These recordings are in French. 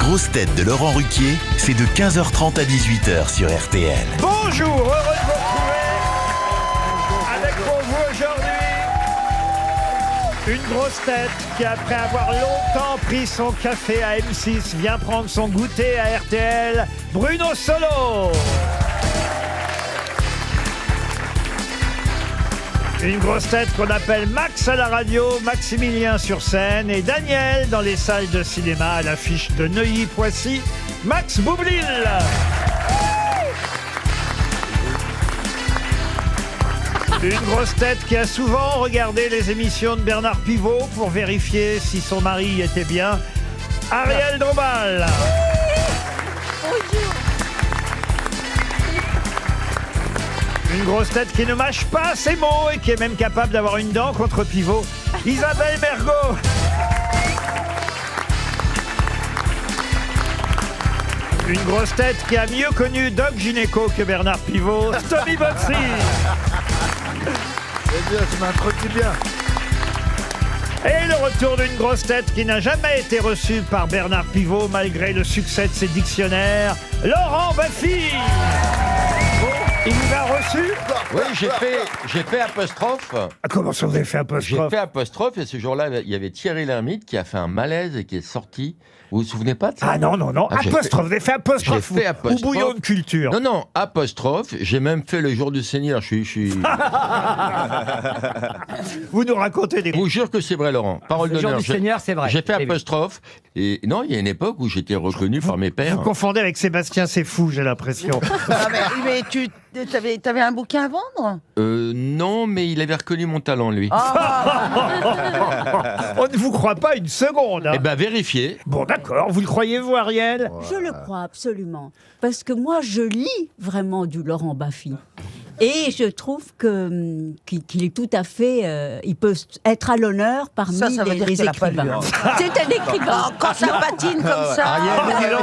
grosses têtes de Laurent Ruquier, c'est de 15h30 à 18h sur RTL. Bonjour, heureux de vous retrouver avec pour vous aujourd'hui une grosse tête qui, après avoir longtemps pris son café à M6, vient prendre son goûter à RTL, Bruno Solo. Une grosse tête qu'on appelle Max à la radio, Maximilien sur scène et Daniel dans les salles de cinéma à l'affiche de Neuilly-Poissy, Max Boublil. Une grosse tête qui a souvent regardé les émissions de Bernard Pivot pour vérifier si son mari était bien, Ariel Dombal. Une grosse tête qui ne mâche pas ses mots et qui est même capable d'avoir une dent contre Pivot, Isabelle Mergo. Une grosse tête qui a mieux connu Doc Gynéco que Bernard Pivot, Stomy Bugsy. C'est bien, tu m'introduis bien. Et le retour d'une grosse tête qui n'a jamais été reçue par Bernard Pivot malgré le succès de ses dictionnaires, Laurent Baffy. Il nous a reçus. Oui, j'ai fait apostrophe. Ah, comment ça vous avez fait J'ai apostrophe? fait apostrophe et ce jour-là, il y avait Thierry Lhermitte qui a fait un malaise et qui est sorti. Vous vous souvenez pas de ça? Ah non. Ah, Apostrophe, vous avez fait apostrophe. J'ai fait apostrophe. Ou bouillon de culture. Non, apostrophe. J'ai même fait le jour du Seigneur. Je suis... Vous nous racontez des... Je vous jure que c'est vrai, Laurent. Parole Le jour d'honneur. du Seigneur, c'est vrai. J'ai fait J'ai vu. apostrophe. Et non, il y a une époque où j'étais reconnu par mes pères. Vous confondez avec Sébastien, c'est fou, j'ai l'impression. Ah, mais tu avais un bouquin à vendre? Non, mais il avait reconnu mon talent, lui. On ne vous croit pas une seconde. Hein. Eh ben, vérifiez. Bon, d'accord. Vous le croyez, vous, Ariel? Je le crois absolument. Parce que moi, je lis vraiment du Laurent Baffy. Et je trouve qu'il est tout à fait... il peut être à l'honneur parmi Ça veut dire les qu'elle a pas lu, écrivains. hein. C'est un écrivain. Quand ça patine comme ça. Ariel,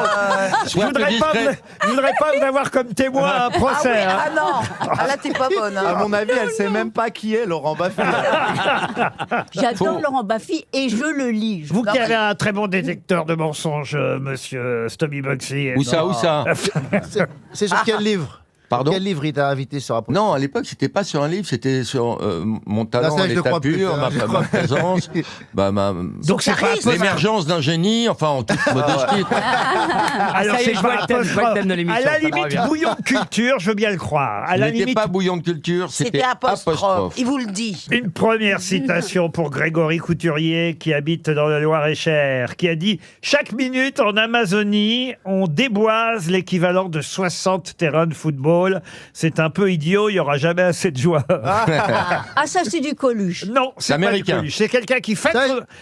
Je sois voudrais plus pas, discret. je voudrais pas vous avoir comme témoin à un procès. hein. Ah non, ah là t'es pas bonne. À Hein. mon avis, elle sait même pas qui est Laurent Baffy. J'adore Laurent Baffy et je le lis. Vous qui avez un très bon détecteur de mensonges, monsieur Stomy Bugsy. Où ça? C'est sur quel livre? Pardon? Quel livre il t'a invité sur apostrophe? Non, à l'époque, c'était pas sur un livre, c'était sur mon Là, talent, ça, je le l'état crois plus, pur, ça, je ma crois plus. présence, Donc c'est pas apostrophe. l'émergence d'un génie, enfin, en toute modestie. Alors Ça y est, c'est je pas vois le thème, je vois le thème de l'émission, À la ça me limite, revient. bouillon de culture, je veux bien le croire. À Ce la n'était limite, pas bouillon de culture, C'était apostrophe. Il vous le dit. une première citation pour Grégory Couturier, qui habite dans le Loir-et-Cher, qui a dit « Chaque minute en Amazonie, on déboise l'équivalent de 60 terrains de football. C'est un peu idiot, il n'y aura jamais assez de joueurs. Ah, ça, c'est du Coluche. Non, c'est pas Américain. du Coluche. C'est quelqu'un qui fête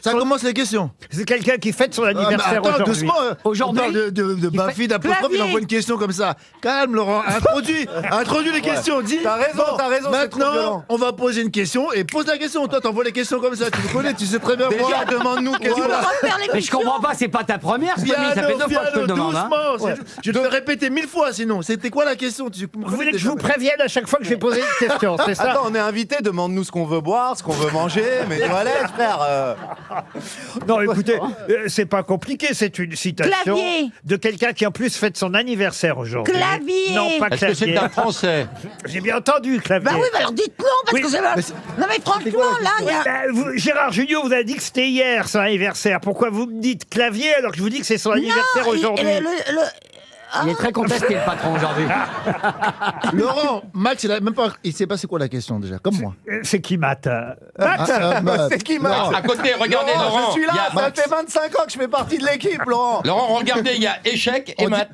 Ça son... commence les questions. C'est quelqu'un qui fête son Ah, mais anniversaire attends, aujourd'hui. doucement. Aujourd'hui, on parle de Baffy, d'apostrophe, il envoie une question comme ça. Calme, Laurent. Introduis les questions. Dis. T'as raison. Maintenant, on va poser une question et pose la question. Toi, t'envoies les questions comme ça. Tu me connais, tu sais très bien. Déjà, demande-nous qu'est-ce mais je comprends pas, c'est pas ta première, Stomy, ça fait 2 fois que je te le demande. Hein. doucement. Je te l'ai répété 1000 fois sinon. C'était quoi la question? Vous voulez que je vous prévienne à chaque fois que je vais poser une question, c'est ça? Attends, on est invité, demande-nous ce qu'on veut boire, ce qu'on veut manger, mais nous à l'aise, frère. Non, écoutez, c'est pas compliqué, c'est une citation Clavier. de quelqu'un qui en plus fête son anniversaire aujourd'hui. Clavier. Non, pas Est-ce que c'est Clavier. un Français? J'ai bien entendu, Clavier. Bah oui, bah alors dites non, parce Oui. que c'est pas... Non mais franchement, là, il y a... Gérard Jugnot vous a dit que c'était hier son anniversaire. Pourquoi vous me dites Clavier alors que je vous dis que c'est son anniversaire aujourd'hui? Il est très contesté, le patron, aujourd'hui. Laurent, Max, il sait pas c'est quoi la question déjà, comme moi. C'est qui Matt? C'est qui, Max? À côté, regardez, Laurent. Je suis là, il y a- ça fait 25 ans que je fais partie de l'équipe, Laurent. Laurent, regardez, il y a échec et mat.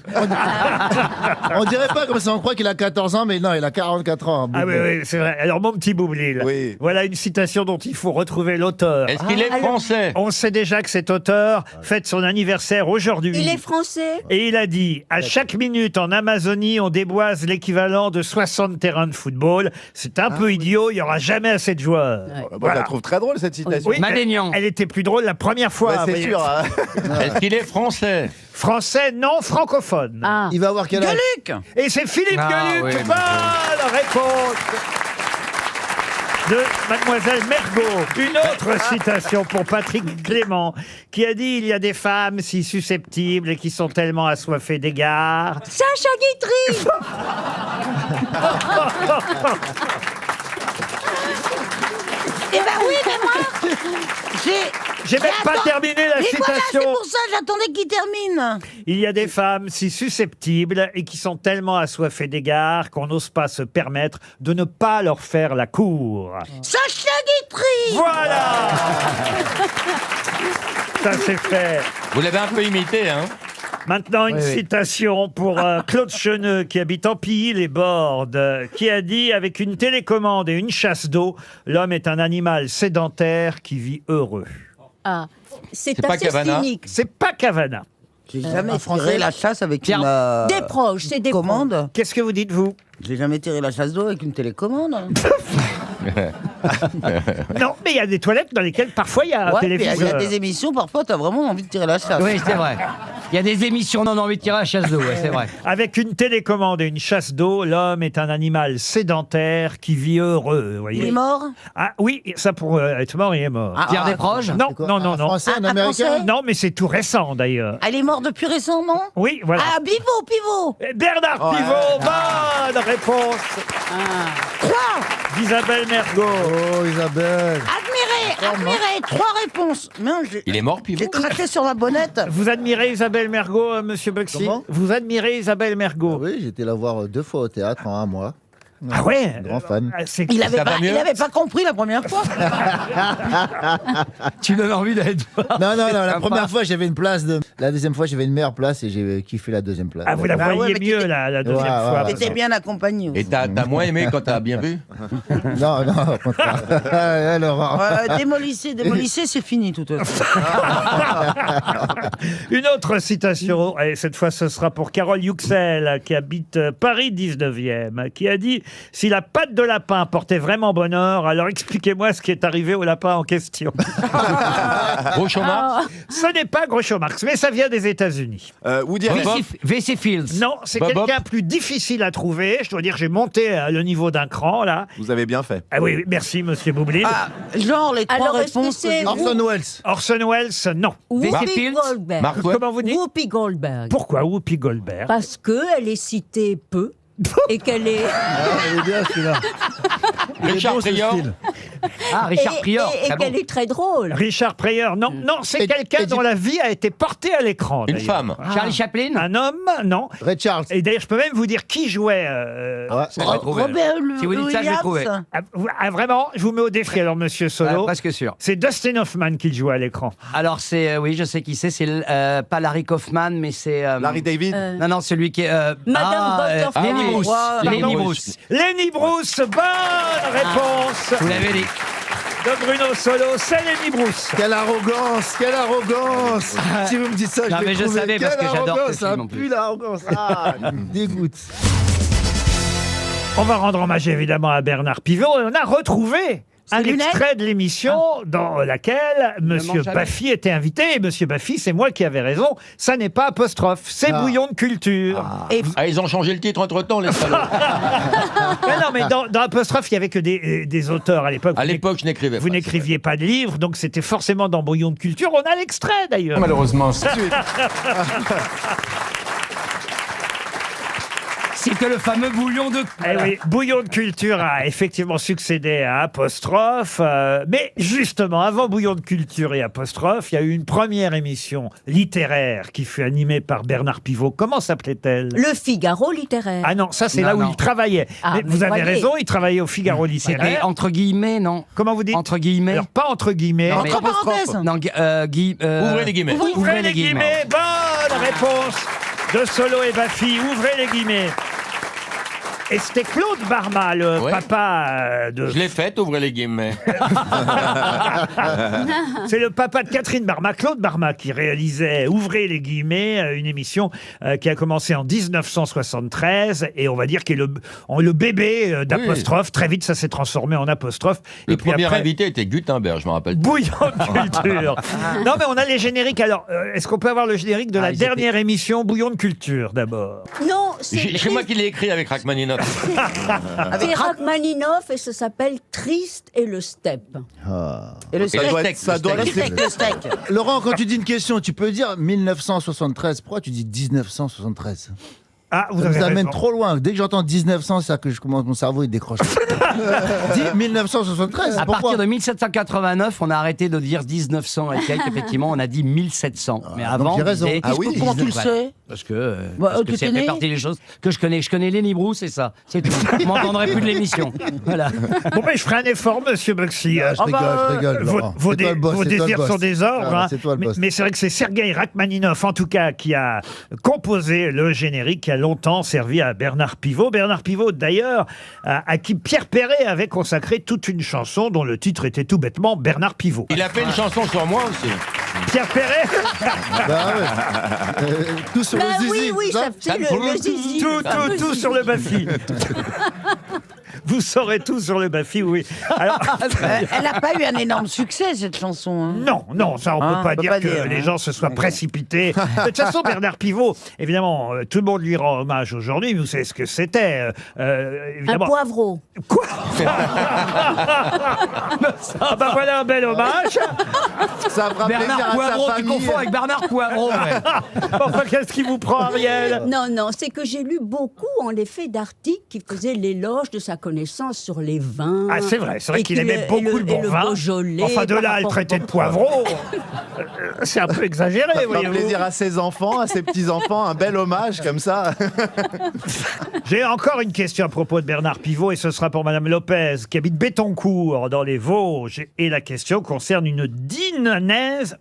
On dirait pas comme ça, on croit qu'il a 14 ans, mais non, il a 44 ans. Ah oui, c'est vrai. Alors mon petit Boublil, Oui. voilà une citation dont il faut retrouver l'auteur. Est-ce qu'il est français? On sait déjà que cet auteur fête son anniversaire aujourd'hui. Il est français. Et il a dit, à chaque minute en Amazonie, on déboise l'équivalent de 60 terrains de football. C'est un peu idiot, il n'y aura jamais assez de joueurs. Ouais. Moi, je la trouve très drôle, cette citation. Oui, Madénian. elle était plus drôle la première fois. Bah, vous c'est voyez. sûr. Hein. Est-ce qu'il est français? Français, non, francophone. Ah. Il va avoir quel âge? Gueuluc. Et c'est Philippe Ah, Gueluc. oui, mais- Bonne réponse de Mademoiselle Mergot. Une autre citation pour Patrick Clément, qui a dit « Il y a des femmes si susceptibles et qui sont tellement assoiffées d'égards. » Sacha Guitry. Eh ben oui, mais moi, J'ai même pas terminé la mais voilà, citation. c'est pour ça, j'attendais qu'il termine. Il y a des femmes si susceptibles et qui sont tellement assoiffées d'égards qu'on n'ose pas se permettre de ne pas leur faire la cour. Sacha Guitry. Voilà. Ça c'est fait. Vous l'avez un peu imité, hein? Maintenant, une citation pour Claude Cheneux, qui habite en Pilly-les-Bordes, qui a dit « Avec une télécommande et une chasse d'eau, l'homme est un animal sédentaire qui vit heureux. Ah, c'est pas assez Cavana cynique. » C'est pas Cavana. J'ai jamais Français, tiré la chasse avec Pierre. une Des proches, c'est des proches. commande. Qu'est-ce que vous dites, vous? J'ai jamais tiré la chasse d'eau avec une télécommande. Non, mais il y a des toilettes dans lesquelles parfois il y a un Ouais, puis il y téléviseur. a des émissions, parfois, t'as vraiment envie de tirer la chasse. Oui, c'est vrai. Il y a des émissions, on a envie de tirer à la chasse d'eau, ouais, c'est vrai. Avec une télécommande et une chasse d'eau, l'homme est un animal sédentaire qui vit heureux. Vous voyez. Il est mort. Ah oui, ça pour être mort, il est mort. Pierre Desproges. Non, non, non, Un non. Français, un Un Américain. Français. Non, mais c'est tout récent d'ailleurs. Elle est morte depuis récemment. Oui, voilà. Ah, Pivot. Bernard Pivot, bonne réponse Trois. d'Isabelle Mergo. Oh, Isabelle. Admirez. Trois réponses. Non, Il est mort, puis j'ai craqué sur la bonnette. Vous admirez Isabelle Mergo, monsieur Buxy? Comment Vous admirez Isabelle Ah Mergo? oui, j'étais la voir 2 fois au théâtre en un mois. Ah ouais. Grand fan. Il avait Ça va mieux pas compris la première fois. Tu donnes envie d'aller te voir. Non, la Sympa. première fois j'avais une place la deuxième fois j'avais une meilleure place et j'ai kiffé la deuxième place. Ah, vous la Bah ouais, voyez mais mieux t'étais- la deuxième Ouais, fois. ouais, T'étais bien accompagné Et aussi. t'as moins aimé quand t'as bien vu? Non, au contraire. Alors, Démolissez, c'est fini tout à fait. Une autre citation, et cette fois ce sera pour Carole Yuxel, qui habite Paris 19e, qui a dit « Si la patte de lapin portait vraiment bonheur, alors expliquez-moi ce qui est arrivé au lapin en question. Groucho Marx? » Ce n'est pas Groucho Marx, mais ça vient des États-Unis. Woody Allen. V.C. Fields. Non, c'est Bob quelqu'un plus difficile à trouver. Je dois dire, j'ai monté le niveau d'un cran, là. Vous avez bien fait. Ah oui, oui, merci, monsieur Boublil. Genre les trois Alors, est-ce que réponses. c'est Orson Welles. Orson Welles, non. V.C. Whoopi Fields. Goldberg. Mark Twain? Comment vous dites? Whoopi Goldberg. Pourquoi Whoopi Goldberg? Parce qu'elle est citée peu et qu'elle est... Il est bien celui-là. Il est Richard bon, ce Pryor? style. Ah, Richard Prior. et très bon. qu'elle est très drôle. Richard Pryor, non, non, c'est Et- quelqu'un et dont dis- la vie a été portée à l'écran. Une d'ailleurs. femme? Charlie Chaplin. Un homme, non. Ray Charles. Et d'ailleurs, je peux même vous dire qui jouait. Ouais. C'est vrai, trouvé. Robert Si vous dites ça, je vais trouver. Williams. Vraiment, je vous mets au défi alors, monsieur Ouais, Solo. presque sûr. C'est Dustin Hoffman qui le joue à l'écran. Alors c'est, oui, je sais qui c'est. C'est pas Larry Kaufman, mais c'est. Larry David. Non, celui qui est. Madame Butterfly. Lenny Bruce. Wow. Lenny Pardon. Bruce. Lenny Bruce, bonne réponse Vous l'avez dit. de Bruno Solo, c'est Lenny Bruce. Quelle arrogance, quelle arrogance. Si vous me dites ça, Non, je mais l'ai je trouvé. savais parce Quelle que j'adore ce arrogance, film, ça en plus. pue l'arrogance. Ah, il me dégoûte. On va rendre hommage évidemment à Bernard Pivot. Et on a retrouvé un lunettes extrait de l'émission dans laquelle Monsieur mange jamais. Baffy était invité. Et Monsieur Baffy, c'est moi qui avais raison. Ça n'est pas apostrophe, c'est bouillon de culture. Ah, ils ont changé le titre entre-temps, les salauds. Mais non, mais dans apostrophe, il y avait que des auteurs à l'époque. À l'époque, je n'écrivais pas. Vous n'écriviez pas de livres, donc c'était forcément dans Bouillon de culture. On a l'extrait d'ailleurs. Malheureusement, C'était le fameux bouillon de. Eh oui, Bouillon de culture a effectivement succédé à apostrophe. Mais justement, avant Bouillon de culture et apostrophe, il y a eu une première émission littéraire qui fut animée par Bernard Pivot. Comment s'appelait-elle? Le Figaro littéraire. Ah non, ça c'est Non, là où non. il travaillait. Ah, mais mais vous avez voyez. raison, il travaillait au Figaro C'était littéraire. entre guillemets, non. Comment vous dites? Entre guillemets. Alors pas entre guillemets. Non, mais- mais- Entre parenthèses. Non, Ouvrez les guillemets. Ouvrez les guillemets. Bonne réponse de Solo et Baffy. Ouvrez les guillemets. Et c'était Claude Barma, le Ouais. papa de... Je l'ai faite, ouvrez les guillemets. C'est le papa de Catherine Barma, Claude Barma, qui réalisait, ouvrez les guillemets, une émission qui a commencé en 1973, et on va dire qu'il est le bébé d'apostrophe. Très vite, ça s'est transformé en apostrophe. Le et puis premier après, invité était Gutenberg, je me rappelle. Bouillon de culture. Non, mais on a les génériques. Alors, est-ce qu'on peut avoir le générique de la ils dernière émission Bouillon de culture, d'abord? Non, C'est moi qui l'ai écrit avec Rachmaninoff. C'est Rachmaninoff et ça s'appelle Triste et le steppe. Et le Et le steak, ça doit le steak. Laurent, quand tu dis une question, tu peux dire 1973. Pourquoi tu dis 1973? Ah, vous Ça avez nous amène raison. trop loin. Dès que j'entends 1900, c'est ça que je commence, mon cerveau il décroche. Dis 1973. À Pourquoi partir de 1789, on a arrêté de dire 1900 et quelques. Effectivement, on a dit 1700. Mais avant, il a raison. on disait Ah oui, Comment tu le 19, sais Parce que, Bah, parce que que c'est t'es fait né partie des choses que je connais. Je connais Lenny Bruce, c'est ça. C'est tout. Vous m'entendrez plus de l'émission. Voilà. Bon, mais je ferai un effort, monsieur Buxy. Je rigole, Laurent. Vos C'est toi le boss, c'est toi le désirs boss. sont des ordres. Ah, hein. c'est toi le boss. Mais c'est vrai que c'est Sergueï Rachmaninoff, en tout cas, qui a composé le générique qui a longtemps servi à Bernard Pivot. Bernard Pivot, d'ailleurs, à qui Pierre Perret avait consacré toute une chanson dont le titre était tout bêtement Bernard Pivot. Il a fait une chanson sur moi aussi. Pierre Perret, Bah ouais. Tout sur Bah le zizi. oui, ça Ça fait me le zizi. tout sur le Bafi. Vous saurez tout sur le Bafi, oui. Alors, Elle n'a pas eu un énorme succès, cette chanson. hein. non, ça on Hein, peut pas dire que dire, les hein. gens se soient précipités. De toute façon, Bernard Pivot, évidemment, tout le monde lui rend hommage aujourd'hui. Vous savez ce que c'était, Un évidemment. poivreau. Quoi Ah bah voilà un bel hommage. Ça fera plaisir Bernard à Poivreau, sa tu famille. confonds avec Bernard Poivreau. Ouais. Enfin, qu'est-ce qui vous prend, Ariel? Non, c'est que j'ai lu beaucoup, en effet, d'articles qui faisaient l'éloge de sa connaissance sur les vins. Ah, c'est vrai Et qu'il aimait beaucoup le bon vin. Beaujolais, Enfin, de par là à le rapport traiter au- de poivreau, c'est un peu exagéré, Ça fera voyez-vous. plaisir à ses enfants, à ses petits-enfants, un bel hommage comme ça. J'ai encore une question à propos de Bernard Pivot et ce sera pour Madame Lopez qui habite Béthencourt dans les Vosges. Et la question concerne une dinanaise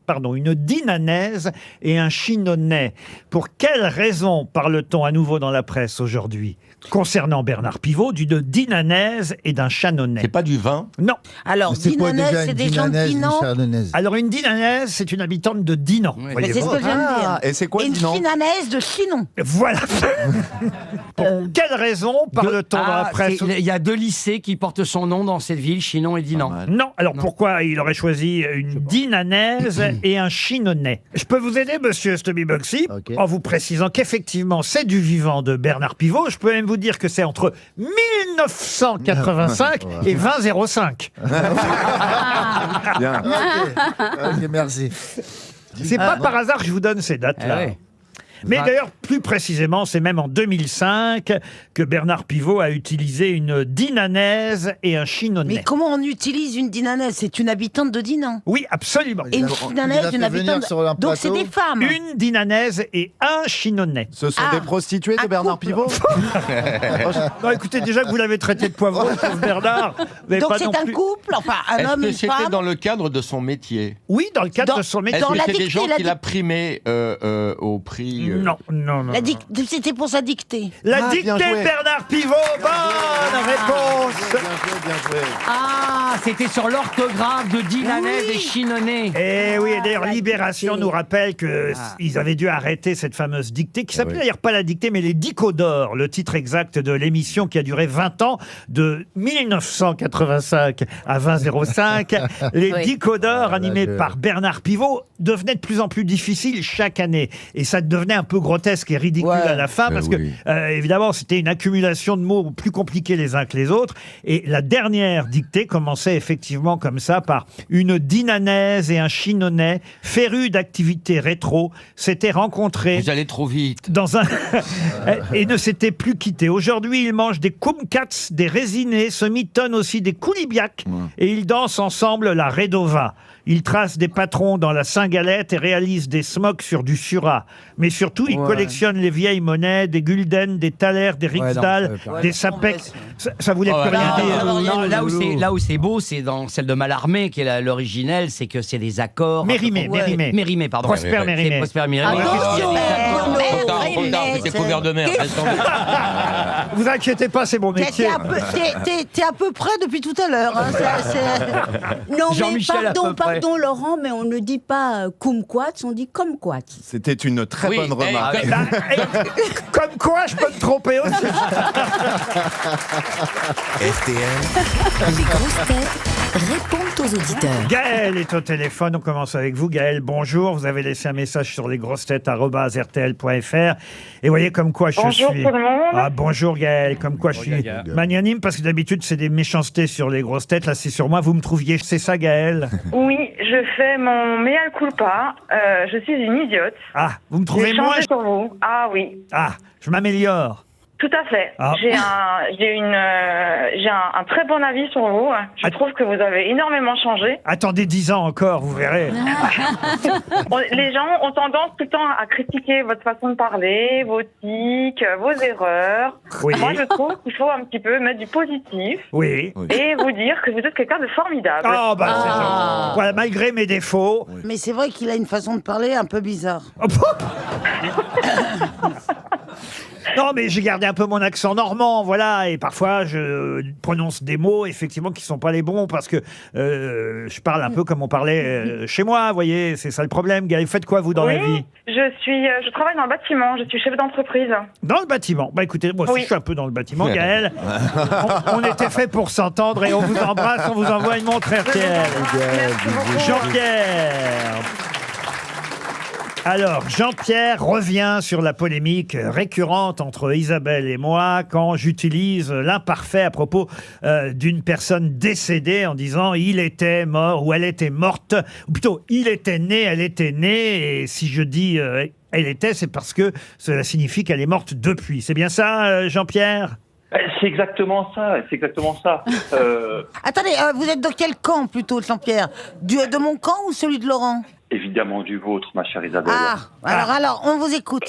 et un chinonais. Pour quelle raison parle-t-on à nouveau dans la presse aujourd'hui concernant Bernard Pivot d'une dinanaise et d'un chanonais? C'est pas du vin. Non. Alors, C'est quoi Dinanès, déjà c'est une des gens de dinanaise, une Dinan. chardonnaise? Alors une dinanaise, c'est une habitante de Dinan. Oui. Mais c'est ce que je viens de dire. Ah, et c'est quoi Et une Dinan Chinanaise de Chinon. Voilà. Pour quelle raison parle-t-on dans la presse? Il y a deux lycées qui portent son nom dans cette ville, Chinon et Dinan. Non, alors pourquoi il aurait choisi une dinanaise et un chinonais? Je peux vous aider, monsieur Stubby Buxy, Ok. en vous précisant qu'effectivement, c'est du vivant de Bernard Pivot. Je peux même vous dire que c'est entre 1985 et 2005. Bien. Ok, merci. C'est pas par hasard que je vous donne ces dates-là. Ah ouais. Mais d'ailleurs, plus précisément, c'est même en 2005 que Bernard Pivot a utilisé une dinanaise et un chinonais. Mais comment on utilise une Dinanaise? C'est une habitante de Dinan. Oui, absolument. Et une Il Chinanaise, a fait une venir habitante. sur un Donc c'est plateau. des femmes. Une dinanaise et un chinonais. Ce sont Ah, des prostituées de un Bernard couple. Pivot. Non, écoutez, déjà que vous l'avez traité de poivreau, pauvre Bernard. vous n'avez Donc pas c'est non un plus- couple, enfin un Est-ce homme, que une c'était femme. dans le cadre de son métier? Oui, dans le cadre Dans- de son métier. Est-ce Dans que la c'est des dictée, gens la qui l'a dic- primé au prix Non. C'était pour sa dictée. La Ah, dictée bien de joué. Bernard Pivot, bonne réponse. Bien joué. Ah, c'était sur l'orthographe de dinanaise Oui. et chinonais. Et oui, et d'ailleurs, la Libération dictée. nous rappelle que ils avaient dû arrêter cette fameuse dictée, qui s'appelait d'ailleurs pas la dictée, mais les Dicodores, le titre exact de l'émission qui a duré 20 ans, de 1985 à 2005. Les Oui. Dicodores, là, animés je- par Bernard Pivot, devenaient de plus en plus difficiles chaque année. Et ça devenait un peu grotesque et ridicule Ouais. à la fin, parce oui. que, évidemment, c'était une accumulation de mots plus compliqués les uns que les autres. Et la dernière dictée commençait effectivement comme ça, par une dinanaise et un chinonais, férus d'activités rétro, s'étaient rencontrés Vous allez trop vite. dans un et ne s'étaient plus quittés. Aujourd'hui, ils mangent des kumquats, des résinés, se mitonnent aussi des koulibiaks et ils dansent ensemble la redova. Ils tracent des patrons dans la Saint-Galette et réalisent des smocks sur du Sura. Mais surtout, ils collectionnent les vieilles monnaies, des gulden, des thalers, des Ouais, non, Riksdal, ça veut des sapeks. Ça voulait Oh, plus rien non, dire. Non, là où c'est beau, c'est dans celle de Mallarmé, qui est l'originelle, c'est que c'est des accords. Mérimée, Mérimée. Mérimée, pardon. Prosper Ouais, ouais. Mérimée. C'est Prosper Mérimée. Attention, Trop tard, c'était couvert de merde. laisse tomber. Vous inquiétez pas, c'est mon T'es métier. t'es à peu près depuis tout à l'heure. hein. Non, mais Jean-Michel, à peu près. pardon, Laurent, mais on ne dit pas kumquats, on dit kumquats. C'était une très Oui, bonne remarque. Comme quoi, je peux me tromper aussi. RTL, les grosses têtes répondent aux auditeurs. Gaël est au téléphone. On commence avec vous, Gaël. Bonjour. Vous avez laissé un message sur lesgrossetêtes@rtl.fr. Et voyez comme quoi je Bonjour suis. tout le monde. Ah, bonjour Gaël. Comme quoi je suis magnanime parce que d'habitude c'est des méchancetés sur les grosses têtes. Là, c'est sur moi. Vous me trouviez. C'est ça, Gaël? Oui, je fais mon mea culpa. Je suis une idiote. Ah, vous me trouvez J'ai moins. changé sur vous. Ah oui. Ah, je m'améliore. Tout à fait. Ah. J'ai un très bon avis sur vous. Je trouve que vous avez énormément changé. Attendez 10 ans encore, vous verrez. Les gens ont tendance tout le temps à critiquer votre façon de parler, vos tics, vos erreurs. Oui. Moi, je trouve qu'il faut un petit peu mettre du positif Oui. et vous dire que vous êtes quelqu'un de formidable. Oh, bah, c'est gentil. Voilà, malgré mes défauts. Mais c'est vrai qu'il a une façon de parler un peu bizarre. Non, mais j'ai gardé un peu mon accent normand, voilà, et parfois je prononce des mots, effectivement, qui sont pas les bons, parce que je parle un peu comme on parlait chez moi, vous voyez, c'est ça le problème. Gaël, faites quoi, vous, dans la vie? Je travaille dans le bâtiment, je suis chef d'entreprise. Dans le bâtiment? Bah écoutez, moi aussi, Oui. je suis un peu dans le bâtiment, Gaël. On était fait pour s'entendre, et on vous embrasse, on vous envoie une montre RTL. Merci beaucoup. Jean-Pierre. Alors, Jean-Pierre revient sur la polémique récurrente entre Isabelle et moi quand j'utilise l'imparfait à propos d'une personne décédée en disant « il était mort » ou « elle était morte », ou plutôt « il était né », « elle était née », et si je dis « elle était », c'est parce que cela signifie qu'elle est morte depuis. C'est bien ça, Jean-Pierre ? C'est exactement ça, c'est exactement ça. Attendez, vous êtes de quel camp plutôt, Jean-Pierre? De mon camp ou celui de Laurent? Évidemment du vôtre, ma chère Isabelle. Alors, on vous écoute.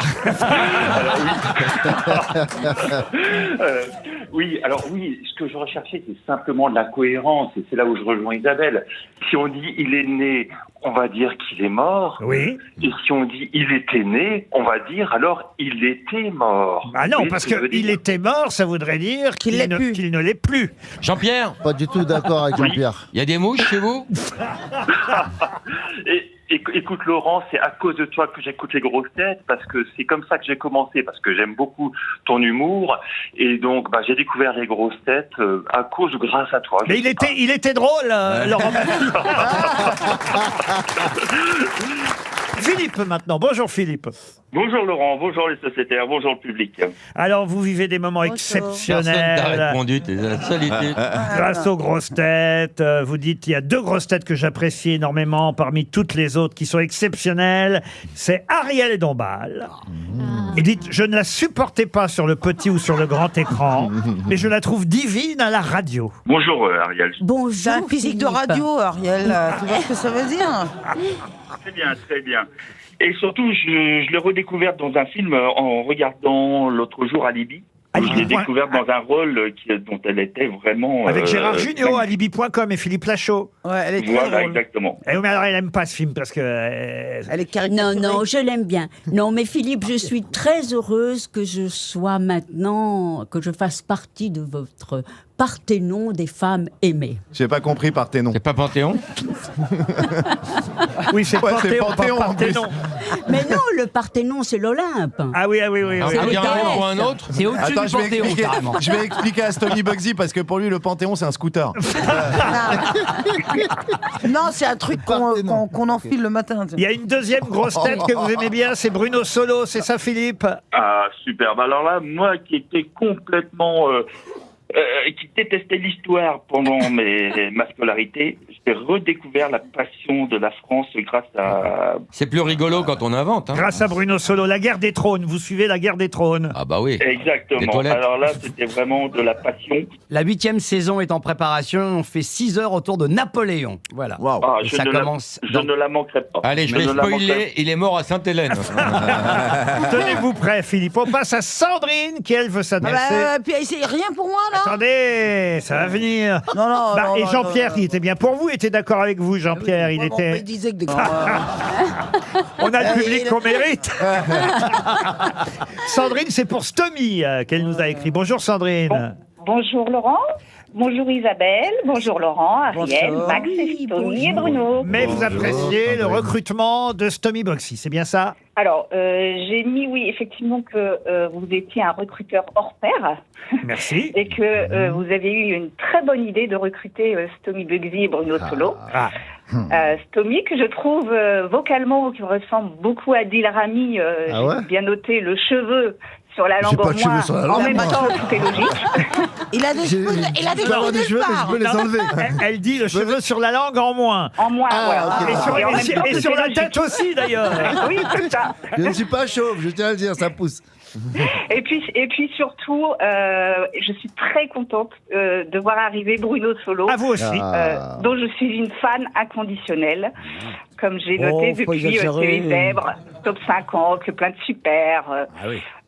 Alors oui, ce que je recherchais, c'est simplement de la cohérence, et c'est là où je rejoins Isabelle. Si on dit il est né, on va dire qu'il est mort. Oui. Et si on dit il était né, on va dire alors il était mort. Ah non, Vous voyez parce ce que je veux qu'il dire était mort, ça voudrait dire qu'il ne l'est plus. Jean-Pierre, Pas du tout d'accord avec Jean-Pierre. il y a des mouches chez vous? Écoute Laurent, c'est à cause de toi que j'écoute les grosses têtes, parce que c'est comme ça que j'ai commencé, parce que j'aime beaucoup ton humour, et donc j'ai découvert les grosses têtes grâce à toi. Mais il était drôle, Laurent. Philippe maintenant. Bonjour Philippe. Bonjour Laurent, bonjour les sociétaires, bonjour le public. Alors vous vivez des moments Personne t'a exceptionnels. répondu, t'es la solitude. Grâce aux grosses têtes, vous dites il y a 2 grosses têtes que j'apprécie énormément parmi toutes les autres qui sont exceptionnelles. C'est Ariel Dombal. Et dites, je ne la supportais pas sur le petit ou sur le grand écran, mais je la trouve divine à la radio. Bonjour Ariel. Bonjour. C'est un physique de radio, Ariel. Tu vois ce que ça veut dire? Très bien, très bien. Et surtout, je l'ai redécouverte dans un film en regardant l'autre jour Alibi. Je l'ai découverte dans un rôle dont elle était vraiment... Avec Gérard Jugnot, alibi.com et Philippe Lachaud. Ouais, elle est très Voilà, drôle. exactement. Et mais alors elle aime pas ce film parce que... Elle est caricaturée. Non, je l'aime bien. Non, mais Philippe, je suis très heureuse que je sois maintenant, que je fasse partie de votre Parthénon des femmes aimées. J'ai pas compris Parthénon. C'est pas Panthéon? Oui, c'est Ouais, c'est Panthéon, pas Panthéon, en plus. Parthénon. Mais non, le Parthénon, c'est l'Olympe. Ah oui. Alors, C'est on dit un Grèce. nom pour un autre? C'est au-dessus Attends, du Panthéon, carrément. je vais expliquer à Stony Bugsy parce que pour lui, le Panthéon, c'est un scooter. Non, c'est un truc qu'on enfile le matin. Il y a une deuxième grosse tête que vous aimez bien, c'est Bruno Solo, c'est ça Philippe? Ah, superbe. Alors là, moi qui étais complètement... qui détestait l'histoire pendant ma scolarité, j'ai redécouvert la passion de la France grâce à... C'est plus rigolo quand on invente. Hein. Grâce à Bruno Solo, la guerre des trônes, vous suivez la guerre des trônes? Ah bah oui. Des Exactement. toilettes. Alors là, c'était vraiment de la passion. La 8e saison est en préparation. On fait 6 heures autour de Napoléon. Voilà. Waouh. Ah, Et je ça ne commence la, dans- je ne la manquerai pas. Allez, je ne vais la manquerai spoiler, il est mort à Sainte-Hélène. Tenez-vous prêt Philippe, on passe à Sandrine qui elle veut s'adresser. Puis c'est rien pour moi, là. Attendez, ça va venir. Non, non, Et non, Jean-Pierre, non, qui était bien pour vous, était d'accord avec vous, Jean-Pierre. Il Vraiment, était. il disait que On a le Il public est- qu'on mérite. Sandrine, c'est pour Stomy qu'elle nous a écrit. Bonjour Sandrine. Bonjour Laurent, bonjour Isabelle, bonjour Laurent, Ariel, Bonjour. Max, Tony et Bruno. Mais vous appréciez le recrutement de Stomy Boxy, c'est bien ça? Alors, j'ai mis, oui, effectivement, que vous étiez un recruteur hors pair. Merci. Et que vous avez eu une très bonne idée de recruter Stomy Bugsy et Bruno Solo. Stomy, que je trouve vocalement, qui ressemble beaucoup à Adil Rami. J'ai bien noté le cheveu sur la langue en moins. En même temps, tout est logique. Il a des cheveux, il a des cheveux nulle part. Je peux les enlever. Elle dit le cheveu sur la langue en moins. En moins, voilà. Et sur la tête aussi, d'ailleurs. Oui, c'est ça. Je ne suis pas chauve, je tiens à le dire, ça pousse. Et puis surtout, je suis très contente de voir arriver Bruno Solo. À vous aussi. Dont je suis une fan inconditionnelle. Comme j'ai noté depuis les Zèbres, Top 50, le plein de super.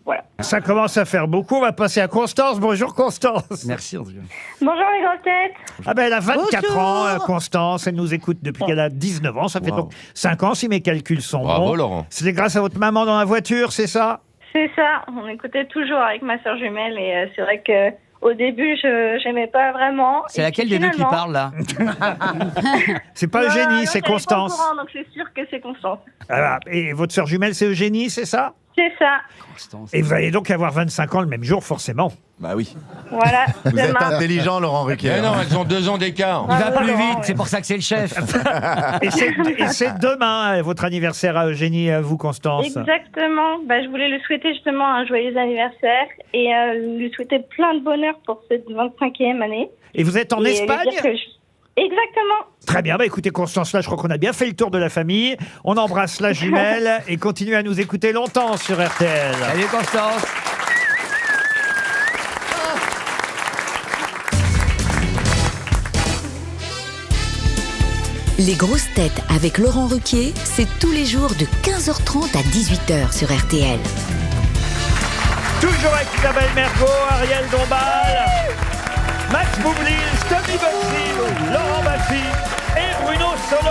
Voilà. Ça commence à faire beaucoup. On va passer à Constance. Bonjour Constance. Merci en tout cas. Bonjour les grosses têtes. Ah ben elle a 24 Bonjour. ans, Constance. Elle nous écoute depuis qu'elle a 19 ans. Ça fait donc 5 ans si mes calculs sont Bravo, bons. Laurent. C'était grâce à votre maman dans la voiture, c'est ça? C'est ça, on écoutait toujours avec ma sœur jumelle et c'est vrai que au début je n'aimais pas vraiment. C'est Et laquelle puis, des deux qui finalement- parle là? C'est pas Eugénie, c'est Constance. Pas au courant, donc c'est sûr que c'est Constance. Ah, et votre sœur jumelle, c'est Eugénie, c'est ça? C'est ça. Et vous allez donc avoir 25 ans le même jour, forcément. Bah oui. Voilà. Vous êtes demain. intelligent, Laurent Ruquier. Mais non, elles ont 2 ans d'écart. Il va Bravo, plus Laurent, vite, oui. c'est pour ça que c'est le chef. Et c'est demain, votre anniversaire à Eugénie, à vous, Constance. Exactement. Bah, je voulais lui souhaiter justement un joyeux anniversaire et lui souhaiter plein de bonheur pour cette 25e année. Et vous êtes en Et lui Espagne? dire que Exactement. Très bien, bah écoutez Constance, là je crois qu'on a bien fait le tour de la famille. On embrasse la jumelle et continue à nous écouter longtemps sur RTL. Salut Constance. Les grosses têtes avec Laurent Ruquier, c'est tous les jours de 15h30 à 18h sur RTL. Toujours avec Isabelle Mergo, Ariel Dombal, Max Boublil, Stomy Bugsy, Laurent Baffy et Bruno Solo.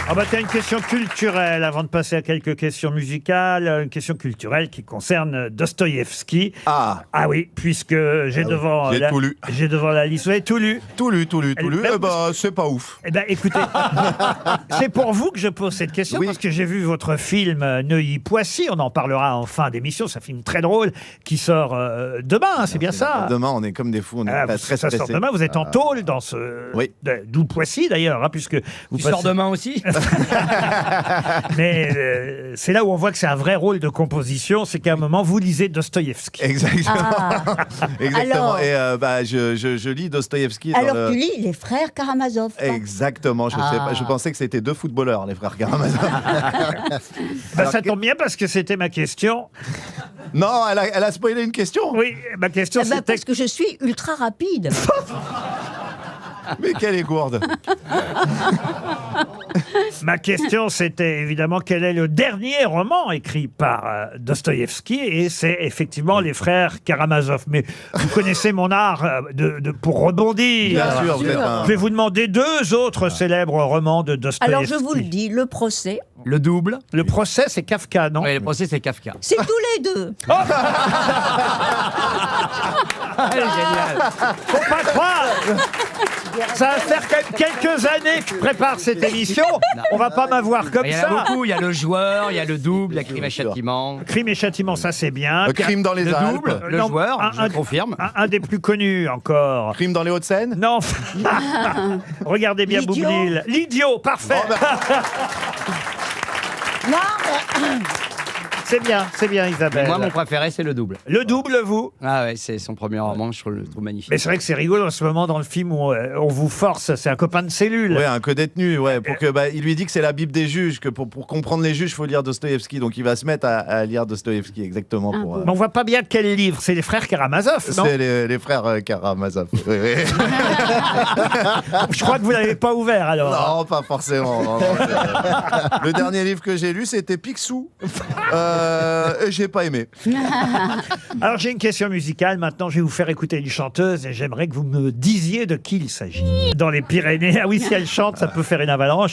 Ah bah t'as une question culturelle avant de passer à quelques questions musicales. Une question culturelle qui concerne Dostoïevski. Ah oui, puisque j'ai devant J'ai tout lu. j'ai devant la liste. Vous avez tout lu? Tout lu. Ben, Eh bah, c'est pas ouf. Eh ben, écoutez, c'est pour vous que je pose cette question, Oui. parce que j'ai vu votre film Neuilly-Poissy, on en parlera en fin d'émission, c'est un film très drôle qui sort demain, hein, c'est bien ça? Demain, on est comme des fous, on est Ah, pas très ça sort stressés. demain, vous êtes en tôle dans ce... Oui. D'où Poissy d'ailleurs, hein, puisque vous Tu sors demain aussi? Mais c'est là où on voit que c'est un vrai rôle de composition, c'est qu'à un moment, vous lisez Dostoïevski. Exactement. Ah. Exactement. Alors- Et je lis Dostoïevski. Alors tu lis les frères Karamazov. Exactement, je sais Ah. pas, je pensais que c'était 2 footballeurs, les frères Karamazov. Bah, ça tombe bien parce que c'était ma question. Non, elle a spoilé une question. Oui, ma question Eh ben, c'était... parce que je suis ultra rapide. Mais quelle est gourde. Ma question, c'était évidemment quel est le dernier roman écrit par Dostoïevski, et c'est effectivement les frères Karamazov. Mais vous connaissez mon art pour rebondir. Bien sûr, vous êtes un- Je vais vous demander 2 autres célèbres romans de Dostoïevski. Alors je vous le dis, le procès, Le double. Le procès, c'est Kafka, non? Oui, le procès c'est Kafka. c'est tous les deux. Elle est géniale. Faut pas croire. Ça va faire quand même quelques années que je prépare cette émission. On va pas m'avoir comme Il y en ça. a beaucoup, il y a le joueur, il y a le double, il y a crime et châtiment. Crime et châtiment, ça c'est bien. Le crime dans les Le Alpes. double, le Non, joueur, je confirme. Un des plus connus encore. Crime dans les Hauts-de-Seine. Non. Regardez bien L'idiot. Boublil. L'idiot, parfait. Oh, bah. Non, mais C'est bien Isabelle. Moi, mon préféré, c'est le double. Le double, vous? Ah ouais, c'est son premier roman, je le trouve magnifique. Mais c'est vrai que c'est rigolo en ce moment dans le film où on vous force, c'est un copain de cellule. Ouais, un codétenu, ouais, pour que il lui dit que c'est la Bible des juges, que pour comprendre les juges, il faut lire Dostoïevski. Donc il va se mettre à lire Dostoïevski exactement pour. Mais on voit pas bien quel livre, c'est les frères Karamazov, non? C'est les frères Karamazov. Oui, oui. Je crois que vous l'avez pas ouvert alors. Non, pas forcément. Non, le dernier livre que j'ai lu, c'était Picsou. j'ai pas aimé. Alors j'ai une question musicale, maintenant je vais vous faire écouter une chanteuse et j'aimerais que vous me disiez de qui il s'agit. Dans les Pyrénées, ah oui, si elle chante, ça peut faire une avalanche.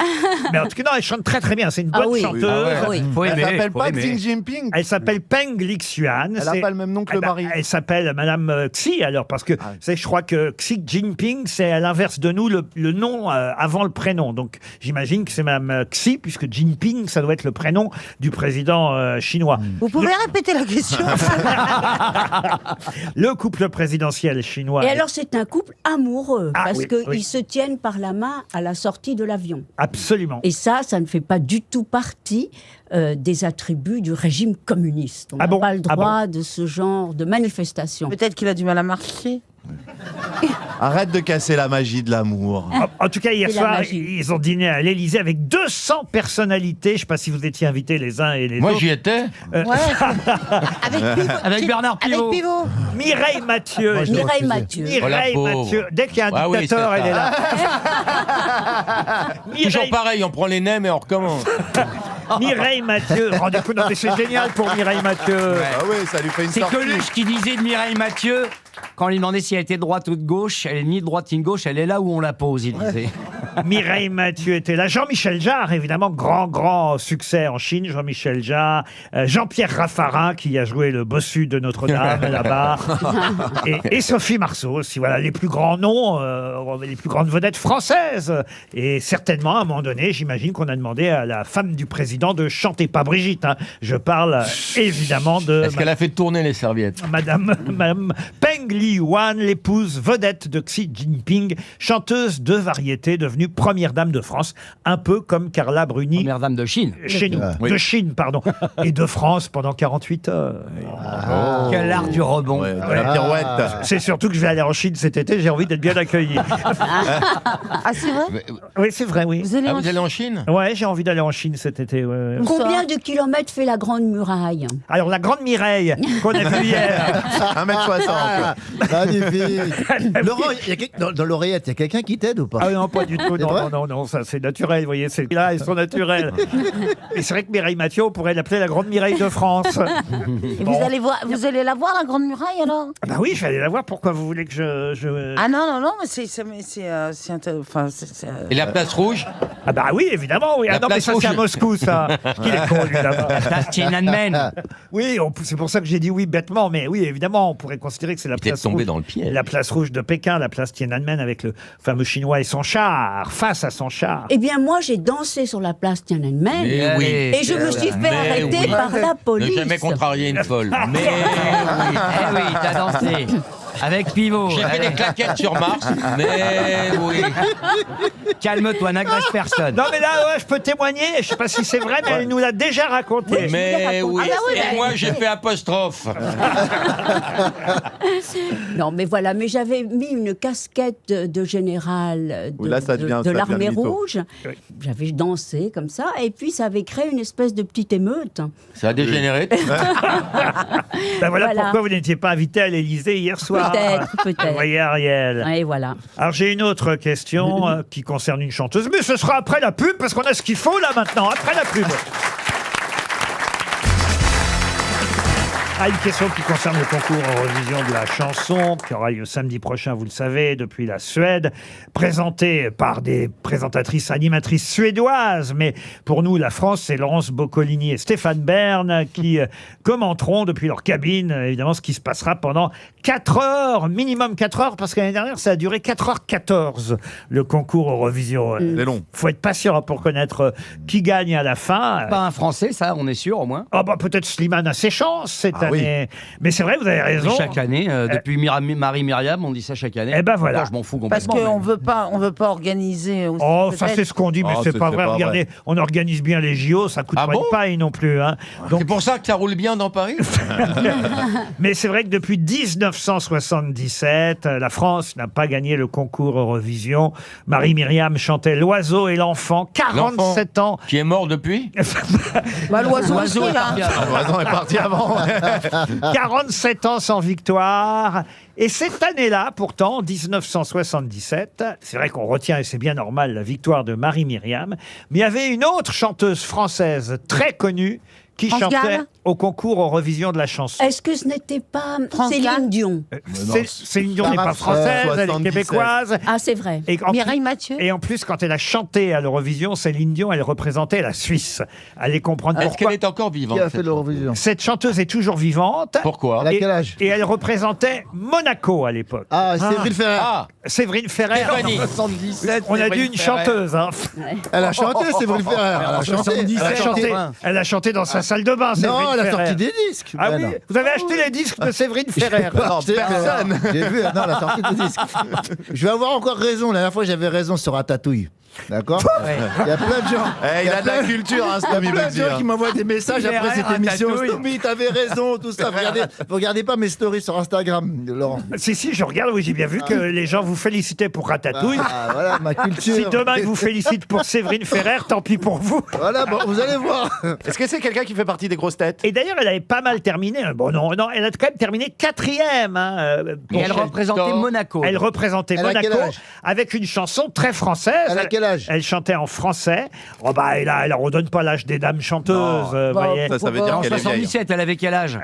Mais en tout cas, non, elle chante très très bien, c'est une bonne chanteuse. Elle s'appelle pas Xi Jinping. Elle s'appelle Peng Lixuan. Elle n'a pas le même nom que le mari. Elle s'appelle Madame Xi, alors, parce que je crois que Xi Jinping, c'est à l'inverse de nous le nom avant le prénom. Donc j'imagine que c'est Madame Xi, puisque Jinping, ça doit être le prénom du président chinois. Vous pouvez répéter la question? Le couple présidentiel chinois. Et alors, c'est un couple amoureux, parce oui, qu'ils se tiennent par la main à la sortie de l'avion. Absolument. Et ça ne fait pas du tout partie des attributs du régime communiste. On n'a pas le droit de ce genre de manifestation. Peut-être qu'il a du mal à marcher. Arrête de casser la magie de l'amour. En tout cas, hier soir, ils ont dîné à l'Élysée avec 200 personnalités. Je ne sais pas si vous étiez invités les uns et les autres. Moi, j'y étais. Avec Bernard Pivot. Avec Pivot. Mireille Mathieu. Mireille Mathieu. Mireille Mathieu. Dès qu'il y a un dictateur, elle est là. Toujours pareil, on prend les nems et on recommence. Mireille Mathieu. Rendez compte, c'est génial pour Mireille Mathieu. Ah oui, ça lui fait une C'est sortie. Coluche qui disait de Mireille Mathieu, quand on lui demandait si elle était de droite ou de gauche, elle est ni de droite ni de gauche, elle est là où on la pose, il disait. Mireille Mathieu était là. Jean-Michel Jarre, évidemment, grand succès en Chine. Jean-Michel Jarre. Jean-Pierre Raffarin, qui a joué le bossu de Notre-Dame là-bas. Et Sophie Marceau aussi. Voilà, les plus grands noms, les plus grandes vedettes françaises. Et certainement, à un moment donné, j'imagine qu'on a demandé à la femme du président de chanter. Pas Brigitte, hein. Je parle évidemment de... Est-ce qu'elle a fait tourner les serviettes? Madame Peng Lixuan, l'épouse vedette de Xi Jinping, chanteuse de variété, devenue première dame de France, un peu comme Carla Bruni. Première dame de Chine. Chez nous. De Chine, pardon. Et de France pendant 48 heures. Quel art du rebond. La pirouette. C'est surtout que je vais aller en Chine cet été, j'ai envie d'être bien accueilli. Ah, c'est vrai? Oui, c'est vrai, oui. Vous allez Vous allez en Chine? Ouais, j'ai envie d'aller en Chine cet été. Ouais. Combien de kilomètres fait la Grande Muraille? Alors, la Grande Mireille, qu'on a vue hier. 1m60. Magnifique. Laurent, dans l'oreillette, il y a quelqu'un qui t'aide ou pas? Ah non, pas du tout. Non, ça c'est naturel, vous voyez, c'est là, ils sont naturels. Et c'est vrai que Mireille Mathieu, on pourrait l'appeler la Grande Mireille de France. Et vous allez la voir, la Grande Muraille, alors? Ah bah oui, je vais aller la voir. Pourquoi vous voulez que je... Ah non, mais c'est Et la place rouge? Ah bah oui, évidemment, oui. Ah non, mais ça c'est à Moscou, ça. Qu'il est con, lui, là-bas. La place Tiananmen. Oui, c'est pour ça que j'ai dit oui bêtement, mais oui, évidemment, on pourrait considérer que c'est la place tombé rouge. dans le piège. La place rouge de Pékin, la place Tiananmen avec le fameux chinois et son char, face à son char. Eh bien, moi, j'ai dansé sur la place Tiananmen. Mais oui. Et je me suis fait arrêter par la police. Ne jamais contrarier une folle. Mais oui. Eh oui, t'as dansé. Avec Pivot. J'ai fait des claquettes sur Mars, mais oui. Calme-toi, n'agresse personne. Non mais là, ouais, je peux témoigner, je sais pas si c'est vrai, mais elle nous l'a déjà raconté. Mais oui, Ah bah oui, et moi j'ai fait apostrophe. Non, mais voilà, mais j'avais mis une casquette de général de l'armée rouge. Oui. J'avais dansé comme ça, et puis ça avait créé une espèce de petite émeute. Ça a dégénéré. Ben voilà pourquoi vous n'étiez pas invité à l'Élysée hier soir. Peut-être. Vous voyez, Ariel. Et voilà. Alors j'ai une autre question qui concerne une chanteuse, mais ce sera après la pub, parce qu'on a ce qu'il faut là maintenant, après la pub. Ah, une question qui concerne le concours Eurovision de la chanson, qui aura lieu samedi prochain, vous le savez, depuis la Suède, présenté par des présentatrices, animatrices suédoises. Mais pour nous, la France, c'est Laurence Boccolini et Stéphane Bern qui commenteront depuis leur cabine, évidemment, ce qui se passera pendant 4 heures, minimum 4 heures, parce que l'année dernière, ça a duré 4h14, le concours Eurovision. C'est long. Faut être patient pour connaître qui gagne à la fin. Pas un Français, ça, on est sûr au moins. Ah bah peut-être Slimane a ses chances cette année. Mais c'est vrai, vous avez raison. Chaque année, depuis Marie-Myriam, on dit ça chaque année. Eh ben voilà. Moi, je m'en fous Parce complètement. qu'on veut pas organiser aussi. Oh, ça c'est ce qu'on dit, mais c'est pas vrai. Regardez, on organise bien les JO, ça coûte pas une paille non plus. Hein. Donc c'est pour ça que ça roule bien dans Paris. Mais c'est vrai que depuis 1977, la France n'a pas gagné le concours Eurovision. Marie-Myriam chantait L'oiseau et l'enfant, 47 ans. Qui est mort depuis? Bah, l'oiseau aussi, là. L'oiseau est parti avant. 47 ans sans victoire. Et cette année-là, pourtant, 1977, c'est vrai qu'on retient, et c'est bien normal, la victoire de Marie-Myriam, mais il y avait une autre chanteuse française très connue qui France chantait Gall au concours Eurovision de la chanson. Est-ce que ce n'était pas France Céline Gall Dion? Céline Dion n'est pas française, elle est 77. québécoise. Ah, c'est vrai. Et en, Mireille Mathieu. et en plus, quand elle a chanté à l'Eurovision, Céline Dion, elle représentait la Suisse. Allez comprendre Est-ce pourquoi. qu'elle est encore vivante? Qui a fait l'Eurovision? Cette chanteuse est toujours vivante. Pourquoi? Elle a Et- quel âge? Et elle représentait Monaco à l'époque. Ah, Séverine Ferrer. Ah, Séverine Ferrer. Stéphanie. 77. On a dit une chanteuse. Hein. Elle a chanté, Séverine Ferrer. Elle a chanté. Elle a chanté dans sa salle de bain. Non, Séverine elle a Ferrer. sorti des disques. Ah Ben oui, non. vous avez acheté les disques de Séverine Ferrer. Non, personne. J'ai vu, non, elle a sorti des disques. Je vais avoir encore raison. La dernière fois, j'avais raison sur Ratatouille. D'accord. Il y a plein de gens. Eh, il a de la culture, hein, Il y a Stomy plein de Bugsy, gens hein. qui m'envoient des messages après Ferrer, cette émission. Ratatouille. Stomy, t'avais raison, tout ça. Vous regardez pas mes stories sur Instagram, Laurent. Si, je regarde, oui, j'ai bien vu que les gens vous félicitaient pour Ratatouille. Ah, voilà ma culture. Si demain ils vous félicitent pour Séverine Ferrer, tant pis pour vous. Voilà, bon, vous allez voir. Est-ce que c'est quelqu'un qui fait partie des grosses têtes? Et d'ailleurs, elle avait pas mal terminé. Bon, non, elle a quand même terminé 4e. Hein, Et elle représentait Monaco. Elle représentait Elle a quel Monaco âge avec une chanson très française. Elle a quel âge? Elle chantait en français. Oh bah, elle redonne pas l'âge des dames chanteuses. voyez. Ça veut dire En qu'elle est vieille. 77, elle avait quel âge?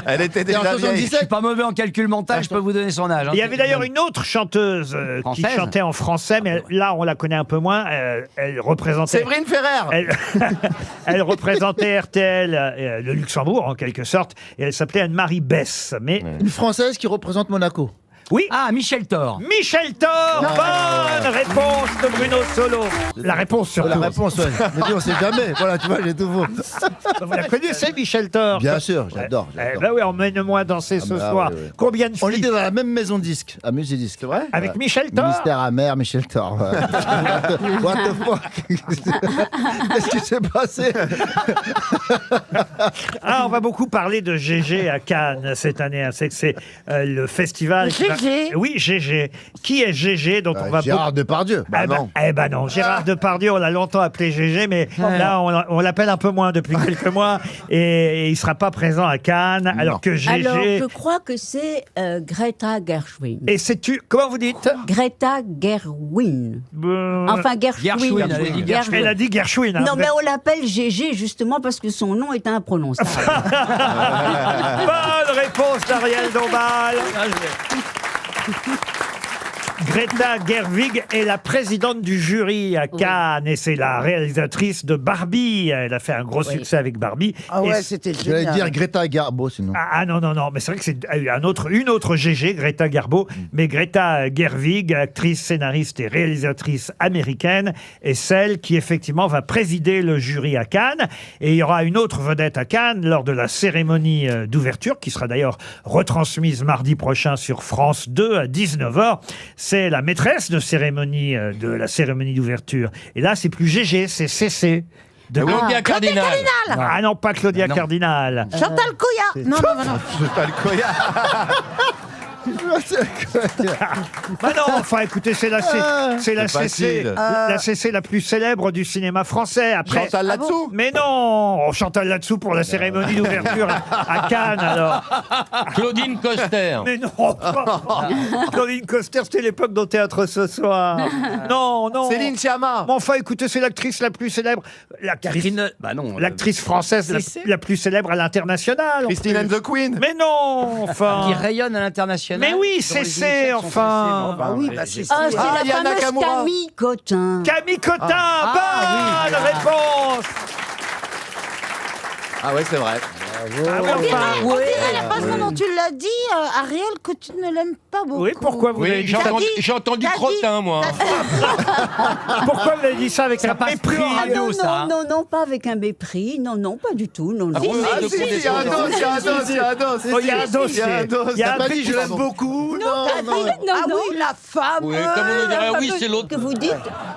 Elle était Et en déjà vieille. Je suis pas mauvais en calcul mental, je peux vous donner son âge. hein. Il y avait d'ailleurs une autre chanteuse qui Française. chantait en français, mais là on la connaît un peu moins. Elle représentait. Séverine Ferrer. Elle représentait RTL, le Luxembourg en quelque sorte, et elle s'appelait Anne-Marie Bess. Mais Une Française qui représente Monaco. oui. Ah, Michel Thor. Michel Thor, bonne réponse de Bruno Solo. La réponse surtout. La réponse, ouais. Mais dis, on sait jamais. Voilà, tu vois, j'ai tout faux. Vous la connaissez, Michel Thor? Bien sûr, j'adore. Ben oui, emmène-moi danser ce bah, soir. oui, oui. Combien de On filles était dans la même maison de disques, à Musidisc. C'est vrai? avec Michel Thor? Mystère amer, Michel Thor. What the fuck? Qu'est-ce qui s'est passé? Ah, on va beaucoup parler de GG à Cannes cette année. C'est que c'est le festival. GG? Oui, GG. Qui est GG dont on va Gérard Depardieu. Eh ben non, Gérard Depardieu, on l'a longtemps appelé GG, mais là, on l'appelle un peu moins depuis quelques mois, et il sera pas présent à Cannes, alors que GG... Alors, je crois que c'est Greta Gerwig. Et sais-tu, comment vous dites? Greta Gerwig. Enfin, Gershwin. Gershwin, elle a dit Gershwin. Elle a dit Gershwin. Hein. Non, mais on l'appelle GG justement parce que son nom est imprononçable. Bonne réponse d'Ariel Dombal. Greta Gerwig est la présidente du jury à Cannes et c'est la réalisatrice de Barbie. Elle a fait un gros succès avec Barbie. Ah Et ouais, c'était J'allais génial. dire Greta Garbo, sinon. Ah non, mais c'est vrai que c'est une autre GG, Greta Garbo, mais Greta Gerwig, actrice, scénariste et réalisatrice américaine, est celle qui effectivement va présider le jury à Cannes. Et il y aura une autre vedette à Cannes lors de la cérémonie d'ouverture, qui sera d'ailleurs retransmise mardi prochain sur France 2 à 19h. C'est la maîtresse de cérémonie de la cérémonie d'ouverture. Et là, c'est plus GG, c'est CC. Claudia Cardinal. Ah non, pas Claudia Cardinal. Chantal Coya. Non. Pas le Koya. Bah non, enfin écoutez, c'est la C'est CC, facile. la CC la plus célèbre du cinéma français. Après, Chantal là-dessous. mais non, on Chantal là-dessous pour la cérémonie d'ouverture à Cannes alors. Claudine Coster. Mais non, Claudine Coster, c'était l'époque dont Théâtre ce soir. Non. Céline Sciamma. Mais enfin, écoutez, c'est l'actrice la plus célèbre, Bah non. l'actrice française la plus célèbre à l'international. en Christine plus. and the Queen. Mais non, enfin. Qui rayonne à l'international. Mais oui, dont les CC, initiales sont enfin. CC. Bon, Oui, bah, bah c'est Ah, c'est Ah, la Yana fameuse Nakamura. Camille Cotin. Camille Cotin, bonne réponse. Ah ouais, c'est vrai. Ah oui, enfin. On dirait la façon dont tu l'as dit, Ariel, que tu ne l'aimes pas beaucoup. Oui, pourquoi vous avez Oui, dit j'ai entendu T'as crottin, dit- moi. Pourquoi vous avez dit ça avec Ça un passe mépris plus en radio, Non, ça. non, pas avec un mépris. Non, pas du tout. Non, non. bon, Ah si, il y a un dos, il y a un dos, il y a un dos. Oh, il y a un dossier. Il y a T'as un pas truc dit je qui- l'aime beaucoup? Non. Ah oui, la femme. Oui, comme on dirait, La oui, fameuse c'est l'autre. que vous dites.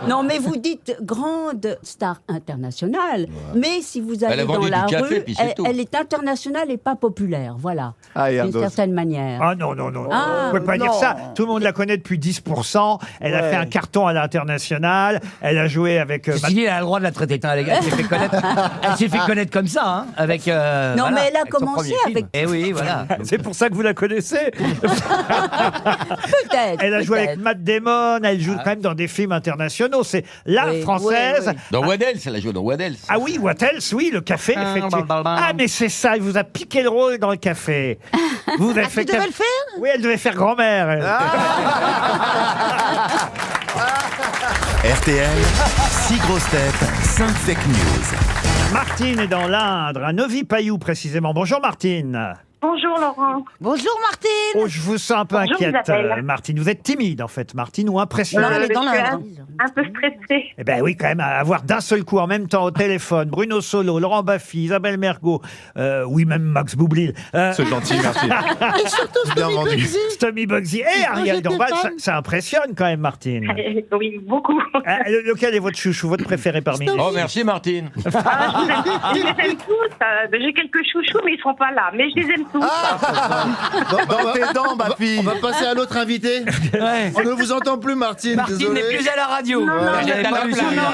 Non, mais vous dites grande star internationale. Mais si vous allez Elle a dans vendu la du café, rue, puis c'est tout. elle est internationale. l'international n'est pas populaire, voilà, Ah, d'une Erdos. certaine manière. Ah non, non, non. Ah, Vous pouvez pas dire non. ça. Tout le monde la connaît depuis 10%. Elle a Ouais. fait un carton à l'international. Elle a joué avec... Ceci dit, elle a le droit de la traiter. Elle s'est fait connaître, elle s'est fait connaître comme ça, hein, avec. Non, voilà, mais elle a avec son commencé premier film. avec- Eh oui, voilà. C'est pour ça que vous la connaissez. Peut-être. Elle a joué avec peut-être. Matt Damon. Elle joue quand même dans des films internationaux. C'est la Oui, française. oui, oui. Dans What Else, elle a joué dans What Else. Ah oui, What Else, oui, le café, effectivement. Ah, mais c'est ça, il vous a piqué le rôle dans le café. Vous avez Tu devais le faire Oui, elle devait faire grand-mère. elle. RTL, 6 grosses têtes, 5 fake news. Martine est dans l'Indre, à Novi-Payou précisément. Bonjour Martine. Bonjour Laurent. Bonjour Martine. Oh, je vous sens un peu Bonjour, inquiète, Isabelle. Martine. Vous êtes timide en fait, Martine, ou impressionnée. Non, elle est dans Je suis l'Indre. un peu stressée. Eh ben oui, quand même, à avoir d'un seul coup en même temps au téléphone Bruno Solo, Laurent Baffy, Isabelle Mergo, oui, même Max Boublil, C'est gentil, merci. Et surtout Bien Stomy vendu. Bugsy. Tommy Bugsy et Ariel j'étais Dombal. fan. Ça impressionne quand même, Martine. Oui, beaucoup. Lequel est votre chouchou, votre préféré parmi nous? Oh, merci Martine. Je les aime tous. J'ai quelques chouchous, mais ils sont pas là. Mais je les aime tous. Dans tes dents, ma fille. On va passer à l'autre invité. Ouais. On ne vous entend plus, Martine. Martine désolé. n'est plus à la radio. J'avais elle est pas à lu la celui-là.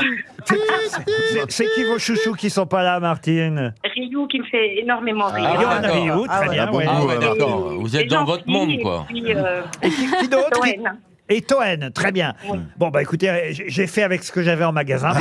C'est qui vos chouchous qui sont pas là, Martine? Ryu qui me fait énormément rire. Ah, Johan d'accord. Rioux, très bien. bon ouais. Ah ouais, Et- d'accord. Vous êtes Et dans gentil, votre monde, quoi. Et puis, Qui d'autre? Toen. Et Toen, très bien. Bon, bah écoutez, j'ai fait avec ce que j'avais en magasin.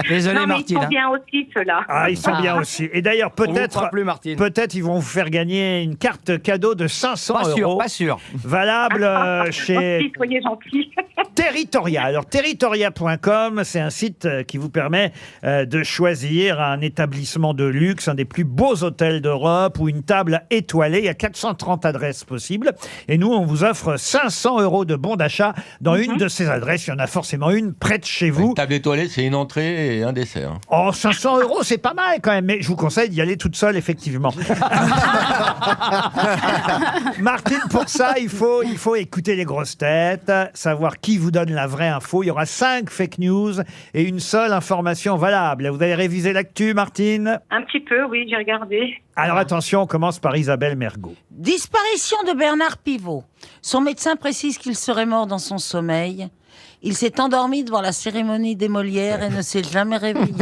Désolé, Non, mais Martine. ils sont hein. bien aussi, ceux-là. Ah, ils sont bien aussi. Et d'ailleurs, On vous peut-être croit plus, Martine. peut-être ils vont vous faire gagner une carte cadeau de 500 Pas sûr, euros. pas sûr. Valable chez Gentil, soyez gentils. Territoria. Alors, territoria.com, c'est un site qui vous permet de choisir un établissement de luxe, un des plus beaux hôtels d'Europe ou une table étoilée. Il y a 430 adresses possibles. Et nous, on vous offre 500 euros de bons d'achat dans une de ces adresses. Il y en a forcément une près de chez vous. Une table étoilée, c'est une entrée et un dessert. Oh, 500 euros, c'est pas mal quand même. Mais je vous conseille d'y aller toute seule, effectivement. Martine, pour ça, il faut écouter les grosses têtes, savoir qui vous donne la vraie info. Il y aura 5 fake news et une seule information valable. Vous avez révisé l'actu, Martine? Un petit peu, oui, j'ai regardé. Alors attention, on commence par Isabelle Mergo. Disparition de Bernard Pivot. Son médecin précise qu'il serait mort dans son sommeil. Il s'est endormi devant la cérémonie des Molières et ne s'est jamais réveillé.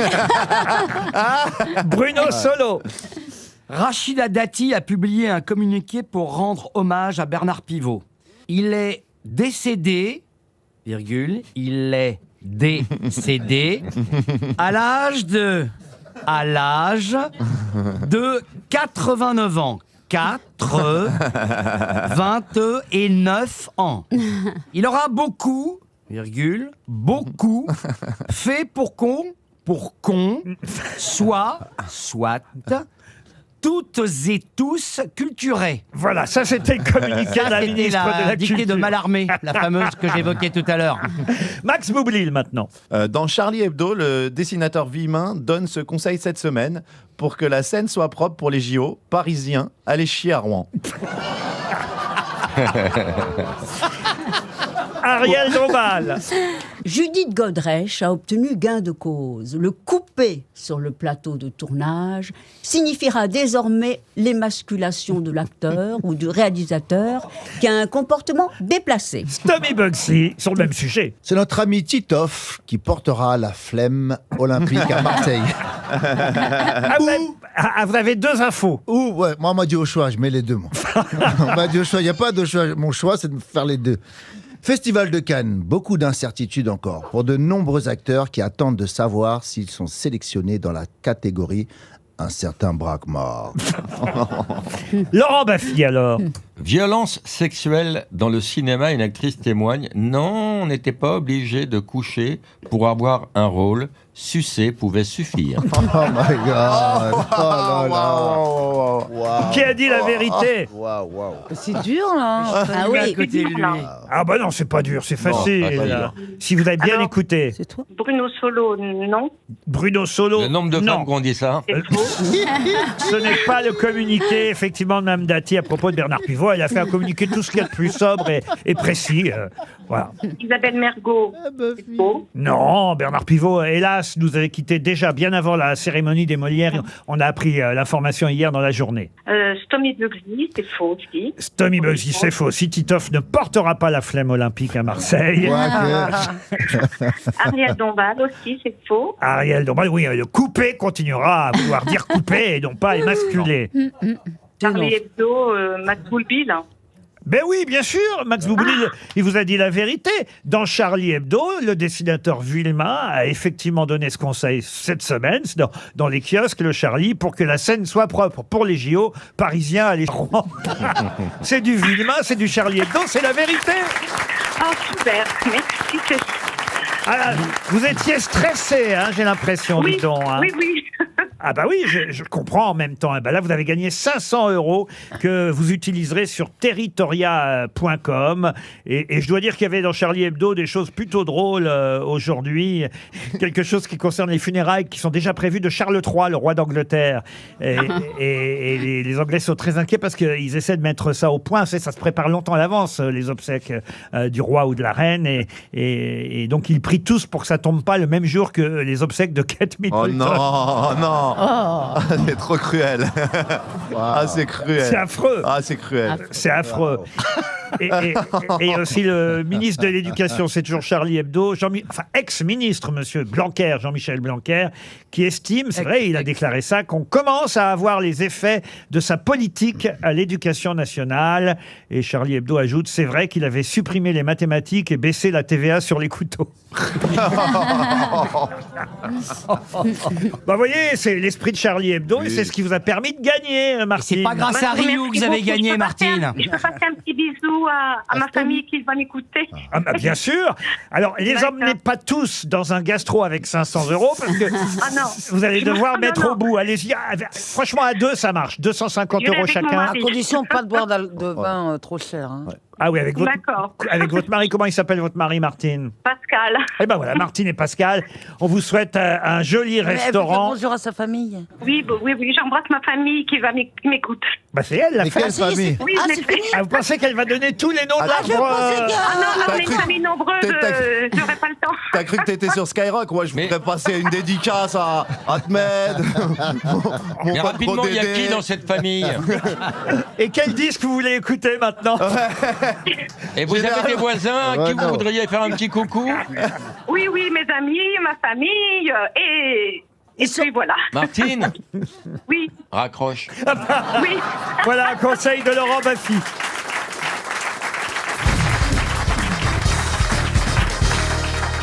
Bruno Solo. Rachida Dati a publié un communiqué pour rendre hommage à Bernard Pivot. Il est décédé, virgule, il est décédé à l'âge de 89 ans. 29 ans. Il aura beaucoup, virgule, beaucoup fait pour qu'on soit toutes et tous culturés. Voilà, ça c'était le communiqué de la C'était ministre de la dictée de Culture. Mallarmé, la fameuse que j'évoquais tout à l'heure. Max Boublil maintenant. Dans Charlie Hebdo, le dessinateur Villemin donne ce conseil cette semaine pour que la scène soit propre pour les JO. Parisiens, allez chier à Rouen. Ariel Dombal. Judith Godrèche a obtenu gain de cause. Le couper sur le plateau de tournage signifiera désormais l'émasculation de l'acteur ou du réalisateur qui a un comportement déplacé. Tommy Bugsy, sur le même sujet. C'est notre ami Titoff qui portera la flemme olympique à Marseille. Vous avez 2 infos. Ou, ouais, moi, on m'a dit au choix, je mets les deux, moi. On m'a dit au choix, il n'y a pas de choix. Mon choix, c'est de faire les deux. Festival de Cannes, beaucoup d'incertitudes encore pour de nombreux acteurs qui attendent de savoir s'ils sont sélectionnés dans la catégorie un certain braque-mort. Laurent Baffy alors. Violence sexuelle dans le cinéma, une actrice témoigne. Non, on n'était pas obligé de coucher pour avoir un rôle. Sucer pouvait suffire. Oh my God. Oh là là. Qui a dit la vérité? C'est dur, là. Ah oui, à côté de lui. Ah bah non, c'est pas dur, c'est facile. pas dur. Si vous avez bien Alors, écouté. C'est toi. Bruno Solo, non. Bruno Solo. Le nombre de non. femmes qui ont dit ça. C'est faux. Ce n'est pas le communiqué, effectivement, de Mme Dati à propos de Bernard Pivot. Pivot, elle a fait un communiqué tout ce qu'il y a de plus sobre et précis. Voilà. Isabelle Mergo. C'est faux. Non, Bernard Pivot, hélas, nous avait quittés déjà bien avant la cérémonie des Molières. On a appris l'information hier dans la journée. Stomy Bugsy, c'est faux aussi. Stomy Bugsy, c'est faux. Si Titoff ne portera pas la flemme olympique à Marseille. Ariel Dombal aussi, c'est faux. Ariel Dombal, oui, le coupé continuera à vouloir dire coupé et non pas émasculé. Charlie Hebdo, Max Boulbil. Ben oui, bien sûr, Max Boublil, il vous a dit la vérité. Dans Charlie Hebdo, le dessinateur Villemain a effectivement donné ce conseil cette semaine, dans les kiosques, le Charlie, pour que la scène soit propre pour les JO parisiens à l'étranger. C'est du Villemain, c'est du Charlie Hebdo, c'est la vérité. Ah, super, merci. Ah, vous étiez stressé, hein, j'ai l'impression, Oui, dis-donc. Hein. oui. Ah bah oui, je comprends en même temps. Eh ben là, vous avez gagné 500 € que vous utiliserez sur territoria.com. Et je dois dire qu'il y avait dans Charlie Hebdo des choses plutôt drôles aujourd'hui. Quelque chose qui concerne les funérailles qui sont déjà prévues de Charles III, le roi d'Angleterre. Et les Anglais sont très inquiets parce qu'ils essaient de mettre ça au point. Ça se prépare longtemps à l'avance, les obsèques du roi ou de la reine. Et donc, ils prient tous pour que ça tombe pas le même jour que les obsèques de Kate Middleton. Oh non. C'est trop cruel. Ah, c'est cruel. C'est affreux. Ah, c'est cruel. C'est affreux. Et aussi le ministre de l'Éducation, c'est toujours Charlie Hebdo, ex-ministre, monsieur Blanquer, Jean-Michel Blanquer, qui estime, c'est vrai, il a déclaré ça, qu'on commence à avoir les effets de sa politique à l'éducation nationale. Et Charlie Hebdo ajoute, c'est vrai qu'il avait supprimé les mathématiques et baissé la TVA sur les couteaux. Vous voyez, c'est l'esprit de Charlie Hebdo et c'est ce qui vous a permis de gagner, Martine. C'est pas grâce à Rio que vous avez gagné, Martine. Je peux passer un petit bisou à ma famille qui va m'écouter. Ah bah bien sûr. Alors, les emmenez pas tous dans un gastro avec 500 € parce que vous allez devoir mettre au bout. Allez-y. Franchement, à deux, ça marche. 250 € chacun. À condition de pas de boire de vin trop cher. Hein. Ah oui, avec votre mari. Comment il s'appelle, votre mari, Martine? Pascal. Eh ben voilà, Martine et Pascal. On vous souhaite un joli restaurant. Bonjour à sa famille. Oui, j'embrasse ma famille qui m'écoute. Bah c'est elle, la famille. Oui, vous pensez qu'elle va donner tous les noms de l'arbre? Non, les familles nombreuses, j'aurais pas le temps. T'as cru que t'étais sur Skyrock? Moi, je voudrais passer une dédicace à Ahmed. Mais rapidement, il y a qui dans cette famille? Et quel disque vous voulez écouter maintenant? Et vous avez des voisins à qui vous voudriez faire un petit coucou? Oui, mes amis, ma famille, et puis voilà. Martine? Oui. Raccroche. Oui. Voilà un conseil de Laurent Baffy.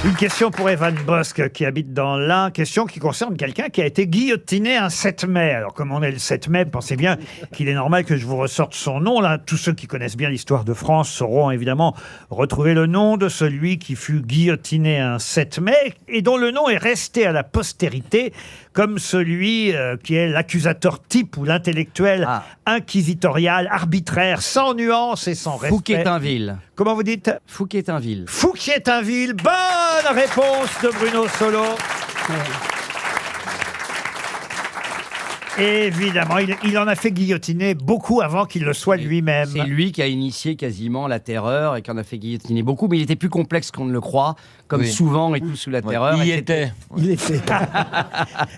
Une question pour Evan Bosque qui habite dans l'Ain. Question qui concerne quelqu'un qui a été guillotiné un 7 mai. Alors comme on est le 7 mai, pensez bien qu'il est normal que je vous ressorte son nom. Là, tous ceux qui connaissent bien l'histoire de France sauront évidemment retrouver le nom de celui qui fut guillotiné un 7 mai et dont le nom est resté à la postérité comme celui qui est l'accusateur type ou l'intellectuel inquisitorial, arbitraire, sans nuance et sans respect. Fouquetinville. Comment vous dites? Fouquetinville. Fouquetinville. Bonne réponse de Bruno Solo. Évidemment, il en a fait guillotiner beaucoup avant qu'il le soit lui-même. C'est lui qui a initié quasiment la terreur et qui en a fait guillotiner beaucoup, mais il était plus complexe qu'on ne le croit, comme souvent et tout sous la terreur. Il y était.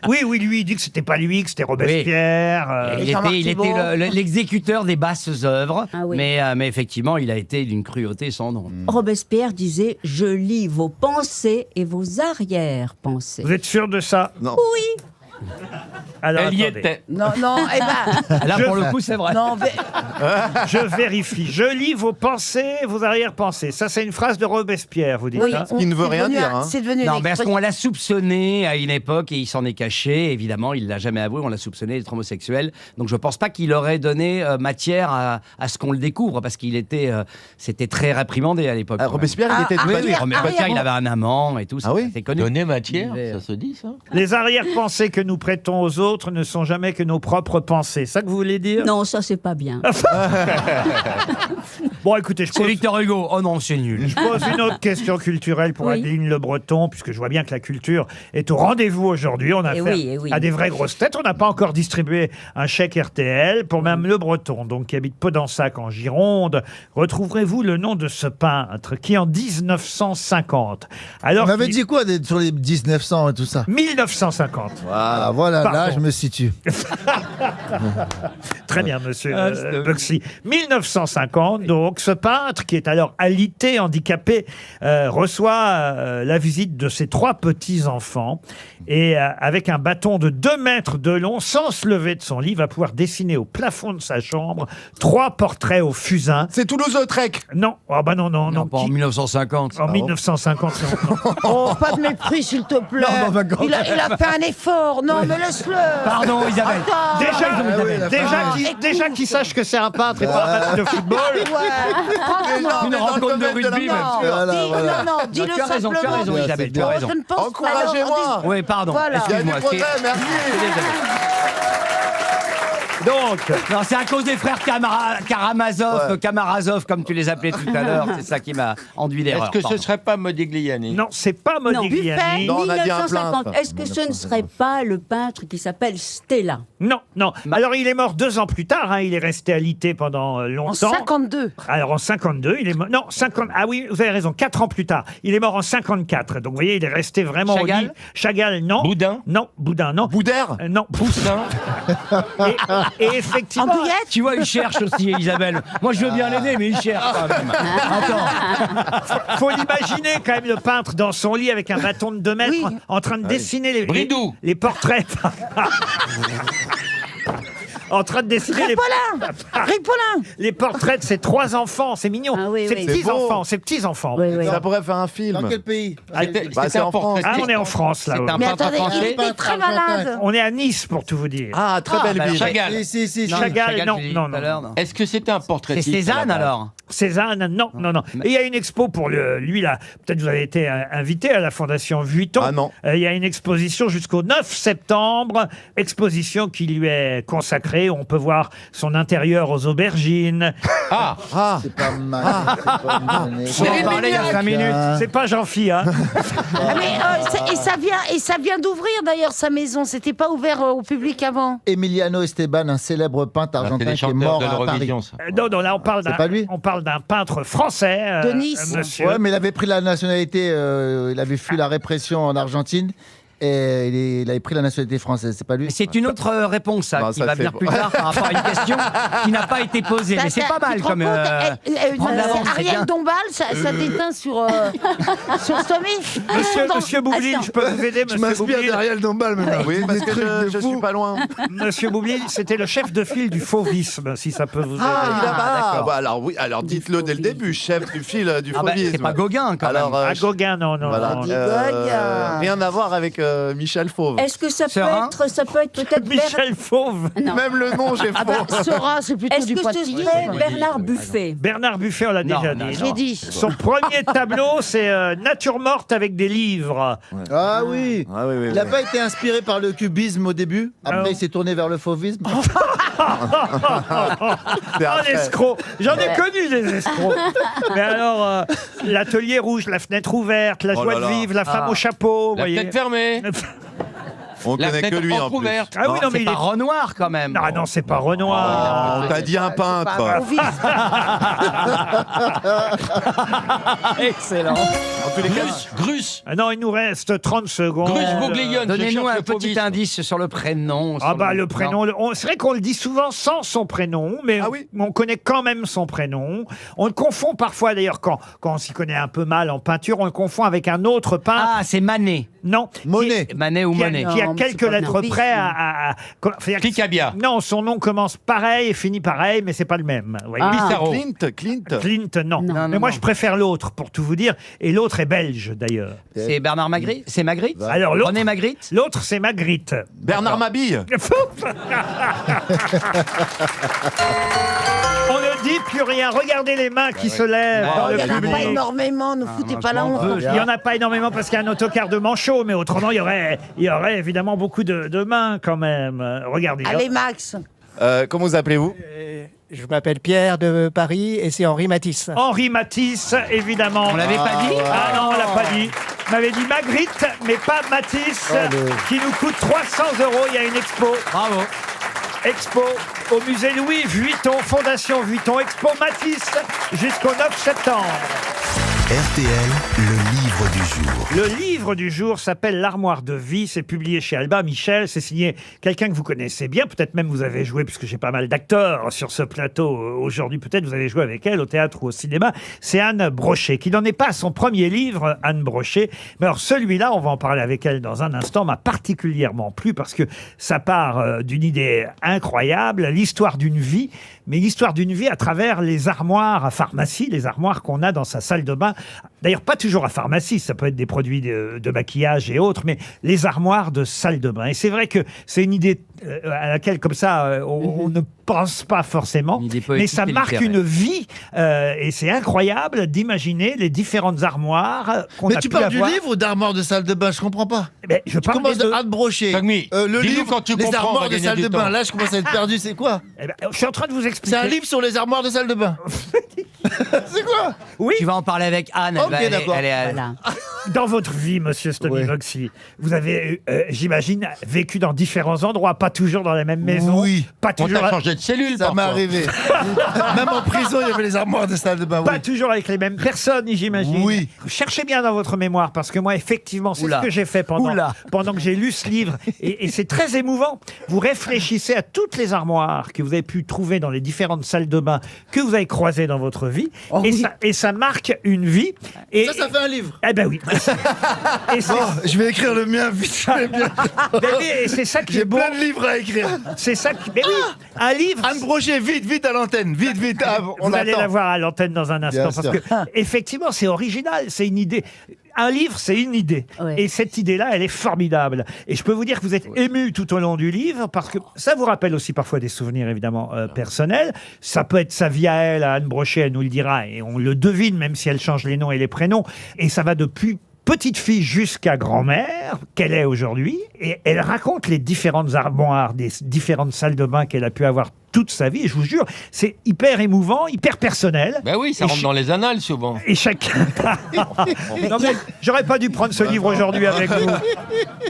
Oui, lui, il dit que c'était pas lui, que c'était Robespierre. Il était l'exécuteur des basses œuvres, mais effectivement, il a été d'une cruauté sans nom. Robespierre disait « Je lis vos pensées et vos arrière-pensées ». Vous êtes sûr de ça? Non. Oui. Alors, elle y attendez. était. Non, eh ben... Là, pour le coup, c'est vrai. Non, Je vérifie. Je lis vos pensées, vos arrière-pensées. Ça, c'est une phrase de Robespierre, vous dites ça? Ce qui ne veut rien dire. C'est devenu non, parce qu'on l'a soupçonné à une époque et il s'en est caché. Évidemment, il l'a jamais avoué. On l'a soupçonné d'être homosexuel. Donc, je pense pas qu'il aurait donné matière à ce qu'on le découvre, parce qu'il était, c'était très réprimandé à l'époque. Robespierre, il était Robespierre, il avait un amant et tout. Ça, c'est connu. Donner matière, ça se dit, ça? Les arrière-pensées que nous prêtons aux autres ne sont jamais que nos propres pensées. C'est ça que vous voulez dire? Non, ça c'est pas bien. Bon, écoutez, C'est Victor Hugo. Oh non, c'est nul. je pose une autre question culturelle pour Oui. Adeline Le Breton, puisque je vois bien que la culture est au rendez-vous aujourd'hui. On a Eh affaire oui, eh oui. à des vraies grosses têtes. On n'a pas encore distribué un chèque RTL pour Mme Le Breton, donc qui habite Podensac en Gironde. Retrouverez-vous le nom de ce peintre qui, en 1950, alors On avait qu'il- dit quoi sur les 1900 et tout ça? 1950. Ah, voilà, là, Pardon. je me situe. Très bien, monsieur c'est- Buxy. 1950, donc, ce peintre, qui est alors alité, handicapé, reçoit la visite de ses 3 petits-enfants et, avec un bâton de 2 mètres de long, sans se lever de son lit, va pouvoir dessiner au plafond de sa chambre 3 portraits au fusain. C'est Toulouse-Lautrec. Non, oh bah non, non, non. Non, pas en 1950. En 1950, non. Oh, pas de mépris, s'il te plaît. Non, bah, bah, il a fait un effort. Non, mais laisse-le. Pardon, Isabelle. Attends. Déjà qu'il sache que c'est un peintre et pas un match de football. Ouais. Franchement. Une rencontre de rugby, Non, même. Voilà, dis- voilà. non, dis-le Tu as raison, tu as simplement. raison, Isabelle, tu as Non, raison. je ne pense pas. Encouragez-moi. Alors, Oui, pardon. Voilà. Il y a du Excuse-moi. progrès, merci. Donc, Non, c'est à cause des frères Karamazov, Kamarazov, comme tu les appelais tout à l'heure. C'est ça qui m'a enduit d'erreur. Est-ce que ce Pardon. serait pas Modigliani? non, c'est pas Modigliani. Non, on a dit un 1950. peintre. Est-ce que ce ne serait pas le peintre qui s'appelle Stella? Non, non. Alors, il est mort 2 ans plus tard. Hein. Il est resté alité pendant longtemps. En 52. Alors, en 52, il est mort. Non, 50. Ah oui, vous avez raison. 4 ans plus tard. Il est mort en 54. Donc, vous voyez, il est resté vraiment Chagall au lit. Chagall, non. Boudin? Non, Boudin, non. Boudère. Non, Poussin. et effectivement. Andouillette. Tu vois, il cherche aussi, Isabelle. Moi, je veux bien l'aider, mais il cherche quand même. Attends. Faut l'imaginer quand même, le peintre dans son lit avec un bâton de 2 mètres Oui. en train de dessiner les Bridou. les portraits. En train de dessiner les portraits de ses 3 enfants. C'est mignon. Ah oui, ses oui. petits-enfants. Ses petits-enfants. Oui, oui. Ça pourrait faire un film. Dans quel pays? Bah, c'est C'était un en portrait. Ah, on est en France, là. C'est un Mais peintre attendez, il français. était très malade. On est à Nice, pour tout vous dire. Ah, très belle ville. Chagall. Si. Non, Chagall, non, je l'ai dit non, tout à l'heure, non. Est-ce que c'était un portrait? C'est Cézanne alors. Cézanne, non. Et il y a une expo pour lui, là. Peut-être vous avez été invité à la Fondation Vuitton. Ah non. Il y a une exposition jusqu'au 9 septembre. Exposition qui lui est consacrée. On peut voir son intérieur aux aubergines. Ah, C'est pas mal. c'est pas mal. On en parlait il y a 5 minutes. C'est pas Jean-Phi, hein. Ah, mais, ça vient d'ouvrir d'ailleurs sa maison. C'était pas ouvert au public avant. Emiliano Esteban, un célèbre peintre c'est argentin des qui est chanteurs mort de à Paris. l'Eurovision, ça. Non, là, C'est pas lui. on parle d'un peintre français. De Nice. Monsieur. Ouais, mais il avait pris la nationalité, il avait fui la répression en Argentine et il avait pris la nationalité française. C'est pas lui? C'est une autre réponse ça, Non, qui ça, va c'est venir bon. plus tard par rapport à une question qui n'a pas été posée. Mais c'est pas mal Tu te comme. rends compte, prendre l'avance, c'est bien. Ariel Dombal, ça déteint sur Stomy. Monsieur Boublil, je peux vous aider, Je monsieur m'inspire Boublil. d'Ariel Dombal maintenant. Oui, parce que je suis pas loin. Monsieur Boublil, c'était le chef de file du fauvisme, si ça peut vous aider. Ah, bah alors oui, alors dites-le dès le début, chef du fil du Ah bah, fauvisme. c'est pas Gauguin quand Alors, même. À Gauguin, non. voilà. Gauguin. Rien à voir avec Michel Fauve. Est-ce que ça Serein. peut être peut-être Michel Fauve. Non. Même le nom, j'ai Ah bah, faux. Sera, c'est plutôt Est-ce du que ce poitillé. serait Bernard Buffet? Bernard Buffet, on l'a Non, déjà non, dit. J'ai dit. Son premier tableau, c'est Nature morte avec des livres. Ah oui. Ah, oui, oui, Il n'a oui. pas été inspiré par le cubisme au début. Après, Non. il s'est tourné vers le fauvisme. C'est Oh, après. l'escroc. J'en ai connu des escrocs. Mais alors, l'atelier rouge, la fenêtre ouverte, la Oh joie là de là. vivre, la femme au chapeau, vous la voyez. tête fermée. On La connaît que fenêtre lui en plus. entrouverte. Ah oui, non, mais C'est il pas est... Renoir quand même. Ah non, c'est pas Renoir. On t'a dit un peintre. Excellent. En tous les cas, Grus. Ah non, il nous reste 30 secondes. Grus Bouglione. Donnez-nous un petit indice sur le prénom. Ah sur bah le non. prénom, c'est vrai qu'on le dit souvent sans son prénom, mais Ah oui. on connaît quand même son prénom. On le confond parfois d'ailleurs quand on s'y connaît un peu mal en peinture, on le confond avec un autre peintre. Ah, c'est Manet. Non. Monet. Manet ou Qui a, Monet. qui a Non, mais quelques c'est pas lettres bien. près c'est-à-dire que- Picabia. Non, son nom commence pareil et finit pareil, mais c'est pas le même. vous voyez. Pissarro. Clint. Non. Non, Mais moi, je préfère l'autre, pour tout vous dire. Et l'autre est belge, d'ailleurs. C'est Bernard Magritte. C'est Magritte. Alors, l'autre, René Magritte. l'autre, c'est Magritte. Bernard Mabille. On ne ne dit plus rien. Regardez les mains qui se lèvent dans Il le n'y en a pas public. énormément, ne foutez pas la honte. Il n'y en a pas énormément parce qu'il y a un autocar de manchots, mais autrement, il y aurait évidemment beaucoup de mains quand même. Regardez. Allez, Max. Comment vous appelez-vous? Je m'appelle Pierre de Paris et c'est Henri Matisse. Henri Matisse, évidemment. On l'avait pas dit? Ah non, on l'a pas dit. On m'avait dit Magritte, mais pas Matisse, qui nous coûte 300 €. Il y a une expo. Bravo. Expo au musée Louis Vuitton, Fondation Vuitton, Expo Matisse, jusqu'au 9 septembre. RTL, le livre du jour. Le livre du jour s'appelle L'Armoire de vie. C'est publié chez Albin Michel. C'est signé quelqu'un que vous connaissez bien. Peut-être même vous avez joué, puisque j'ai pas mal d'acteurs sur ce plateau aujourd'hui. Peut-être vous avez joué avec elle au théâtre ou au cinéma. C'est Anne Brochet, qui n'en est pas à son premier livre, Anne Brochet. Mais alors celui-là, on va en parler avec elle dans un instant, m'a particulièrement plu parce que ça part d'une idée incroyable, l'histoire d'une vie, mais l'histoire d'une vie à travers les armoires à pharmacie, les armoires qu'on a dans sa salle de bain. D'ailleurs, pas toujours à pharmacie, ça peut être des produits de maquillage et autres, mais les armoires de salle de bain. Et c'est vrai que c'est une idée à laquelle, comme ça, on ne pense pas forcément, mais ça marque une vie, et c'est incroyable d'imaginer les différentes armoires qu'on a pu avoir. Mais tu parles du livre ou d'armoire de salle de bain? Je comprends pas. Je parle de Anne Brochet. Le livre, quand tu les comprends, armoires de salle de bain. Là, je commence à être perdu. C'est quoi? Je suis en train de vous expliquer. C'est un livre sur les armoires de salle de bain. C'est quoi? Oui. Tu vas en parler avec Anne. Ok, d'accord. Dans votre vie, monsieur Stomy-Boxy, vous avez, j'imagine, vécu dans différents endroits, pas toujours dans la même maison. Oui. Pas toujours. On t'a changé de cellule, Ça m'est parfois. arrivé. Même en prison, il y avait les armoires de salle de bain. Pas toujours avec les mêmes personnes, j'imagine. Oui. Cherchez bien dans votre mémoire, parce que moi, effectivement, c'est ce que j'ai fait pendant que j'ai lu ce livre. Et c'est très émouvant. Vous réfléchissez à toutes les armoires que vous avez pu trouver dans les différentes salles de bain que vous avez croisées dans votre vie. Et ça marque une vie. Et, ça fait un livre. Eh ben oui. Je vais écrire le mien vite. Et c'est ça qui est beau. J'ai plein de livres à écrire. C'est ça qui. Mais oui, un livre. Anne Brochet, vite à l'antenne, vite. Vous allez la voir à l'antenne dans un instant, Bien parce sûr. que effectivement, c'est original, c'est une idée. Un livre, c'est une idée. Ouais. Et cette idée-là, elle est formidable. Et je peux vous dire que vous êtes ému tout au long du livre, parce que ça vous rappelle aussi parfois des souvenirs, évidemment, personnels. Ça peut être sa vie à elle, à Anne Brochet, elle nous le dira, et on le devine, même si elle change les noms et les prénoms. Et ça va depuis petite fille jusqu'à grand-mère, qu'elle est aujourd'hui, et elle raconte les différentes armoires, des différentes salles de bain qu'elle a pu avoir toute sa vie, et je vous jure, c'est hyper émouvant, hyper personnel. Ben oui, ça rentre dans les annales souvent. Et chacun... Non mais j'aurais pas dû prendre ce livre aujourd'hui avec vous.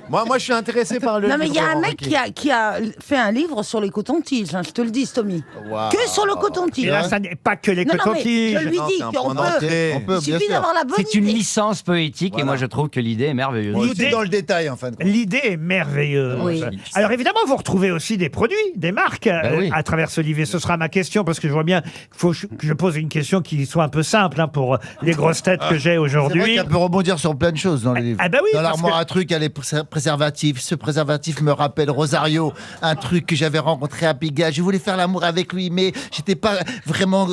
Moi, je suis intéressé par le Non, mais il y a un livre, mec qui a fait un livre sur les cotons-tiges, hein, je te le dis, Stomy. Wow. Que sur le Et coton-tige. là, ça n'est pas que les Non, non, mais cotons-tiges. je lui dis c'est un qu'on point d'entrée. peut. Il suffit d'avoir la bonne C'est une idée. licence poétique et moi je trouve que l'idée est merveilleuse. Tout est dans le détail, en fin de compte. L'idée est merveilleuse. Oui. Alors évidemment, vous retrouvez aussi des produits, des marques oui. à travers ce livre. Et ce sera ma question, parce que je vois bien qu'il faut que je pose une question qui soit un peu simple pour les grosses têtes que j'ai C'est vrai aujourd'hui. qu'elle peut rebondir sur plein de choses dans le livre. Ah bah oui, dans parce l'armoire que- à trucs, il y a les préservatifs. Ce préservatif me rappelle Rosario, un truc que j'avais rencontré à Pigalle. Je voulais faire l'amour avec lui, mais j'étais pas vraiment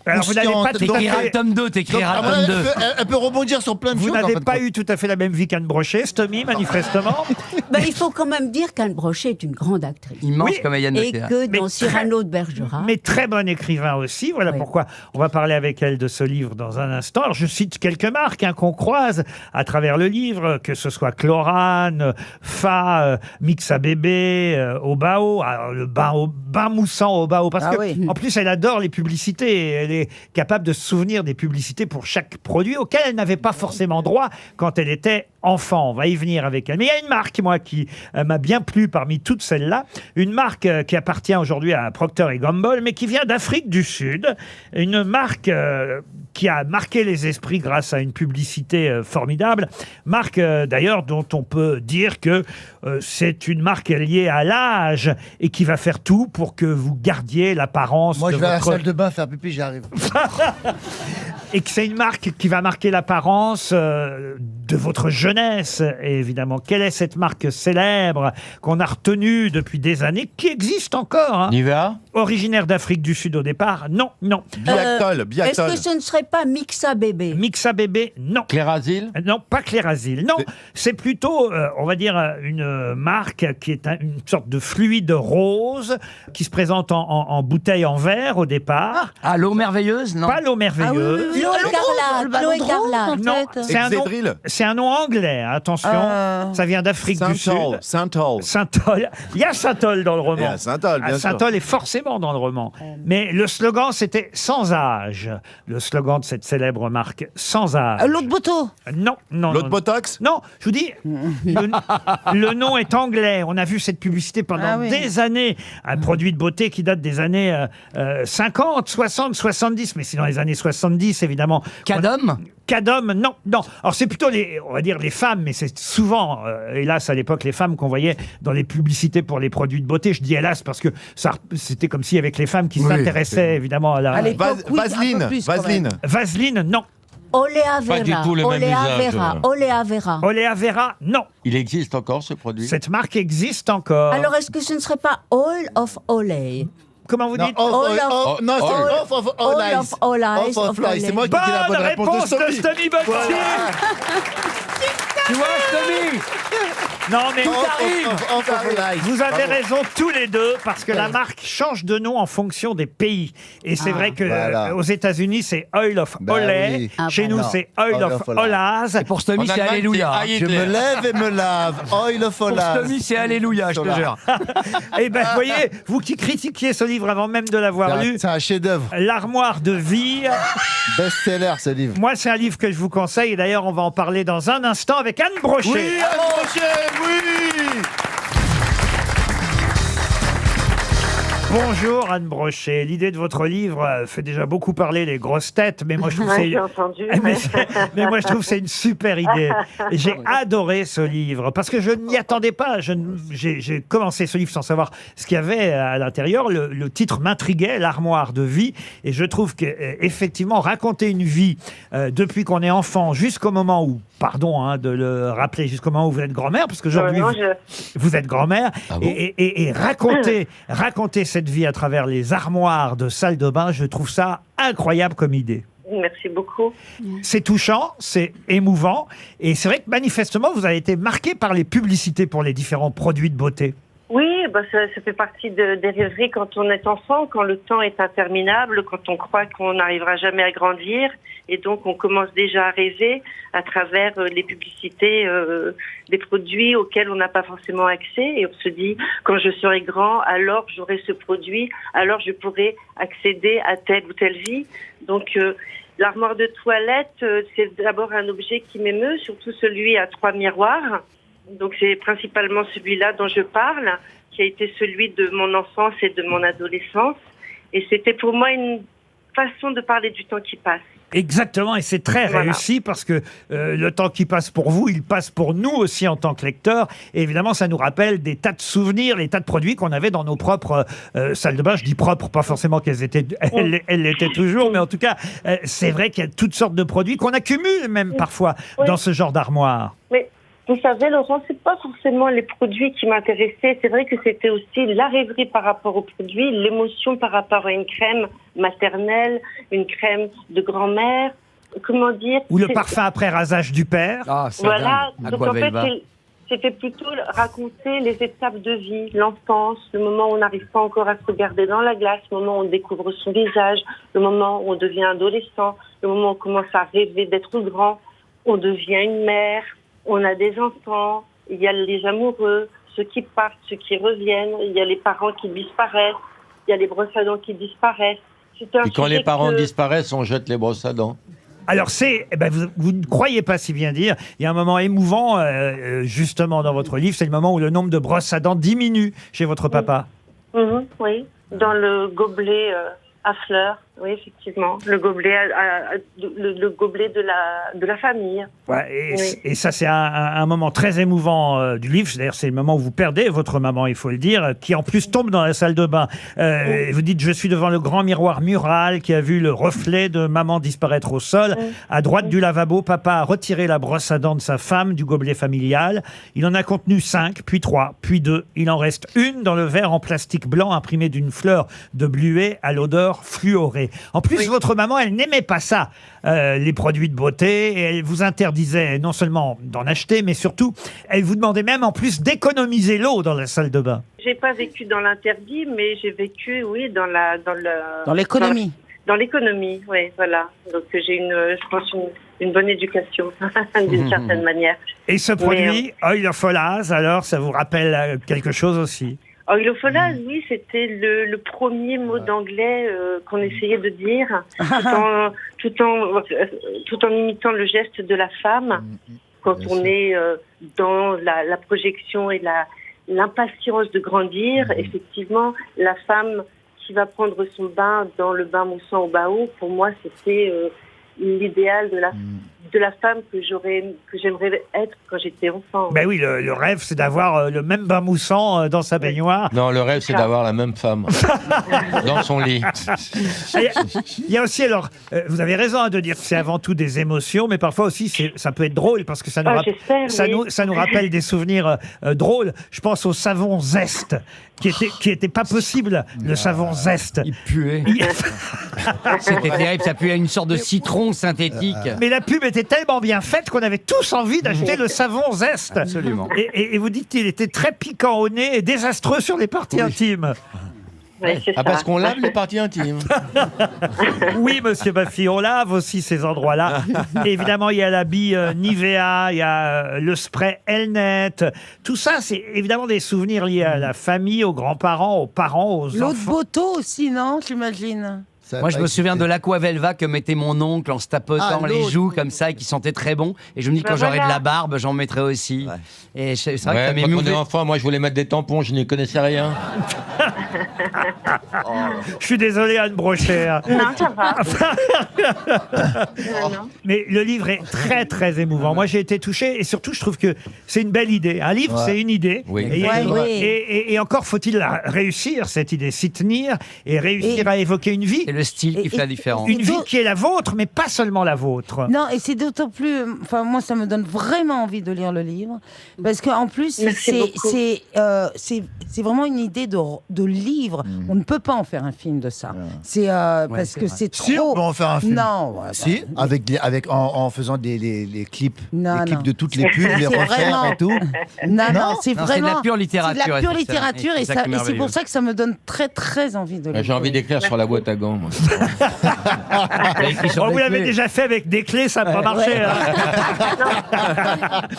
Alors, vous n'avez pas consciente. tout à T'écriras fait- le tome 2, Donc, t'écriras à le mon tome avis, 2. elle peut rebondir sur plein de Vous choses. en n'avez fin de pas compte. eu tout à fait la même vie qu'Anne Brochet, Stomy, manifestement. Ben, il faut quand même dire qu'Anne Brochet est une grande actrice. Immense Oui. comédienne de Et théâtre. que Mais dans Cyrano de Bergerac, Mais très bon écrivain aussi. Voilà Oui. pourquoi on va parler avec elle de ce livre dans un instant. Alors, je cite quelques marques qu'on croise à travers le livre, que ce soit Chlorane, Fa, Mixa Bébé, Obao, alors le bain moussant Obao. Parce Ah que, oui. en plus, elle adore les publicités. Et elle est capable de se souvenir des publicités pour chaque produit auquel elle n'avait pas forcément droit quand elle était enfant. On va y venir avec elle. Mais il y a une marque, moi, qui m'a bien plu parmi toutes celles-là. Une marque qui appartient aujourd'hui à Procter & Gamble, mais qui vient d'Afrique du Sud. Une marque qui a marqué les esprits grâce à une publicité formidable. Marque, d'ailleurs, dont on peut dire que c'est une marque liée à l'âge et qui va faire tout pour que vous gardiez l'apparence Moi, de je vais à la votre... salle de bain faire pipi, j'arrive. Et que c'est une marque qui va marquer l'apparence de votre jeunesse, évidemment. Quelle est cette marque célèbre qu'on a retenue depuis des années, qui existe encore, hein? Nivea? Originaire d'Afrique du Sud au départ? Non, non. Biactol, Est-ce que ce ne serait pas Mixa Bébé? Mixa Bébé? Non. Clérasil? Non, pas Clérasil. Non, c'est plutôt, on va dire, une marque qui est une sorte de fluide rose qui se présente en bouteille en verre au départ. Ah, l'eau merveilleuse, non? Pas l'eau merveilleuse. L'eau écarlate, l'eau écarlate. Non, c'est un nom anglais, hein, attention. Ça vient d'Afrique du Sud. Saint-Ol. Saint-Ol. Il y a Saint-Ol dans le roman. Il y a Saint-Ol, bien sûr. Saint-Ol est forcément dans le roman. Mais le slogan, c'était sans âge. Le slogan de cette célèbre marque, sans âge. L'eau de Boto? Non, non. L'eau de non. Botox? Non, je vous dis, le nom est anglais. On a vu cette publicité pendant des années. Un produit de beauté qui date des années 50, 60, 70. Mais c'est dans les années 70, évidemment. Cadom? Cadom, non, non. Alors c'est plutôt on va dire les femmes, mais c'est souvent, hélas à l'époque, les femmes qu'on voyait dans les publicités pour les produits de beauté. Je dis hélas parce que c'était comme si avec les femmes qui s'intéressaient évidemment à la... À l'époque, oui, Vaseline, un peu plus, quand Vaseline. même. Vaseline, non. Olea Pas du Vera. tout le même Olea usage. Vera. Olea Vera. Olea Vera, non. Il existe encore ce produit? Cette marque existe encore. Alors, est-ce que ce ne serait pas Oil of Olay? Comment vous dites? Non, c'est off of all eyes. Off of all eyes. Off of lies. C'est moi qui dis la bonne réponse de de Stomy Bugsy. Tu vois, Stomy? Non mais Off of all eyes. vous avez raison tous les deux parce que la marque change de nom en fonction des pays. Et c'est vrai que voilà. aux États-unis c'est Oil of Bah Olay. oui. Chez nous voilà. c'est Oil of Olaz. Et pour Stomy, c'est Allemagne, Alléluia. c'est Je me lève et me lave. Oil of all Pour eyes. Stomy, c'est Alléluia, je te jure. Et ben vous voyez, vous qui critiquiez ce livre avant même de l'avoir lu, C'est un chef-d'œuvre. L'armoire de vie. Best-seller, ce livre. Moi, c'est un livre que je vous conseille. Et d'ailleurs, on va en parler dans un instant avec Anne Brochet. Oui, Anne Brochet, oui. Bonjour Anne Brochet. L'idée de votre livre fait déjà beaucoup parler les grosses têtes, mais moi je trouve que c'est... J'ai entendu. Mais moi je trouve que c'est une super idée. J'ai adoré ce livre parce que je n'y attendais pas. J'ai commencé ce livre sans savoir ce qu'il y avait à l'intérieur. Le titre m'intriguait, L'armoire de vie, et je trouve que effectivement raconter une vie depuis qu'on est enfant jusqu'au moment où, pardon de le rappeler, jusqu'au moment où vous êtes grand-mère, parce qu'aujourd'hui vous êtes grand-mère, et raconter cette vie à travers les armoires de salle de bain, je trouve ça incroyable comme idée. Merci beaucoup. C'est touchant, c'est émouvant, et c'est vrai que manifestement vous avez été marqué par les publicités pour les différents produits de beauté. Oui, ça fait partie des rêveries quand on est enfant, quand le temps est interminable, quand on croit qu'on n'arrivera jamais à grandir, et donc on commence déjà à rêver à travers les publicités des produits auxquels on n'a pas forcément accès, et on se dit, quand je serai grand, alors j'aurai ce produit, alors je pourrai accéder à telle ou telle vie. Donc l'armoire de toilette, c'est d'abord un objet qui m'émeut, surtout celui à 3 miroirs. Donc c'est principalement celui-là dont je parle, qui a été celui de mon enfance et de mon adolescence. Et c'était pour moi une façon de parler du temps qui passe. Exactement, et c'est très réussi parce que le temps qui passe pour vous, il passe pour nous aussi en tant que lecteurs. Et évidemment, ça nous rappelle des tas de souvenirs, des tas de produits qu'on avait dans nos propres salles de bain. Je dis propres, pas forcément qu'elles étaient, elles l'étaient toujours, mais en tout cas, c'est vrai qu'il y a toutes sortes de produits qu'on accumule même parfois dans ce genre d'armoire. Mais vous savez, Laurent, c'est pas forcément les produits qui m'intéressaient. C'est vrai que c'était aussi la rêverie par rapport aux produits, l'émotion par rapport à une crème maternelle, une crème de grand-mère. Comment dire? Ou le parfum après rasage du père. Ah, ça voilà. dingue. Donc en fait, c'était plutôt raconter les étapes de vie, l'enfance, le moment où on n'arrive pas encore à se regarder dans la glace, le moment où on découvre son visage, le moment où on devient adolescent, le moment où on commence à rêver d'être grand, on devient une mère. On a des enfants, il y a les amoureux, ceux qui partent, ceux qui reviennent, il y a les parents qui disparaissent, il y a les brosses à dents qui disparaissent. Et quand les parents disparaissent, on jette les brosses à dents. Alors vous ne croyez pas si bien dire, il y a un moment émouvant justement dans votre livre, c'est le moment où le nombre de brosses à dents diminue chez votre papa. Oui, dans le gobelet à fleurs Oui, effectivement. Le gobelet, le gobelet de la famille. Ouais, et ça, c'est un moment très émouvant du livre. D'ailleurs, c'est le moment où vous perdez votre maman, il faut le dire, qui en plus tombe dans la salle de bain. Et vous dites, je suis devant le grand miroir mural qui a vu le reflet de maman disparaître au sol. À droite du lavabo, papa a retiré la brosse à dents de sa femme du gobelet familial. Il en a contenu 5, puis 3, puis 2. Il en reste une dans le verre en plastique blanc imprimé d'une fleur de bluet à l'odeur fluorée. En plus, votre maman, elle n'aimait pas ça, les produits de beauté, et elle vous interdisait non seulement d'en acheter, mais surtout, elle vous demandait même en plus d'économiser l'eau dans la salle de bain. J'ai pas vécu dans l'interdit, mais j'ai vécu, oui, dans l'économie. Dans l'économie, oui, voilà. Donc j'ai je pense une bonne éducation, d'une certaine manière. Et ce produit, Oil of Olaz, alors, ça vous rappelle quelque chose aussi? Oil of Olaz, oui, c'était le premier mot d'anglais qu'on essayait de dire, tout en imitant le geste de la femme, quand on est dans la projection et l'impatience de grandir. Effectivement, la femme qui va prendre son bain dans le bain moussant au Bao, pour moi, c'était l'idéal de la femme que j'aimerais être quand j'étais enfant. Ben oui, le rêve, c'est d'avoir le même bain moussant dans sa baignoire. Non, le rêve, c'est d'avoir la même femme dans son lit. Il y a aussi, alors, vous avez raison de dire que c'est avant tout des émotions, mais parfois aussi, ça peut être drôle, parce que ça nous rappelle des souvenirs drôles. Je pense au savon Zest, qui était pas possible, le savon Zest. Il puait. C'était terrible, ça puait à une sorte de citron synthétique. Mais la pub était tellement bien faite qu'on avait tous envie d'acheter le savon Zest. Absolument. Et vous dites qu'il était très piquant au nez et désastreux sur les parties intimes. Ouais, parce qu'on lave les parties intimes. Oui, monsieur Baffy, on lave aussi ces endroits-là. Évidemment, il y a la bille Nivea, il y a le spray Elnet. Tout ça, c'est évidemment des souvenirs liés à la famille, aux grands-parents, aux parents, aux enfants. L'eau de Boto aussi, non, j'imagine? Moi, je me souviens de l'Aquavelva que mettait mon oncle en se tapotant les joues comme ça et qui sentait très bon. Et je me dis, quand j'aurai de la barbe, j'en mettrai aussi. Ouais. Et c'est vrai que ça quand on est enfant, moi, je voulais mettre des tampons, je n'y connaissais rien. Je suis désolé, Anne Brochet. Non, ça va. Mais le livre est très, très émouvant. Moi, j'ai été touché et surtout, je trouve que c'est une belle idée. Un livre, c'est une idée. Oui. Et encore faut-il réussir cette idée, s'y tenir et réussir à évoquer une vie. Le style qui fait la différence. Une vie qui est la vôtre, mais pas seulement la vôtre. Non, et c'est d'autant plus... Enfin, moi, ça me donne vraiment envie de lire le livre. Parce qu'en plus, c'est vraiment une idée de livre. On ne peut pas en faire un film de ça. C'est parce que c'est trop... Si, on peut en faire un film. Non. Si, en faisant les clips. Non, les clips de toutes les pubs, les refaire et tout. Non, c'est vraiment... C'est de la pure littérature. C'est de la pure littérature et c'est pour ça que ça me donne très, très envie de lire. J'ai envie d'écrire sur la boîte à gants, moi. Vous l'avez déjà fait avec des clés, ça n'a pas marché.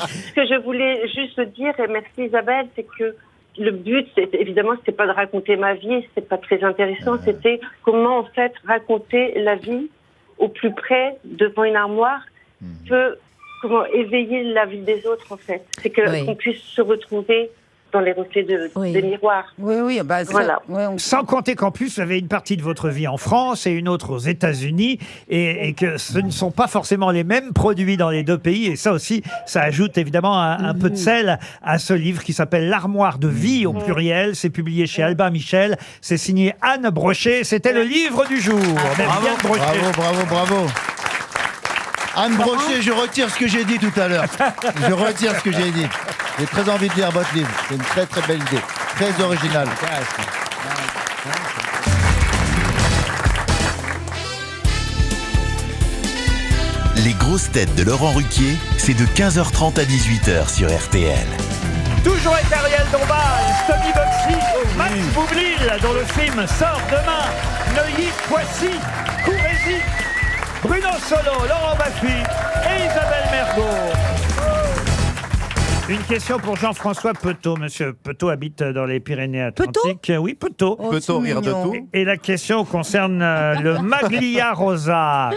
Ce que je voulais juste dire, et merci Isabelle, c'est que le but, évidemment, c'était pas de raconter ma vie, c'était pas très intéressant, c'était comment en fait raconter la vie au plus près devant une armoire, comment éveiller la vie des autres en fait, c'est qu'on puisse se retrouver dans les reflets des miroirs. Oui, bah, voilà. Sans compter qu'en plus, vous avez une partie de votre vie en France et une autre aux États-Unis, et que ce ne sont pas forcément les mêmes produits dans les deux pays. Et ça aussi, ça ajoute évidemment un peu de sel à ce livre qui s'appelle L'armoire de vie au pluriel. C'est publié chez Albin Michel. C'est signé Anne Brochet. C'était le livre du jour. Bravo. Anne Brochet, je retire ce que j'ai dit tout à l'heure. Je retire ce que j'ai dit. J'ai très envie de lire votre livre. C'est une très très belle idée. Très originale. Les grosses têtes de Laurent Ruquier, c'est de 15h30 à 18h sur RTL. Toujours avec Ariel Dombal, Stony Boxy, Max Boublil, dont le film sort demain, Neuilly-Poissy, Courrézy, Bruno Solo, Laurent Baffy et Isabelle Mergo. Une question pour Jean-François Petot. Monsieur Petot habite dans les Pyrénées-Atlantiques. Oui, Petot. Oh, Peut-on rire de tout? Et la question concerne le Maglia rosa.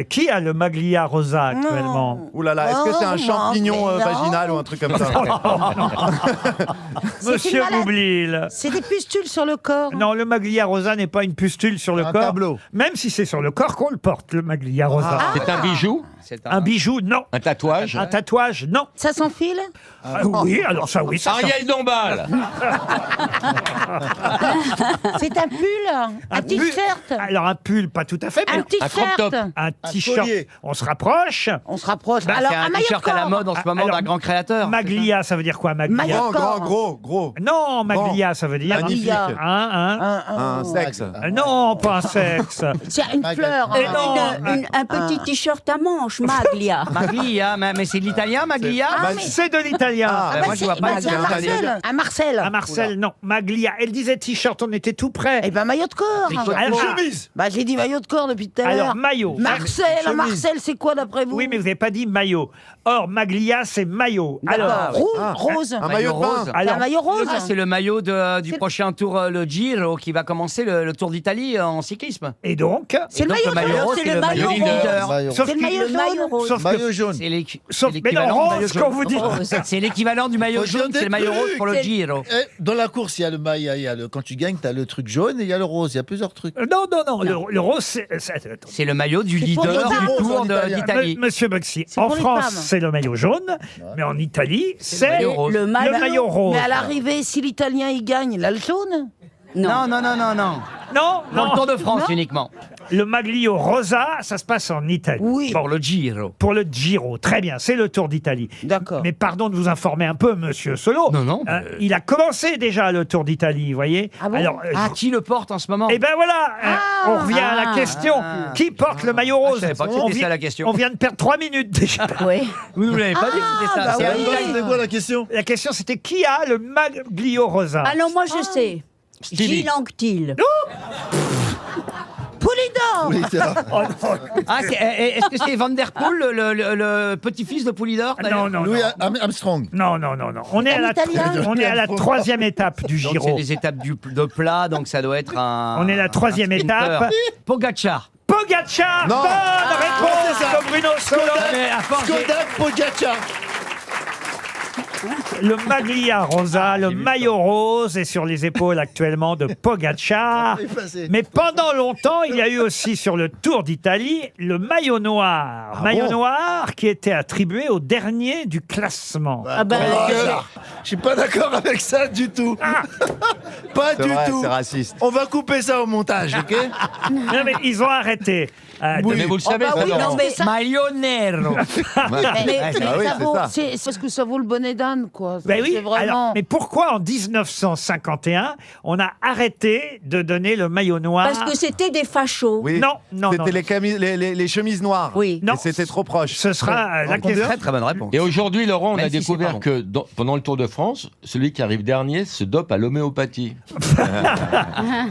Qui a le Maglia rosa actuellement? Ouh là là, est-ce que c'est un champignon vaginal ou un truc comme ça? Monsieur Boublil. C'est des pustules sur le corps. Non, le Maglia rosa n'est pas une pustule sur le corps. tableau. Même si c'est sur le corps qu'on le porte, le Maglia rosa. C'est un bijou? Un bijou, non. Un tatouage? Un tatouage, non. Ça s'enfile? Oui, alors ça, oui. Ça, Ariel Dombal. C'est un pull? Un t-shirt? Alors un pull, pas tout à fait. Un mais t-shirt? un t-shirt. collier. On se rapproche. On se rapproche. Bah, Alors, c'est un maillot de t-shirt à la corps. mode en ce moment Alors, d'un grand créateur. Maglia, ça veut dire quoi, Maglia? Maillot de corps. Gros. Non, Maglia, ça veut dire... Magnifique. Un sexe. Non, pas un sexe. C'est une fleur. Et non, Un petit t-shirt à manches, Maglia. Maglia, mais c'est de l'italien, Maglia? c'est de l'italien. Moi, je vois pas. C'est un Marcel. Un Marcel. À Marcel, non. Maglia. Elle disait t-shirt, on était tout près. Eh ben, maillot de corps. Alors, Chemise. Bah, j'ai dit maillot de corps depuis tout à l'heure. alors, maillot. Marcel, Chemise. Marcel, c'est quoi d'après vous? Oui, mais vous n'avez pas dit maillot. Or, Maglia, c'est maillot. D'accord. Alors, Rose. Un maillot de bain. C'est alors, un maillot rose. Ah, c'est le maillot du prochain tour, le Giro, qui va commencer le Tour d'Italie en cyclisme. et donc, C'est le donc, maillot jaune. rose, C'est le maillot leader. rose. sauf C'est le que- maillot jaune. sauf que- Maillot jaune. C'est l'équ- sauf, c'est mais non, l'équivalent du maillot rose, jaune. quand vous dites. C'est l'équivalent du maillot Faut jaune, dire c'est le des maillot rose trucs. pour le Giro. Dans la course, il y a le maillot. Quand tu gagnes, tu as le truc jaune et il y a le rose. Il y a plusieurs trucs. Non, le rose, c'est... C'est le maillot du C'est pour leader les du dames. Tour En italien. d'Italie. Monsieur Boxy, C'est en pour les France, femmes. c'est le maillot jaune, mais en Italie, c'est maillot rose. Le le maillot. maillot rose. Mais à l'arrivée, si l'Italien il gagne, il a le jaune. Non. Non, Dans non. le Tour de France Non. uniquement. Le Maglio Rosa, ça se passe en Italie. Oui. Pour le Giro. Pour le Giro, très bien, c'est le Tour d'Italie. D'accord. Mais pardon de vous informer un peu, monsieur Solo. Non. Il a commencé déjà le Tour d'Italie, vous voyez. Ah bon Alors, Qui le porte en ce moment? et ben voilà, on revient à la Ah. question. Qui porte le maillot rose? je savais pas que On c'était vi- ça, la question. On vient de perdre 3 minutes déjà. Oui. Vous ne l'avez pas dit que c'était ça. bah C'est oui. l'Italie. C'est quoi la question? La question c'était qui a le Maglio Rosa? Alors moi je sais. Gilles Anctil. Poulidor. Oui, c'est vrai. Est-ce que c'est Van Der Poel, le petit-fils de Poulidor d'ailleurs? Non. Louis Armstrong. Non. On est, Un Italien on est à la 3e étape du Donc Giro. c'est des étapes de plat, donc ça doit être un... On est à la 3e un sprinter. étape. Pogacar. Pogacar. Non. Bonne réponse c'est ça. de Bruno Solo. Mais à force, j'ai- Skoda Pogacar. Le Maglia Rosa, le maillot rose est sur les épaules actuellement de Pogacar. Effacé. Mais pendant longtemps, il y a eu aussi sur le Tour d'Italie le maillot noir. Maillot noir qui était attribué au dernier du classement. Ah ben, Je suis pas d'accord avec ça du tout. Pas C'est du vrai, tout. c'est raciste. On va couper ça au montage, ok? Non, mais ils ont arrêté. Mais vous le savez, bah oui, ça, non, Laurent. mais ça- Maillot nero. Mais Ah oui, ça c'est vaut, ça. c'est parce que ça vaut le bonnet d'âne, quoi. Ben oui, C'est vraiment. alors, mais pourquoi en 1951, on a arrêté de donner le maillot noir? parce que c'était des fachos. Oui. Non. C'était les chemises noires. Oui. Non. Et c'était trop proche. Ce sera la question. Très très bonne réponse. Et aujourd'hui, Laurent, on Même a si c'est découvert pas bon. que pendant le Tour de France, celui qui arrive dernier se dope à l'homéopathie.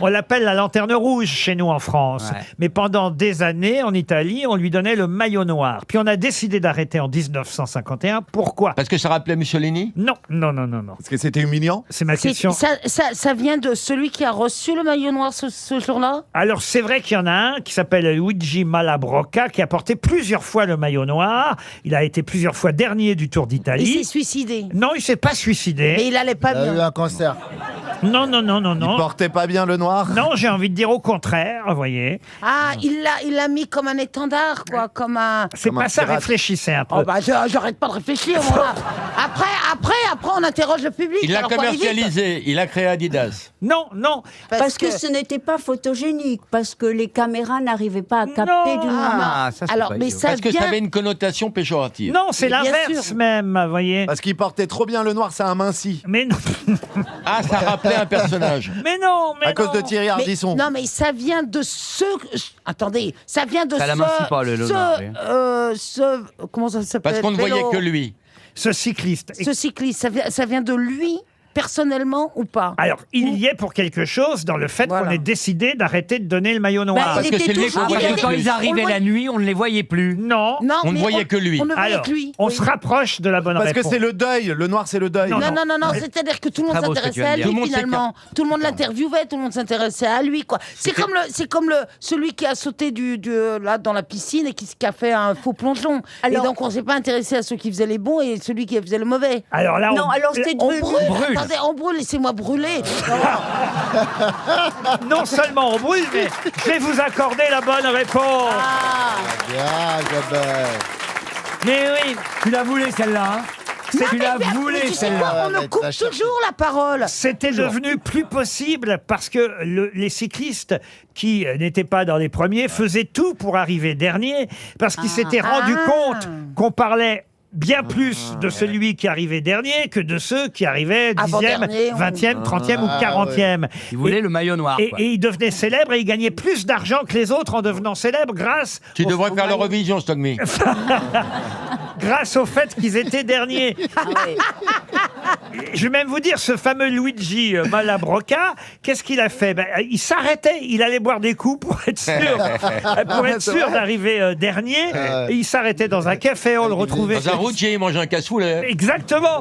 On l'appelle la lanterne rouge chez nous en France. Ouais. Mais pendant des années, en Italie, on lui donnait le maillot noir. Puis on a décidé d'arrêter en 1951. Pourquoi? Parce que ça rappelait Mussolini? Non. Parce que c'était humiliant. C'est ma C'est- question. ça vient de celui qui a reçu le maillot noir ce jour-là. Alors, c'est vrai qu'il y en a un qui s'appelle Luigi Malabrocca, qui a porté plusieurs fois le maillot noir. Il a été plusieurs fois dernier du Tour Il s'est d'Italie. suicidé. Non, il s'est pas suicidé. Mais il allait pas Il a eu bien. un cancer. Non. Il portait pas bien le noir. Non, j'ai envie de dire au contraire, vous voyez. Ah, il l'a mis comme un étendard, quoi, comme un. C'est Comme pas un ça, pirate. réfléchissez un peu. Oh bah j'arrête pas de réfléchir moi. Après on interroge le public. Il l'a alors faut aller vite. commercialisé, il a créé Adidas. Non. Parce que ce n'était pas photogénique, parce que les caméras n'arrivaient pas à capter du moment. Ah, ça, c'est Alors pas mais idiot. ça Parce que ça vient. avait une connotation péjorative. Non, c'est Mais bien l'inverse sûr. même, vous voyez. Parce qu'il portait trop bien le noir, ça aminci. Mais non. Ah, ça rappelait un personnage. Mais non. À cause de Thierry Mais- Ardisson. non mais ça vient de ce. Attendez, ça vient de Ça l'amincit pas, le noir, oui. comment ça s'appelle? Parce qu'on ne voyait Vélo. que lui. Ce cycliste. Ce cycliste, ça vient de lui. personnellement ou pas? Alors, il y est pour quelque chose dans le fait qu'on ait décidé d'arrêter de donner le maillot noir. Parce que c'est lui qu'on voyait. Quand ils arrivaient la nuit, on ne les voyait plus. Non. On ne voyait que lui. On ne voyait Alors, que lui. on se rapproche de la bonne Parce réponse. que c'est le deuil. Le noir, c'est le deuil. Non, c'est-à-dire que tout le monde très beau ce que tu s'intéressait viens à de lui dire. finalement. Tout le monde l'interviewait, tout le monde s'intéressait à lui, quoi. C'est comme celui qui a sauté là dans la piscine et qui a fait un faux plongeon. Et donc on s'est pas intéressé à ceux qui faisaient les bons et celui qui faisait le mauvais. Alors là, Non, alors c'était on devenu- brûle. Attendez, on brûle, laissez-moi brûler. non seulement on brûle, mais je vais vous accorder la bonne réponse. Mais oui, tu l'as voulu celle-là. Hein. Tu l'as voulu Tu sais quoi, celle-là. on me coupe toujours la parole. C'était devenu plus possible parce que les cyclistes qui n'étaient pas dans les premiers faisaient tout pour arriver dernier parce qu'ils s'étaient rendus compte qu'on parlait bien plus de celui qui arrivait dernier que de ceux qui arrivaient 10e, 20e, 30e ou 40e. Ils voulaient le maillot noir. Et quoi. ils devenaient célèbres et ils gagnaient plus d'argent que les autres en devenant célèbres grâce Tu devrais faire l'Eurovision, Stockme. grâce au fait qu'ils étaient derniers. Je vais même vous dire, ce fameux Luigi Malabrocca, qu'est-ce qu'il a fait? Il s'arrêtait, il allait boire des coups pour être sûr d'arriver dernier. Et il s'arrêtait dans un café, on le retrouvait. Dans un routier, il mange un cassoulet. Exactement.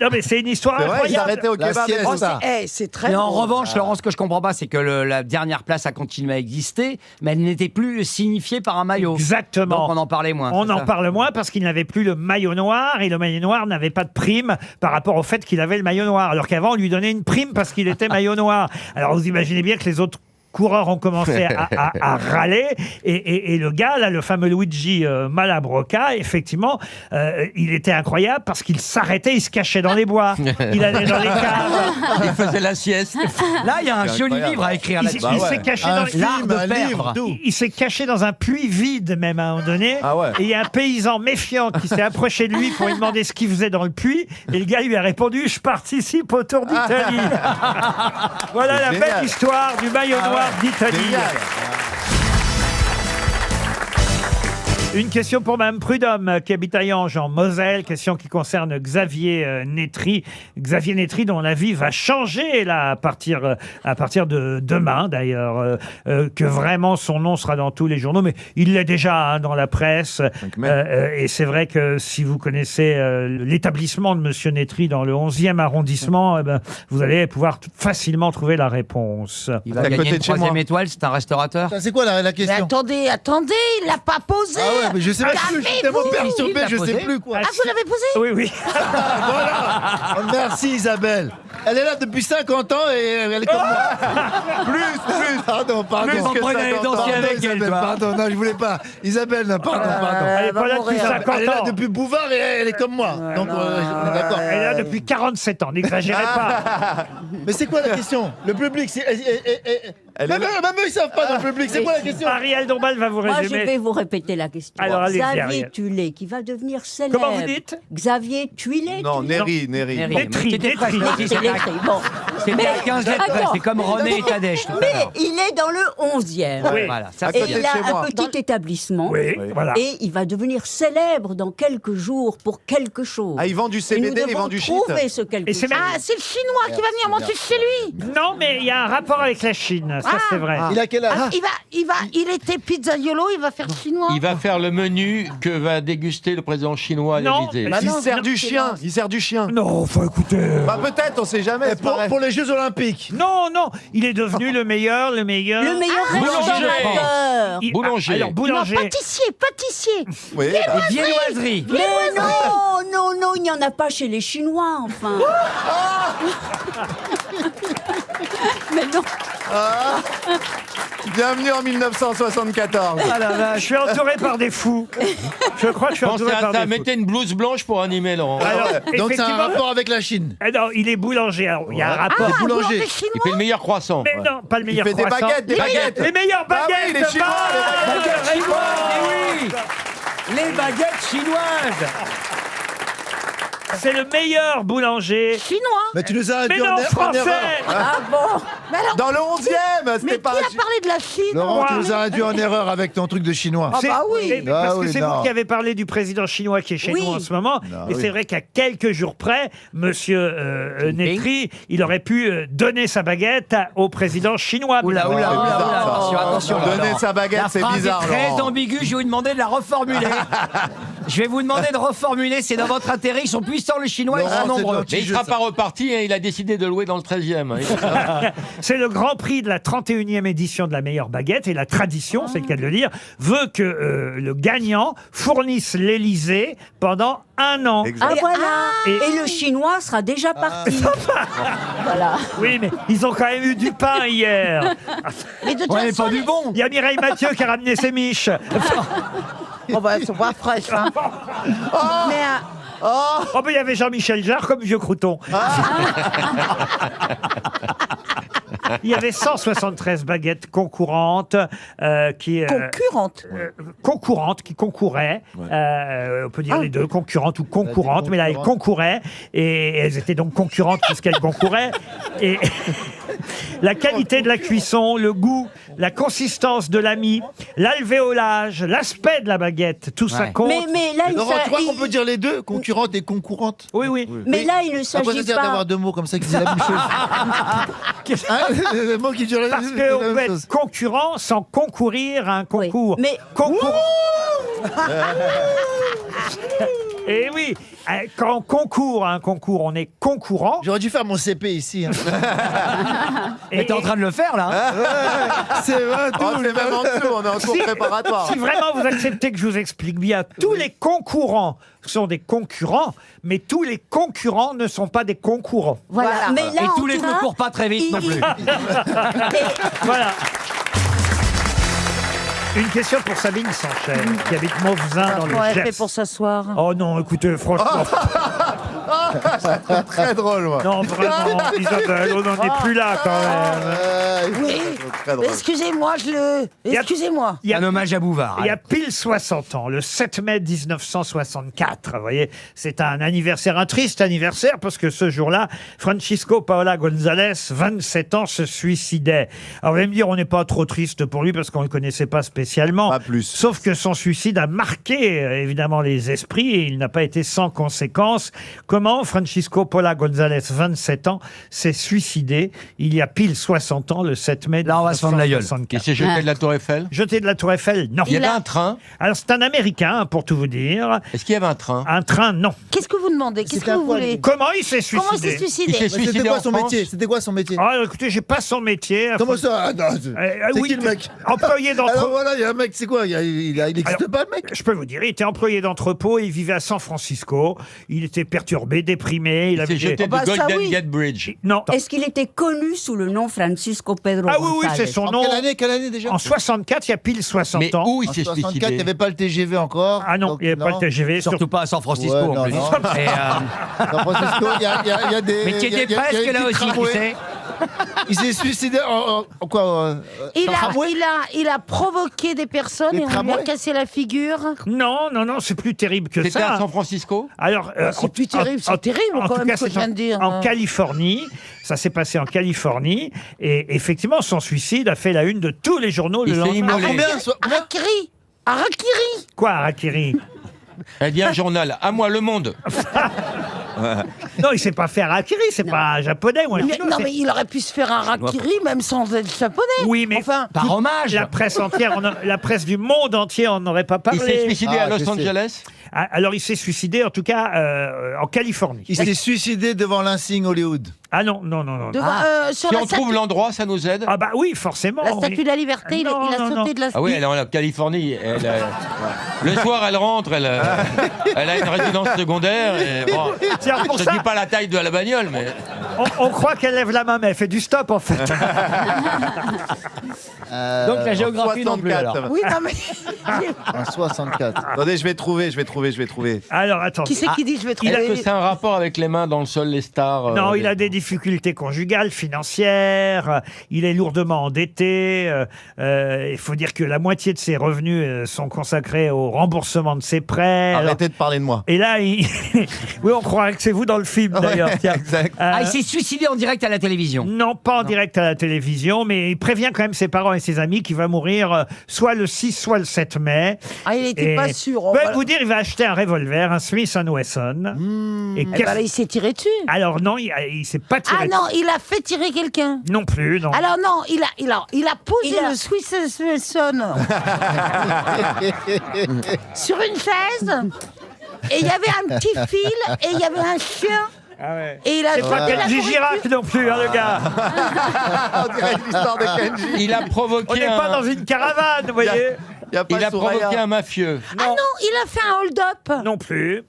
Non mais c'est une histoire incroyable. Il s'arrêtait au kebab. C'est très Mais en beau. revanche, Laurent, ce que je comprends pas, c'est que la dernière place a continué à exister, mais elle n'était plus signifiée par un maillot. Exactement. Donc on en parlait moins. On c'est en ça parle moins parce qu'il n'avait plus le maillot noir et le maillot noir n'avait pas de prime par rapport au fait qu'il avait le maillot noir. Alors qu'avant, on lui donnait une prime parce qu'il était maillot noir. Alors vous imaginez bien que les autres coureurs ont commencé à râler et le gars, là, le fameux Luigi Malabrocca, effectivement, il était incroyable parce qu'il s'arrêtait, il se cachait dans les bois, il allait dans les caves. Il faisait la sieste. Là, il y a un joli livre à écrire Il là-dessus. s'est caché dans L'art de perdre. il s'est caché dans un puits vide même à un moment donné. Et il y a un paysan méfiant qui s'est approché de lui pour lui demander ce qu'il faisait dans le puits. Et le gars lui a répondu: je participe au Tour d'Italie. Voilà la belle histoire du maillot noir d'Italie. Une question pour Mme Prudhomme, qui habite à Yange, en Moselle. Question qui concerne Xavier Nétry. Xavier Nétry, dont la vie va changer là, à partir de demain, d'ailleurs. Que vraiment son nom sera dans tous les journaux. Mais il l'est déjà dans la presse. Et c'est vrai que si vous connaissez l'établissement de M. Nétry dans le 11e arrondissement, vous allez pouvoir facilement trouver la réponse. Il va gagner une 3e étoile, c'est un restaurateur. C'est quoi la Mais question? attendez, il l'a pas posé. Ah ouais, mais je sais pas, je suis tellement perturbé, je sais plus quoi. Ah, vous l'avez posé? Oui, oui. Voilà. Merci Isabelle. Elle est là depuis 50 ans et elle est comme moi. Plus. Pardon. Plus, on prenait aller danser avec elle, toi. Pardon, non, je voulais pas. Isabelle, non, pardon. Elle est pas là depuis 50 Elle est là ans. depuis Bouvard et elle est comme moi. Donc, on est d'accord. Elle est là depuis 47 ans, n'exagérez pas. Mais c'est quoi la question? Le public, c'est. Même eux, ils savent pas dans le public. C'est quoi la question? Ariel Dombal va vous Moi, je résumer. vais vous répéter la question. Alors, allez-y, Xavier Ariel. Tullet, qui va devenir célèbre. Comment vous dites? Xavier Tullet. Non, Tullet. Néry. Nétry. Bon. C'est bien 15 lettres près, Attends. c'est comme René et Kadech. tout à Mais l'heure. il est dans le 11e. Oui. Voilà, ça À Et côté il de a chez moi. un petit établissement. Oui, voilà. Et il va devenir célèbre dans quelques jours pour quelque chose. Ah, il vend du Et CBD, nous il vend du devons shit. trouver ce quelque Et c'est chose. même- Ah, c'est le Chinois qui va venir manger chez lui. Non, mais il y a un rapport avec la Chine, ça c'est vrai. Il a quel âge? Il était pizzaiolo, il va faire chinois. Il va faire le menu que va déguster le président chinois à Non, l'Élysée. bah Il non, sert non, du chien. Il sert du chien. Non, faut écouter. Bah peut-être, on sait jamais. c'est pareil. Pour les Jeux Olympiques. Non, il est devenu le meilleur. Le meilleur Boulanger. restaurateur. Boulanger. Alors, Non, boulanger. pâtissier. Oui. Et viennoiserie. Mais non, il n'y en a pas chez les Chinois, enfin. Mais non. Bienvenue en 1974. Ah là là, je suis entouré par des fous. Je crois que je suis Pensez entouré à par ça, des fous. mettez une blouse blanche pour animer, Laurent. Alors, Donc c'est un effectivement- rapport avec la Chine. Ah non, il est boulanger. Alors, il y a un rapport. Ah, boulanger. boulanger Il chinois. fait le meilleur croissant. Mais non, pas le Il meilleur fait des croissant. baguettes, des baguettes. Les meilleures Ah oui, baguettes. les Chinois, les Bonne baguettes réponse. chinoises, mais oui. Les baguettes chinoises. Je crois que je suis entouré par des fous. Alors, effectivement, Les baguettes chinoises. les baguettes chinoises. Les baguettes chinoises. Les baguettes chinoises. Les baguettes chinoises. Les baguettes chinoises. C'est le meilleur boulanger. Chinois. Mais tu nous as induit Mais non, en français. erreur. Ah bon. Mais alors, Dans le 11e, mais c'était qui pas. a parlé de la Chine? Laurent, tu Moi. nous as induit en erreur avec ton truc de chinois. Ah bah oui. Mais parce Ah que oui, c'est non. vous qui avez parlé du président chinois qui est chez Oui. nous en ce moment. Non, Et oui. c'est vrai qu'à quelques jours près, monsieur Netri, il aurait pu donner sa baguette au président chinois. Oula, oula, C'est oula, bizarre, oula, ça. attention, attention. Donner Laurent. sa baguette, La c'est phrase bizarre, est très Laurent. ambiguë, je vais vous demander de la reformuler. Je vais vous demander de reformuler, c'est dans votre intérêt, ils sont puissants les Chinois, ils Laurent, sont c'est nombreux. gentil. Mais il sera pas reparti et il a décidé de louer dans le 13e. C'est le grand prix de la 31e édition de la meilleure baguette et la tradition, c'est le cas de le dire, veut que le gagnant fournisse l'Élysée pendant 1 an. Ah voilà. Et- Et le chinois sera déjà parti. Voilà. Oui, mais ils ont quand même eu du pain hier. Mais de toute Ouais, mais façon, pas du bon. Il y a Mireille Mathieu qui a ramené ses miches. oh bah, elles sont pas fraîches. Hein. Mais Oh, ben il y avait Jean-Michel Jarre comme vieux crouton. Il y avait 173 baguettes concurrentes qui concouraient. On peut dire les deux, concurrentes ou concurrentes, mais là elles concouraient et elles étaient donc concurrentes puisqu'elles concouraient. Et la qualité de la cuisson, le goût, la consistance de la mie, l'alvéolage, l'aspect de la baguette, tout ça compte. Mais là, il Laurent, tu crois il- qu'on peut dire les deux, concurrente et concurrente? Oui, oui. Mais là, il ne Après, ça s'agit sert pas. d'avoir deux mots comme ça qui disent la même chose. Hein, le mot qui dit la Parce même qu'on peut chose. être concurrent sans concourir à un concours. Mais Et oui, quand on concourt à un concours, on est concurrent. J'aurais dû faire mon CP ici. Hein. Mais t'es en train de le faire là hein. C'est vrai, tout. Oh, c'est même en dessous, on est en cours préparatoire. Si vraiment vous acceptez que je vous explique bien, tous les concurrents sont des concurrents, mais tous les concurrents ne sont pas des concurrents. voilà. Mais là, Et en tous les tout ne cas, courent pas très vite il- non plus. Voilà. Une question pour Sabine Sanchez, qui habite Mauvesin dans le comment elle fait Gers. pour s'asseoir? Oh non, écoutez, franchement. Très drôle, moi. Non, vraiment, Isabelle, on n'en est plus là quand même. Oui. Très drôle. Excusez-moi, Excusez-moi. Il y a Un hommage à Bouvard. Il y a pile 60 ans, le 7 mai 1964, vous voyez, c'est un anniversaire, un triste anniversaire, parce que ce jour-là, Francisco Paola González, 27 ans, se suicidait. Alors vous allez me dire, on n'est pas trop triste pour lui, parce qu'on ne le connaissait pas spécialement. Pas plus. Sauf que son suicide a marqué, évidemment, les esprits, et il n'a pas été sans conséquences. Comment Francisco Paola González, 27 ans, s'est suicidé il y a pile 60 ans, le 7 mai Là, on va se fendre la gueule. 1964. Il s'est jeté de la Tour Eiffel. Jeté de la Tour Eiffel, non. Il y avait un train. Alors, c'est un Américain, hein, pour tout vous dire. Est-ce qu'il y avait un train? Un train, non. Qu'est-ce que vous demandez? Qu'est-ce que vous voulez? Comment il s'est suicidé? Comment il s'est suicidé? Il s'est C'était suicidé quoi en son France. métier? C'était quoi son métier? Ah, écoutez, j'ai pas son métier. Comment ça? Ah, non, c'est oui, qui le mec? employé Alors d'entrepôt. voilà, il y a un mec, c'est quoi? Il n'existe Alors, pas le mec? Je peux vous dire, il était employé d'entrepôt, il vivait à San Francisco, il était perturbé, déprimé, il Il avait s'est jeté bah, du ça, Golden oui. Gate Bridge. Non. Est-ce qu'il était connu sous le nom Francisco Pedro Ah oui, oui, González? c'est son En nom. quelle année déjà? En 64, il y a pile 60 Mais ans. où il En s'est 64, il n'y suicidé? avait pas le TGV encore. Ah non, donc il n'y avait pas le TGV. Surtout pas à San Francisco Ouais, en non, plus. non. Et, San Francisco, il y a des. mais tu il y a- étais il y a- il y a presque des là petits aussi, tu tramways. sais. Il s'est suicidé en quoi? Il a provoqué des personnes Des et on lui a tramways cassé la figure. Non, non, non, c'est plus terrible que C'était ça. à San Francisco. Alors, C'est plus terrible, c'est terrible en quand tout même cas, ce que je c'est viens de dire. en Californie. Ça s'est passé en Californie. Et effectivement, son suicide a fait la une de tous les journaux Il le s'est lendemain. immolé. Harakiri. Harakiri. Quoi, Harakiri? Elle dit un journal. À moi, Le Monde. Non, il s'est pas fait Harakiri, c'est pas japonais ou un chinois, Non, c'est- mais il aurait pu se faire un harakiri même sans être japonais. Oui, mais Enfin, Par hommage. la presse entière, la presse du monde entier en aurait pas Il s'est parlé. suicidé à je Los sais. Angeles. Ah, alors, il s'est suicidé, en tout cas, en Californie. Il s'est suicidé devant l'insigne Hollywood. Ah non, non, non, non. devant, sur Si la on trouve l'endroit, ça nous aide. Ah bah oui, forcément. La oui. statue de la liberté, il a Non, non, sauté de la Ah oui, elle est en Californie. Le soir, elle rentre, elle a une résidence secondaire. Et, bon, Tiens, pour je ça- dis pas la taille de la bagnole, mais On croit qu'elle lève la main, mais elle fait du stop en fait. Donc la géographie non plus, 64. alors. Oui, non, mais. En 64. Attendez, je vais trouver. Alors attends. Qui c'est qui dit je vais Est-ce que trouver c'est un rapport avec les mains dans le sol, les stars Non, il a des difficultés conjugales, financières. Il est lourdement endetté. Il faut dire que la moitié de ses revenus sont consacrés au remboursement de ses prêts. Arrêtez de parler de moi. Et là, oui, on croirait que c'est vous dans le film d'ailleurs. Ouais, Tiens. exact. Ah, il s'est suicidé en direct à la télévision. Non, pas en direct à la télévision, mais il prévient quand même ses parents et ses amis qu'il va mourir soit le 6, soit le 7 mai. Ah, il n'était pas sûr. Oh, Je peux voilà. vous dire, il va acheter un revolver, un Smith & Wesson. Et Eh ben là, il s'est tiré dessus. Alors non, il s'est pas tiré Ah non, il a fait tirer quelqu'un. Non plus, non. Alors non, il a posé le Swiss Wesson sur une chaise. Et il y avait un petit fil et il y avait un chien. Ah ouais. Et il a C'est pas Kenji Girac non plus, hein, le gars. On dirait l'histoire de Kenji. Il a provoqué On n'est pas dans une caravane, vous voyez. Il a provoqué un mafieux. Ah non, il a fait un hold-up. Non plus.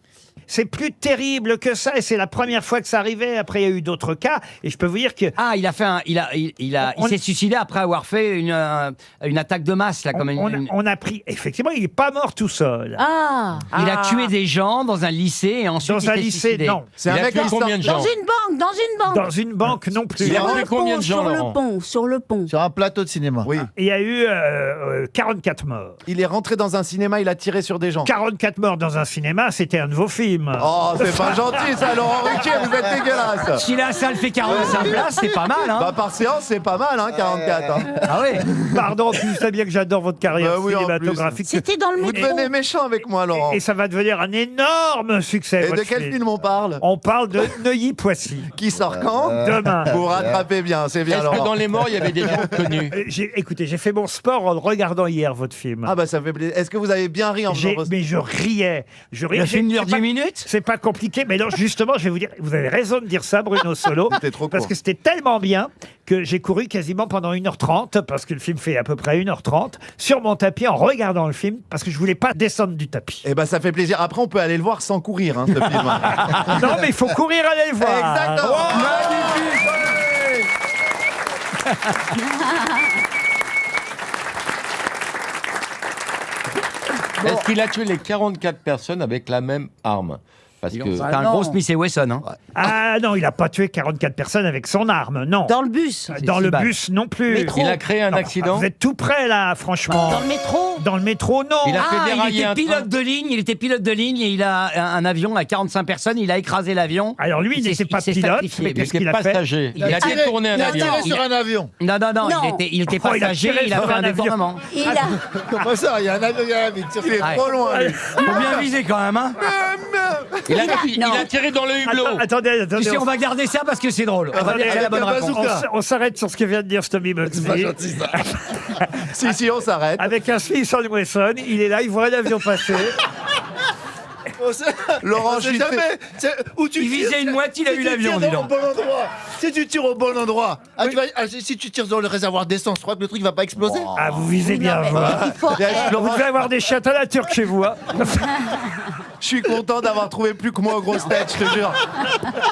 C'est plus terrible que ça, et c'est la première fois que ça arrivait. Après, il y a eu d'autres cas, et je peux vous dire que Ah, il a fait il s'est suicidé après avoir fait une attaque de masse là, comme on a pris. Effectivement, il n'est pas mort tout seul. Ah. Il a tué des gens dans un lycée et ensuite Dans il un s'est lycée, suicidé. non. C'est un mec qui combien de gens? Dans une banque. Dans une banque, non plus. Il a tué combien de gens, Laurent? Sur le pont. Sur un plateau de cinéma. Oui. Il y a eu 44 morts. Il est rentré dans un cinéma, il a tiré sur des gens. 44 morts dans un cinéma, c'était un de vos films. Oh, c'est pas gentil ça, Laurent Ruquier, vous êtes dégueulasse. Si la salle fait 45 places, c'est pas mal, hein. Bah par séance, c'est pas mal, hein, 44. Hein. Ah ouais. Pardon, vous savez bien que j'adore votre carrière Bah oui, en cinématographique. C'était dans le Vous métro. devenez méchant avec moi, Laurent. Et ça va devenir un énorme succès. Et de votre quel film on parle? On parle de Neuilly-Poissy. Qui sort quand? Demain. Vous rattrapez bien, c'est bien, Est-ce que Laurent. dans les morts, il y avait des gens connus? Écoutez, j'ai fait mon sport en le regardant hier, votre film. Ah bah ça fait plaisir. Est-ce que vous avez bien ri en faisant Mais je riais. Le film dure 10 minutes. C'est pas compliqué, mais non, justement, je vais vous dire, vous avez raison de dire ça, Bruno Solo. C'était trop Parce court. que c'était tellement bien que j'ai couru quasiment pendant 1h30, parce que le film fait à peu près 1h30, sur mon tapis en regardant le film, parce que je voulais pas descendre du tapis. Eh ben ça fait plaisir. Après on peut aller le voir sans courir, hein, ce film. Non, mais il faut courir aller le voir. Exactement. Oh, Magnifique. Est-ce qu'il a tué les 44 personnes avec la même arme? Parce que C'est un gros Smith & Wesson, hein. Ah non, il a pas tué 44 personnes avec son arme, non. Dans le bus. Dans six le balles. bus non plus. Métro. il a créé un Non, accident. Vous êtes tout près là, franchement. Dans le métro. Dans le métro, non. Il a fait Ah, dérailler il un était train. pilote de ligne, et il a un avion à 45 personnes, il a écrasé l'avion. Alors lui, il s'est- n'était pas s'est pilote, sacrifié. mais Il qu'est-ce était qu'il a fait? passager. Il a détourné un Il a avion. tiré sur un avion. Non, Non. il était Oh, il a passager, tiré il a sur fait un un avion. détournement. Il a. Comment ça? Il y a un avion, il y a un avion. Il est Ouais. trop loin, lui. Faut bien viser quand même, hein. Il a tiré dans le hublot. Attendez, Tu sais, on va garder ça parce que c'est drôle. On va Attendez, dire c'est la bonne avec un réponse. bazooka. on s'arrête sur ce que vient de dire Stomy C'est pas Bugsby. gentil ça. Si, on s'arrête. Avec un Smith & Wesson, il est là, il voit l'avion passer. Laurent, on je sait suis jamais. Où tu Il tires, visait une mouette, il a si eu tu l'avion, tires dis dans le donc. bon endroit. Si tu tires au bon endroit. Si tu tires dans le réservoir d'essence, tu crois que le truc va pas exploser? Ah, vous visez bien. mais voilà. il faut- Vous devez avoir des chiottes à la turque chez vous. Hein. Je suis content d'avoir trouvé plus que moi aux grosses têtes, je te jure.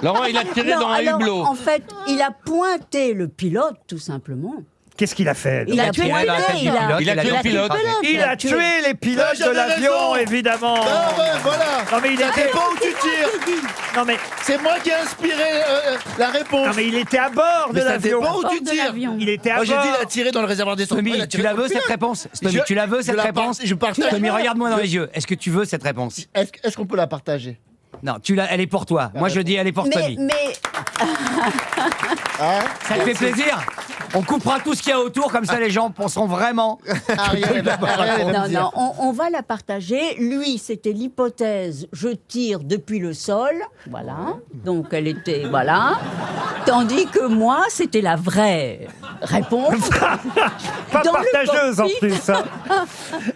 Laurent, il a tiré Non, dans un alors, hublot. en fait, il a pointé le pilote, tout simplement. Qu'est-ce qu'il a fait Il a tué tiré dans la tête du pilote, Il a tué le pilote. Il a tué les pilotes de j'avais l'avion, raison. évidemment. Ah ouais, voilà. Non, mais il Ça était... dépend où tu tires. Non, mais... C'est moi qui ai inspiré la réponse. Non, mais il était à bord de Mais ça l'avion. dépend où tu Bord de tire. l'avion. Il était à Moi bord. j'ai dit il a tiré dans le réservoir d'essence. Stomy, Ouais, il a tu tiré la dans le veux cette pilote. réponse? Stomy, Je- tu la veux je cette la réponse? je partage. Stomy, regarde-moi dans les yeux. Est-ce que tu veux cette réponse? Est-ce qu'on peut la partager? Non, elle est pour toi. Moi, je dis elle est pour Mais, Stomy. Ça te fait plaisir? On coupera tout ce qu'il y a autour, comme ça les gens penseront vraiment. non, on va la partager. Lui, c'était l'hypothèse je tire depuis le sol. Voilà. Donc, elle était. Voilà. Tandis que moi, c'était la vraie réponse. Pas Dans le partageuse en cockpit. plus. Hein.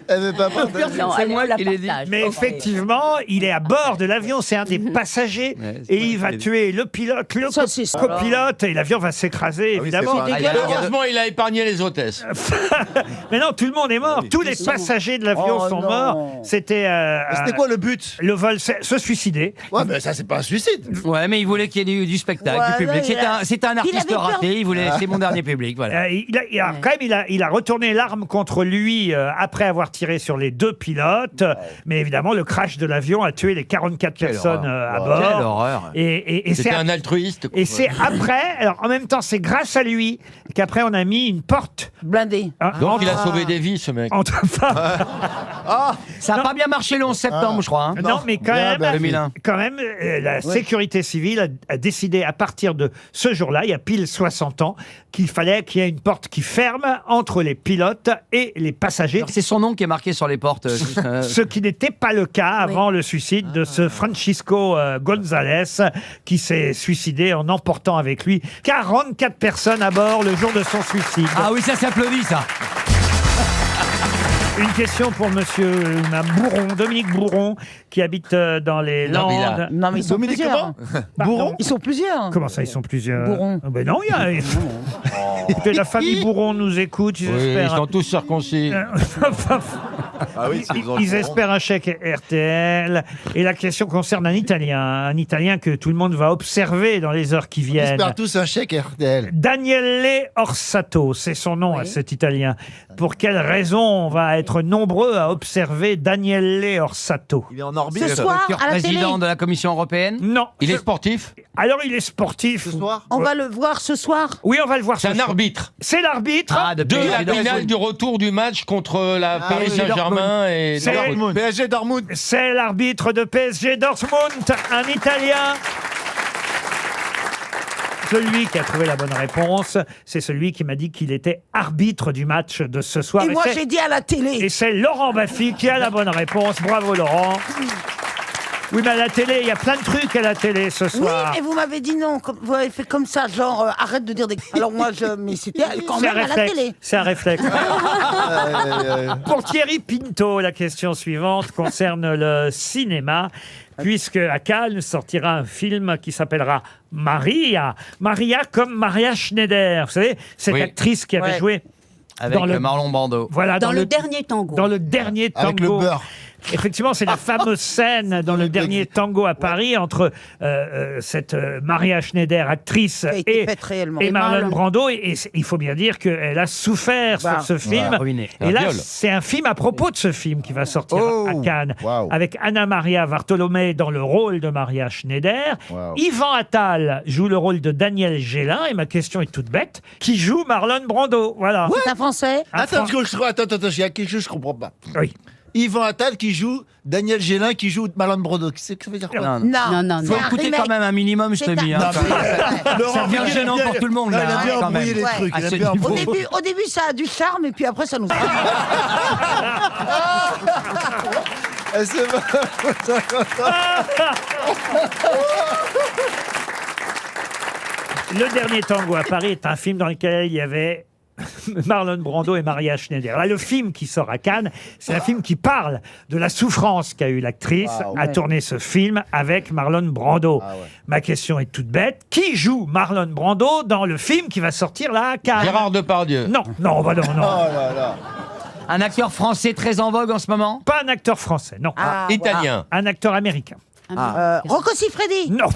Elle veut pas prendre. Non, C'est elle moi la qui l'ai dit. partage. Mais Ok. effectivement, il est à bord de l'avion, c'est un des passagers, et il va tuer le pilote, le Ça, c'est ça. copilote, et l'avion va s'écraser, évidemment. Heureusement, il a épargné les hôtesses. Mais non, tout le monde est mort. Tous les passagers de l'avion Oh sont non. morts. C'était C'était quoi le but? le vol, se suicider. Ouais, mais ça, c'est pas un suicide. Ouais, mais il voulait qu'il y ait du spectacle, Ouais, du public. là, C'était un artiste avait peur. raté. Il voulait. C'est mon dernier public, voilà. Il a retourné l'arme contre lui après avoir tiré sur les deux pilotes. Mais évidemment, le crash de l'avion a tué les 44 personnes à bord. Quelle horreur. Et C'était c'est un altruiste. et c'est après, alors en même temps, c'est grâce à lui qu'après on a mis une porte. Blindé. Donc il a sauvé des vies, ce mec. Entre Ça n'a pas bien marché le 11 septembre, je crois. hein. Non, mais quand même, 2001. la sécurité civile a décidé à partir de ce jour-là, il y a pile 60 ans, qu'il fallait qu'il y ait une porte qui ferme entre les pilotes et les passagers. C'est son nom qui est marqué sur les portes. Ce qui n'était pas le cas avant le suicide de ce Francisco González, qui s'est suicidé en emportant avec lui 44 personnes à bord le jour de son suicide. Ah oui, ça s'applaudit, ça. Une question pour monsieur Bourron, Dominique Bourron, qui habite dans les Landes. Non, mais ils sont Dominique plusieurs. Bourron Ils sont plusieurs. Comment ça, ils sont plusieurs Bourron. Ben non, il y a... Écoutez, la famille Bourron nous écoute, ils Oui, ils espèrent... sont tous circoncis. Ah oui, Ils espèrent un chèque RTL. Et la question concerne un Italien que tout le monde va observer dans les heures qui Ils viennent. espèrent tous un chèque RTL. Daniele Orsato, c'est son nom à cet Italien. Pour quelle raison on va être nombreux à observer Daniele Orsato? Il est en orbite. Ce soir, à la télé. Président de la Commission européenne. Non. Il est sportif. Alors il est sportif. Ce soir On va le voir ce soir. Oui, on va le voir. C'est ce un soir. arbitre. C'est l'arbitre. Ah, de De la PSG finale du retour du match contre la Paris oui, Saint-Germain et C'est- Dortmund. PSG Dortmund. C'est l'arbitre de PSG Dortmund, un Italien. Celui qui a trouvé la bonne réponse, c'est celui qui m'a dit qu'il était arbitre du match de ce soir. Et moi, c'est- j'ai dit à la télé. Et c'est Laurent Baffy qui a la bonne réponse. Bravo Laurent. Oui, mais à la télé, il y a plein de trucs à la télé ce Oui, soir. et vous m'avez dit non. Vous avez fait comme ça, genre arrête de dire des. Alors moi, mais c'était quand C'est un même à la réflexe. télé. C'est un réflexe. Pour Thierry Pinto, la question suivante concerne le cinéma, puisque à Cannes sortira un film qui s'appellera Maria. Maria comme Maria Schneider. Vous savez, cette Oui. actrice qui avait Ouais. joué Avec dans le- Marlon Brando. voilà, Dans le dernier tango. dans le dernier tango. Avec le beurre. Effectivement, c'est la fameuse scène dans le dernier tango à Paris entre cette Maria Schneider, actrice, Qui a été et, faite réellement. et Marlon Marlon. Brando. Et il faut bien dire qu'elle a souffert Bah, sur ce film. ruiné. Et Un là, viol. c'est un film à propos de ce film qui va sortir Oh, à Cannes, waouh. avec Anna Maria Bartolomé dans le rôle de Maria Schneider. Waouh. Yvan Attal joue le rôle de Daniel Gélin. Et ma question est toute bête. Qui joue Marlon Brando? Voilà. C'est un Français. Un Attends, Fran- attends, il y a quelque chose que je comprends pas. Oui. Yvan Attal qui joue Daniel Gélin qui joue Marlon Brando. Qu'est-ce que ça veut dire quoi? Non, Non, Non, Faut c'est un écouter remake. quand même un minimum, je te C'est dis. un- hein. Non, mais- Ça devient il gênant aime pour tout le monde, Non, là, il aime hein, bien quand embrouiller même. les Ouais. trucs. À Il aime ce bien niveau. embrouiller. Au début, ça a du charme, et puis après, ça nous. Eh, c'est bon. Le dernier tango à Paris est un film dans lequel il y avait Marlon Brando et Maria Schneider. Là, le film qui sort à Cannes, c'est un film qui parle de la souffrance qu'a eu l'actrice à tourner ce film avec Marlon Brando. Ma question est toute bête. Qui joue Marlon Brando dans le film qui va sortir là à Cannes? Gérard Depardieu. Non, non, bah non, non. Oh là là. Un acteur français très en vogue en ce moment. Pas un acteur français, non. Ah, Italien. Un acteur américain. Rocco Siffredi. Non,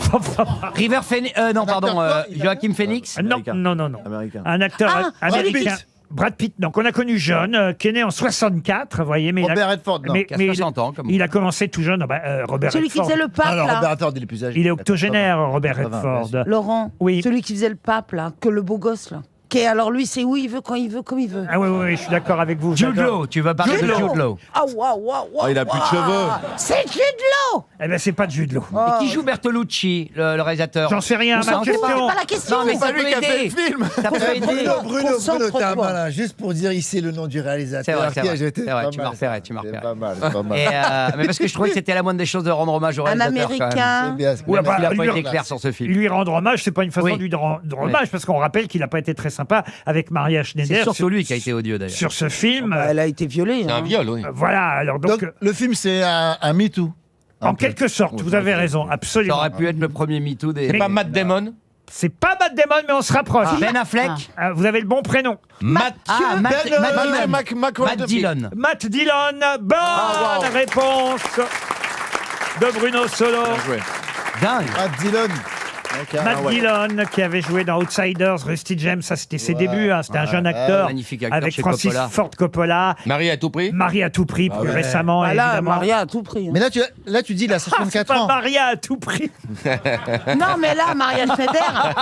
River Phoenix. Non, pardon. Joachim Phoenix. non, non, non, non. Américain. Un acteur Ah, américain. Pitt. Brad Pitt, donc on a connu jeune, qui est né en 64, vous voyez, mais Robert Redford, non. mais, Qui a mais 60 ans, comme il moi. a commencé tout jeune. Robert Celui qui Redford. faisait le pape, Ah non, là. Robert Redford, il est plus âgé. Il est octogénaire, Robert 80, Redford. Laurent. Oui. Celui qui faisait le pape, là. Que le beau gosse, là. Alors lui, c'est où il veut, quand il veut, comme il veut. Ah oui, oui, oui, je suis d'accord avec vous. Jude j'adore. Law. Tu vas parler de Jude Law. Ah, waouh, waouh, waouh. Oh, il a plus de cheveux. C'est Jude Law. Eh ben, c'est pas de Jude Law. Et qui joue Bertolucci, le réalisateur? J'en sais rien, On ma s'en fout. C'est question. pas la question. Non, mais C'est ça pas lui peut qui a fait aider. le film. Ça peut aider. Bruno, Concentre-toi. t'es un malin. Juste pour dire ici le nom du réalisateur. C'est vrai, c'est qui a vrai. jeté. C'est vrai, Pas tu mal, m'as repéré, ça. tu m'as C'est repéré. pas mal, c'est pas mal. Et, mais parce que je trouvais que c'était la moindre des choses de rendre hommage au Un réalisateur. quand même. Américain. C'est bien. Ouais, Même bah, s'il n'a pas lui- été clair sur ce film. Lui rendre hommage, c'est pas une façon Oui. de lui rendre hommage, parce qu'on rappelle qu'il n'a pas été très sympa sympa avec Maria Schneider. C'est surtout lui qui a été odieux d'ailleurs. Sur ce film. Elle a été violée. C'est un viol, oui. Voilà, alors donc le film, c'est un MeToo. en quelque sorte, vous avez raison, Ça absolument. aurait pu être le premier MeToo des. C'est pas Matt Damon? C'est pas Matt Damon, mais on se rapproche. Ben Affleck. Vous avez le bon prénom. Matt Dillon. Matt Dillon. Bonne réponse de Bruno Solo. Dingue. Matt Dillon. Matt Dillon, qui avait joué dans Outsiders, Rusty James, ça c'était ses débuts, hein, c'était un jeune acteur, magnifique acteur avec chez Francis Coppola. Ford Coppola. Marie à tout prix? Marie à tout prix, plus récemment, Là, évidemment. Maria a tout pris. Mais là, tu dis, il a C'est 64 pas ans. Maria à tout prix. Non, mais là, Maria Schneider.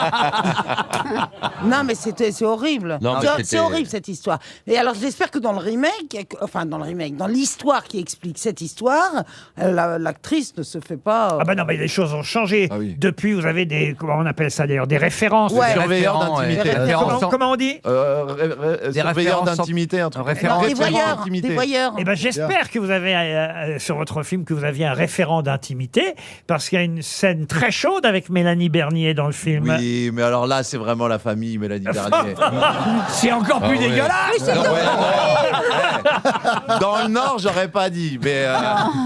Non, mais c'est horrible. Non, mais C'est c'était- horrible cette histoire. Et alors, j'espère que dans le remake, dans l'histoire qui explique cette histoire, l'actrice ne se fait pas. Ah bah non, mais les choses ont changé. Depuis, vous avez des, comment on appelle ça d'ailleurs, des références. Ouais. Surveilleur Référent, d'intimité. ouais. Référent. Comment on dit Surveilleur références d'intimité, un truc. références. Des voyeurs. d'intimité. Des voyeurs. Eh ben, j'espère que vous avez sur votre film que vous aviez un référent d'intimité, parce qu'il y a une scène très chaude avec Mélanie Bernier dans le film. Oui, mais alors là, c'est vraiment la famille Mélanie Bernier. C'est encore plus ouais. dégueulasse. Dans le Nord, j'aurais pas dit, mais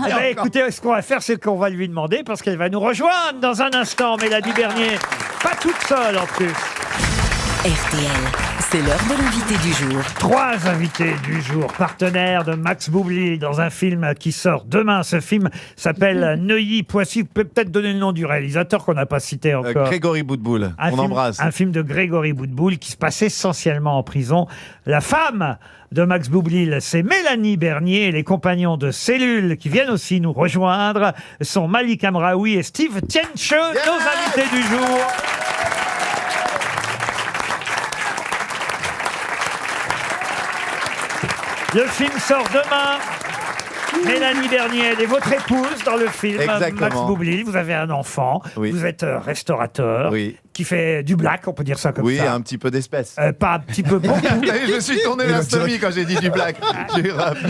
Eh ben, écoutez, ce qu'on va faire, c'est qu'on va lui demander, parce qu'elle va nous rejoindre dans un instant, Mélanie Bernier. Pas toute seule en plus. RTL, c'est l'heure de l'invité du jour. 3 invités du jour, partenaires de Max Boublil dans un film qui sort demain. Ce film s'appelle Neuilly-Poissy. Vous pouvez peut-être donner le nom du réalisateur qu'on n'a pas cité encore. Grégory Boutboul, on embrasse. Un film de Grégory Boutboul qui se passe essentiellement en prison. La femme de Max Boublil, c'est Mélanie Bernier. Et les compagnons de Cellule qui viennent aussi nous rejoindre sont Malik Amraoui et Steve Tienche, nos invités du jour. Le film sort demain. Mélanie Bernier, elle est votre épouse dans le film. Exactement. Max Boublil, vous avez un enfant. Oui. Vous êtes restaurateur. Oui. Qui fait du black, on peut dire ça comme Oui, ça. un petit peu d'espèce. Pas un petit peu, beaucoup. Je me suis tourné la stomie quand j'ai dit du black.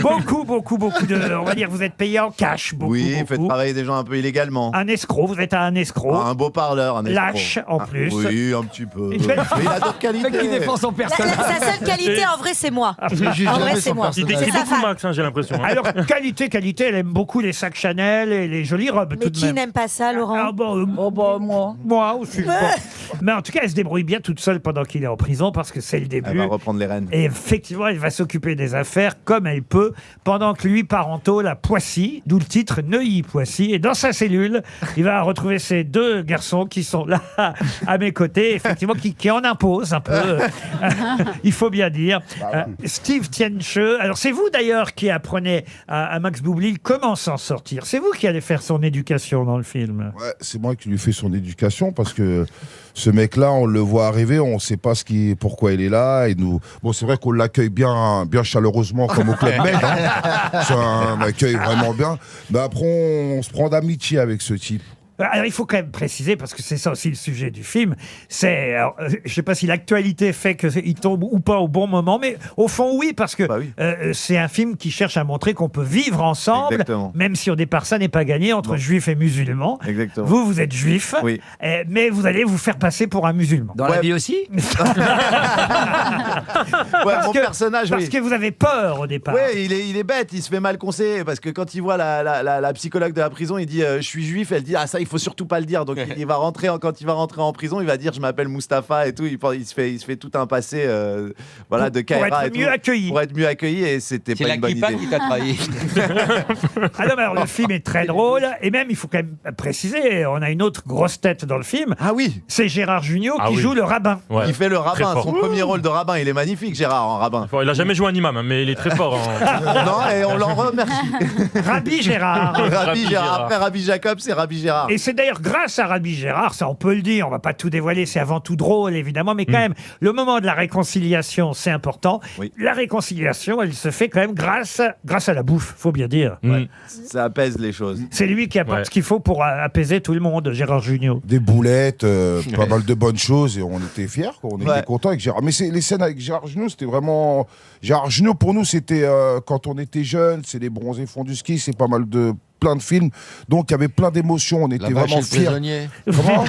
beaucoup de... On va dire que vous êtes payé en cash. Beaucoup, Oui, beaucoup. faites travailler des gens un peu illégalement. Un escroc, vous êtes un escroc. Un beau parleur, un escroc. Lâche, en plus. Oui, un petit peu. Une belle- Mais il a d'autres qualités. Qui défend son personnage. Sa seule qualité, en vrai, c'est moi. En vrai, c'est moi. Il décrit C'est sa beaucoup femme. Max, hein, j'ai l'impression. Alors, qualité, elle aime beaucoup les sacs Chanel et les jolies robes Mais tout de qui même. n'aime pas ça, Laurent? Ah bon, moi aussi. Bon. Mais en tout cas, elle se débrouille bien toute seule pendant qu'il est en prison parce que c'est le début. Elle va reprendre les rênes. Et effectivement, elle va s'occuper des affaires comme elle peut, pendant que lui part en tôle à Poissy, d'où le titre Neuilly-Poissy. Et dans sa cellule, il va retrouver ces 2 garçons qui sont là à mes côtés, effectivement, qui en imposent un peu. Il faut bien dire. Steve Tienche, alors c'est vous d'ailleurs qui apprenez à Max Boublil comment s'en sortir. C'est vous qui allez faire son éducation dans le film. Ouais, c'est moi qui lui fais son éducation parce que ce mec-là, on le voit arriver, on ne sait pas pourquoi il est là. Et nous, bon, c'est vrai qu'on l'accueille bien chaleureusement comme au Club Med. Hein. C'est un accueil vraiment bien. Mais après, on se prend d'amitié avec ce type. Alors, il faut quand même préciser, parce que c'est ça aussi le sujet du film, je ne sais pas si l'actualité fait qu'il tombe ou pas au bon moment, mais au fond, oui, parce que c'est un film qui cherche à montrer qu'on peut vivre ensemble, Exactement. même si au départ, ça n'est pas gagné entre juifs et musulmans. Exactement. Vous êtes juif, Oui. mais vous allez vous faire passer pour un musulman. Dans la vie aussi. Mon personnage, Parce oui. que vous avez peur au départ. Ouais, il est bête, il se fait mal conseiller parce que quand il voit la psychologue de la prison, il dit je suis juif, elle dit ah ça il faut surtout pas le dire. Donc il va rentrer quand il va rentrer en prison, il va dire je m'appelle Mustapha et tout. Il se fait tout un passé voilà de Kaira pour être et tout. mieux accueilli. Pour être mieux accueilli et c'était C'est pas la une bonne kippa idée. qui t'a trahi. Ah non, mais alors le film est très drôle, et même il faut quand même préciser, on a une autre grosse tête dans le film. Ah oui. C'est Gérard Jugnot qui joue le rabbin. Ouais. Il fait le Très rabbin, fort. son premier rôle de rabbin, il est magnifique Gérard en rabbin. Il a jamais joué un imam, hein, mais il est très fort. Non, et on l'en remercie. Rabbi Gérard. Rabbi Gérard. Après Rabbi Jacob, c'est Rabbi Gérard. Et c'est d'ailleurs grâce à Rabbi Gérard, ça on peut le dire, on va pas tout dévoiler, c'est avant tout drôle évidemment, mais quand même, le moment de la réconciliation, c'est important. Oui. La réconciliation, elle se fait quand même grâce à la bouffe, faut bien dire. Ouais. Ça apaise les choses. C'est lui qui apporte ce qu'il faut pour apaiser tout le monde, Gérard Jugnot. Des boulettes, pas mal de bonnes choses et on était fiers, quoi. On était contents avec Gérard. Mais les scènes avec Gérard Jugnot, c'était vraiment... Gérard Jugnot, pour nous, c'était quand on était jeunes, c'est les bronzés font du ski, c'est pas mal de plein de films. Donc il y avait plein d'émotions. On était vraiment fiers. Comment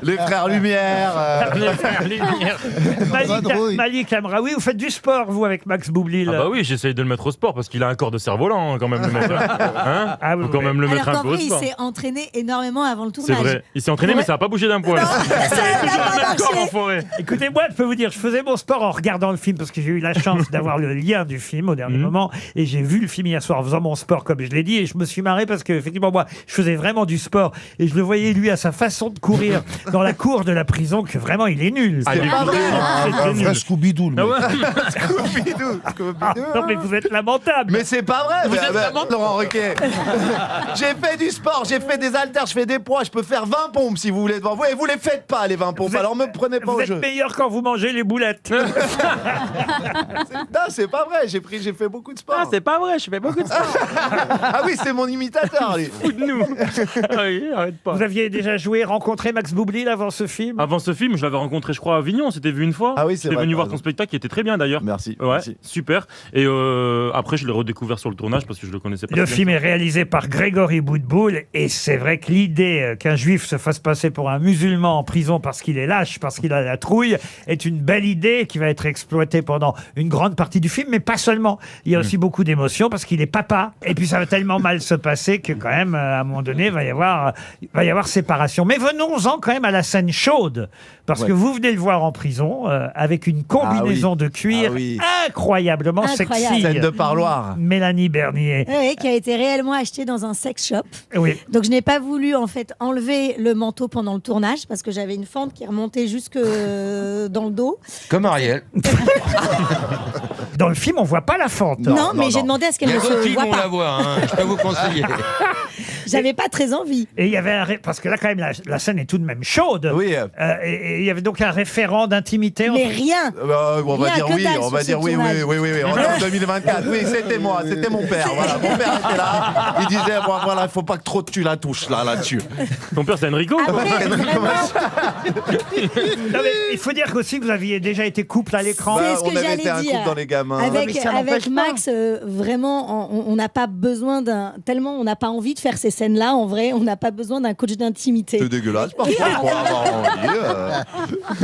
Les frères Lumière. Les frères Lumière. Malik Amraoui, vous faites du sport, vous, avec Max Boublil. Ah bah oui, j'essaye de le mettre au sport parce qu'il a un corps de cerf-volant quand même, le mec. Hein, faut quand même le mettre un peu au il sport. s'est entraîné énormément avant le C'est tournage. vrai, il s'est entraîné mais ça n'a pas bougé d'un poil. C'est toujours le même corps en forêt. Écoutez, moi, je peux vous dire, je faisais mon sport en regardant le film parce que j'ai eu la chance d'avoir le lien du film au dernier moment. Et j'ai vu le film hier soir en faisant mon sport, comme je l'ai dit. Et je me suis marré parce que, effectivement, moi, je faisais vraiment du sport. Et je le voyais, lui, à sa façon de courir dans la cour de la prison, que vraiment, il est nul. C'est pas vrai. Un vrai Scooby-Doo, le mec. Scooby-Doo. Non, mais vous êtes lamentable. Mais c'est pas vrai. Vous êtes lamentable, Laurent Ruquier. J'ai fait du sport, j'ai fait des haltères, je fais des poids, je peux faire 20 pompes si vous voulez devant vous. Et vous les faites pas, les 20 pompes. Alors me prenez pas Vous au êtes jeu. meilleur quand vous mangez les boulettes. Non, c'est pas vrai. J'ai fait beaucoup de sport. Ah, c'est pas vrai, je fais beaucoup de sport. Ah oui, c'est mon imitateur. Lui. Fou de nous. Ah oui, arrête pas. Vous aviez déjà rencontré Max Boublil avant ce film? Avant ce film, je l'avais rencontré, je crois, à Avignon. On s'était vu une fois. Ah oui, c'est J'étais vrai, venu t'as voir raison. ton spectacle qui était très bien d'ailleurs. Merci. Ouais, merci. super. Et après, je l'ai redécouvert sur le tournage parce que je le connaissais pas. Le si bien. film est réalisé par Grégory Boutboul et c'est vrai que l'idée qu'un juif se fasse passer pour un musulman en prison parce qu'il est lâche, parce qu'il a la trouille, est une belle idée qui va être exploitée pendant une grande partie du film, mais pas seulement. Il y a aussi beaucoup d'émotions parce qu'il est papa et puis ça va tellement mal se passer que quand même, à un moment donné, il va y avoir séparation. Mais venons-en quand même à la scène chaude parce que vous venez le voir en prison avec une combinaison de cuir incroyablement sexy. Scène de parloir. Mélanie Bernier. Oui, qui a été réellement acheté dans un sex shop. Oui. Donc je n'ai pas voulu en fait enlever le manteau pendant le tournage parce que j'avais une fente qui remontait jusque dans le dos. Comme Ariel. Dans le film, on voit pas la fente. Non, mais j'ai demandé à ce qu'elle ne se voit on pas. la voit, hein. Je peux vous conseiller. J'avais pas très envie. Et il y avait parce que là quand même la scène est tout de même chaude. Oui. Et il y avait donc un référent d'intimité. Mais rien. On va Rien dire que oui, dalle on va sur dire ce oui, tournage. oui. On est en 2024. Oui, c'était moi, c'était mon père. Voilà, mon père était là. Il disait voilà, faut pas que trop tu la touches là-dessus. Ton père, c'est Enrico. Non, mais il faut dire qu'aussi vous aviez déjà été couple à l'écran. C'est ce que on avait j'allais été un dire. couple dans les gamins. Avec Max, vraiment, on n'a pas besoin tellement on n'a pas envie de faire ces scènes-là. En vrai, on n'a pas besoin d'un coach d'intimité. C'est dégueulasse. Par contre, pour avoir envie.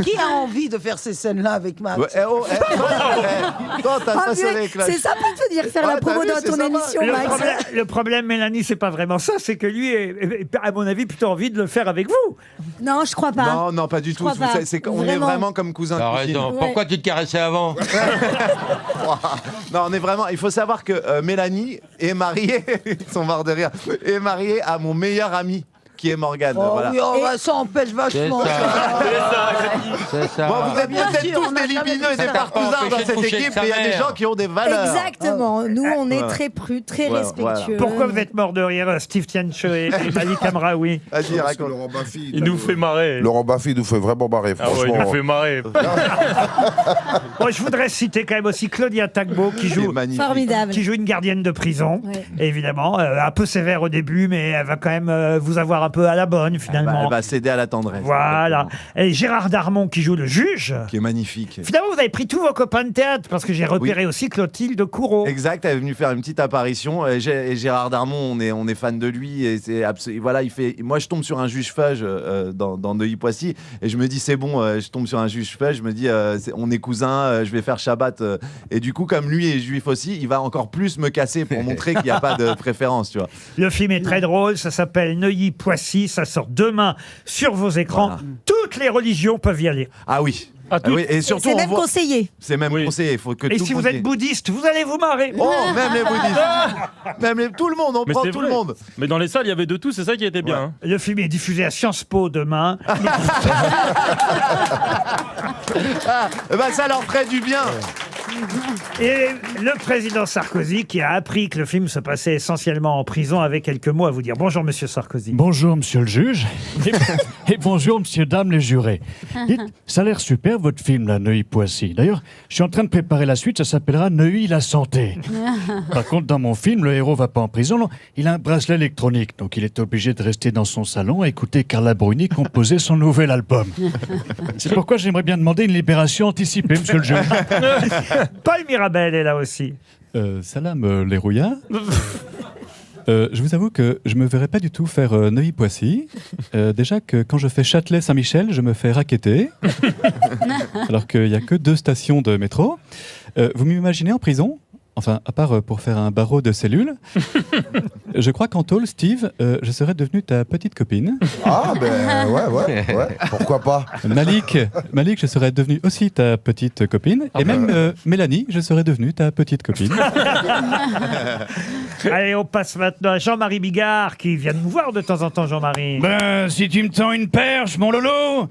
Qui a envie de faire ces scènes-là avec Max? Toi, t'as Ah, pas mais sonné, Clash. c'est sympa de venir faire la Ouais, promo t'as vu, dans c'est ton sympa. émission, Max. Le problème, Mélanie, c'est pas vraiment ça. C'est que lui, à mon avis, plutôt envie de le faire avec vous. Non, je crois pas. Non, pas du tout. crois pas. On est vraiment comme cousins. Arrête, non. Ouais. Pourquoi tu te caressais avant? Non, on est vraiment. Il faut savoir que Mélanie est mariée, ils sont morts de rire, est mariée à mon meilleur ami. Qui est Morgane. Oh voilà. oui, ça empêche vachement. C'est ça. Bon, vous êtes Bien peut-être sûr, tous on a des jamais libineux et fait des ça. partouzards Ça t'a dans pas cette empêché de équipe, coucher mais il y a avec des sa gens qui ont des valeurs. Exactement. Nous, on est Ouais. très prudes, très Ouais, respectueux. Pourquoi vous êtes mort de rire, Steve Tianche et Malik Amraoui? Vas-y, Parce que raconte. Laurent Baffy, Il nous fait marrer. Laurent Baffy nous fait vraiment marrer, Ah ouais, il franchement. nous fait marrer. Bon, je voudrais citer quand même aussi Claudia Tagbo qui joue Formidable. qui joue une gardienne de prison. Ouais. Évidemment, un peu sévère au début, mais elle va quand même vous avoir un peu à la bonne finalement. Elle va céder à la tendresse. Voilà. Et Gérard Darmon qui joue le juge. Qui est magnifique. Finalement, vous avez pris tous vos copains de théâtre parce que j'ai repéré aussi Clotilde Courreau. Exact, elle est venue faire une petite apparition. Et Gérard Darmon, on est fan de lui. Et c'est voilà, il fait. Moi, je tombe sur un juge Fudge dans Neuilly-Poissy, et je me dis c'est bon. Je tombe sur un juge Fudge. Je me dis on est cousins. Je vais faire Shabbat. Et du coup, comme lui est juif aussi, il va encore plus me casser pour montrer qu'il n'y a pas de préférence, tu vois. Le film est très drôle, ça s'appelle Neuilly-Poissy, ça sort demain sur vos écrans. Voilà. Toutes les religions peuvent y aller. Ah oui. Ah oui, et surtout, C'est on même voit- conseillé. C'est même conseillé. Il faut que Et tout si le vous monde y êtes ait. bouddhiste, vous allez vous marrer. Oh, même les bouddhistes. Tout le monde, on Mais prend c'est tout vrai. le monde. Mais dans les salles, il y avait de tout, c'est ça qui était bien. hein. Le film est diffusé à Sciences Po demain. Ça leur ferait du bien. Et le président Sarkozy, qui a appris que le film se passait essentiellement en prison, avait quelques mots à vous dire. Bonjour, monsieur Sarkozy. Bonjour, monsieur le juge. Et bonjour, monsieur, dame, les jurés. Dites, ça a l'air super, votre film, là, Neuilly-Poissy. D'ailleurs, je suis en train de préparer la suite, ça s'appellera Neuilly la santé. Par contre, dans mon film, le héros va pas en prison, non. Il a un bracelet électronique, donc il est obligé de rester dans son salon à écouter Carla Bruni composer son nouvel album. C'est pourquoi j'aimerais bien demander une libération anticipée, monsieur le juge. Paul Mirabel est là aussi. Salam, les rouillards. Je vous avoue que je me verrais pas du tout faire Neuilly-Poissy. Déjà que quand je fais Châtelet-Saint-Michel, je me fais racketter. Alors qu'il n'y a que 2 stations de métro. Vous m'imaginez en prison ? Enfin, à part pour faire un barreau de cellules. Je crois qu'en tôle, Steve, je serais devenu ta petite copine. Ah, ben ouais. Pourquoi pas? Malik, je serais devenu aussi ta petite copine. Et même Mélanie, je serais devenue ta petite copine. Allez, on passe maintenant à Jean-Marie Bigard, qui vient de nous voir de temps en temps, Jean-Marie. Ben, si tu me tends une perche, mon Lolo,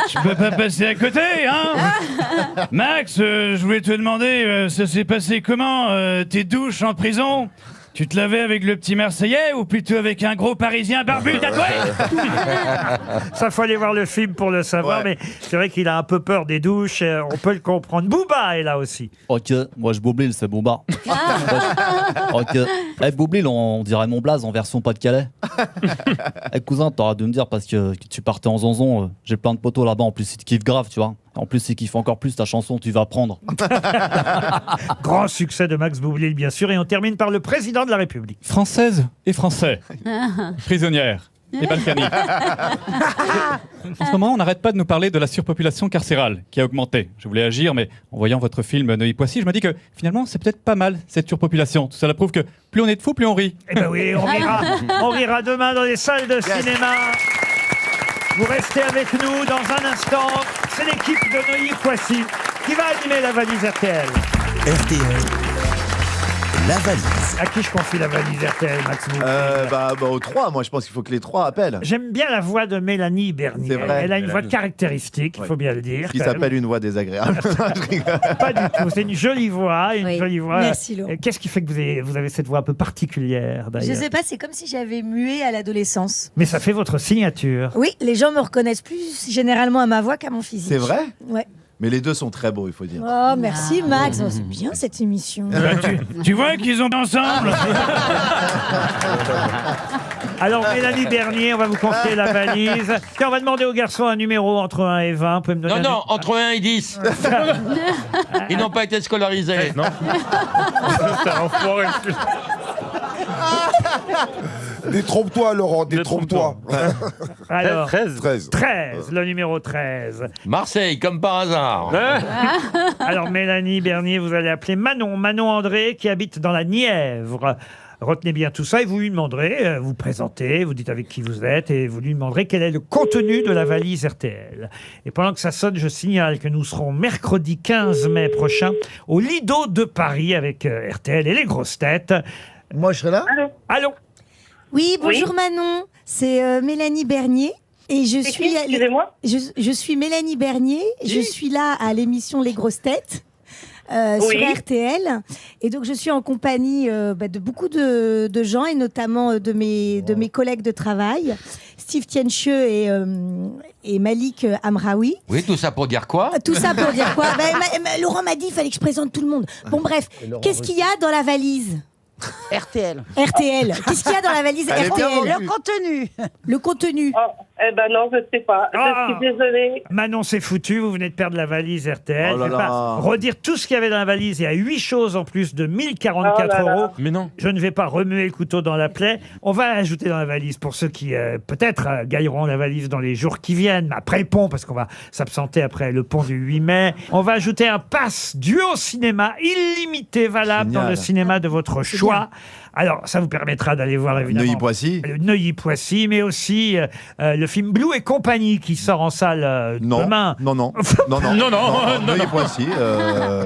je peux pas passer à côté, hein. Max, je voulais te demander, ça s'est passé comment, tes douches en prison? Tu te lavais avec le petit Marseillais ou plutôt avec un gros Parisien barbu tatoué? Ça, faut aller voir le film pour le savoir, mais c'est vrai qu'il a un peu peur des douches, on peut le comprendre. Booba est là aussi. Ok, moi je Boublil, c'est Booba. Ok. Boublil, on dirait mon blaze en version Pas-de-Calais. Cousin, t'auras dû me dire parce que tu partais en zonzon, j'ai plein de potos là-bas, en plus ils te kiffent grave, tu vois. En plus, ils kiffent encore plus ta chanson, tu vas prendre. Grand succès de Max Boublil, bien sûr, et on termine par le président de la République. Française et Français, prisonnières et balkaniques. En ce moment, on n'arrête pas de nous parler de la surpopulation carcérale qui a augmenté. Je voulais agir, mais en voyant votre film Neuilly-Poissy, je me dis que finalement, c'est peut-être pas mal cette surpopulation. Tout cela prouve que plus on est de fous, plus on rit. Eh ben oui, on rira demain dans les salles de cinéma. Vous restez avec nous dans un instant. C'est l'équipe de Neuilly-Poissy qui va animer la valise RTL. RTL, la valise. À qui je confie la valise RTL, Max Boublil? Aux 3, moi je pense qu'il faut que les 3 appellent. J'aime bien la voix de Mélanie Bernier. C'est vrai. Elle a une voix caractéristique, il faut bien le dire. Qui s'appelle une voix désagréable. Pas du tout, c'est une jolie voix. Jolie voix. Merci, Laurent. Qu'est-ce qui fait que vous avez cette voix un peu particulière, Je d'ailleurs? sais pas, c'est comme si j'avais mué à l'adolescence. Mais ça fait votre signature. Oui, les gens me reconnaissent plus généralement à ma voix qu'à mon physique. C'est vrai? Ouais. Mais les deux sont très beaux, il faut dire. Oh, merci Max. Oh, c'est bien cette émission. Tu vois qu'ils ont ensemble. Alors, Mélanie Bernier, on va vous confier la valise. Tiens, on va demander aux garçons un numéro entre 1 et 20. Vous pouvez me donner Non, entre 1 et 10. Ils n'ont pas été scolarisés. Non. C'est un enfoiré. Détrompe-toi, Laurent, détrompe-toi. Alors, 13. 13, le numéro 13. Marseille, comme par hasard. Alors, Mélanie Bernier, vous allez appeler Manon André, qui habite dans la Nièvre. Retenez bien tout ça et vous lui demanderez, vous présentez, vous dites avec qui vous êtes et vous lui demanderez quel est le contenu de la valise RTL. Et pendant que ça sonne, je signale que nous serons mercredi 15 mai prochain au Lido de Paris avec RTL et les grosses têtes. Moi, je serai là. Allô. Oui, bonjour Manon, c'est Mélanie Bernier. Et je suis, excusez-moi je suis Mélanie Bernier, je suis là à l'émission Les Grosses Têtes. Sur RTL, et donc je suis en compagnie de beaucoup de gens et notamment de mes collègues de travail, Steve Tiencheux et Malik Amraoui. Oui, tout ça pour dire quoi? Tout ça pour dire quoi? Laurent m'a dit qu'il fallait que je présente tout le monde. Bon bref, qu'est-ce qu'il y a dans la valise? RTL. RTL. Qu'est-ce qu'il y a dans la valise Elle est bien RTL? vendue. Le contenu. Le contenu. Eh ben non, je ne sais pas. Je suis désolée. Manon, c'est foutu, vous venez de perdre la valise RTL. Oh là Je vais pas là. redire tout ce qu'il y avait dans la valise. Il y a 8 choses en plus de 1044 Oh là là. euros. Mais non. Je ne vais pas remuer le couteau dans la plaie. On va ajouter dans la valise pour ceux qui peut-être gagneront la valise dans les jours qui viennent, après le pont, parce qu'on va s'absenter après le pont du 8 mai. On va ajouter un pass duo cinéma illimité valable Génial. dans le cinéma de votre choix. Alors, ça vous permettra d'aller voir évidemment Neuilly-Poissy. Neuilly-Poissy, mais aussi le film Blue et compagnie qui sort en salle demain. Non. Neuilly-Poissy.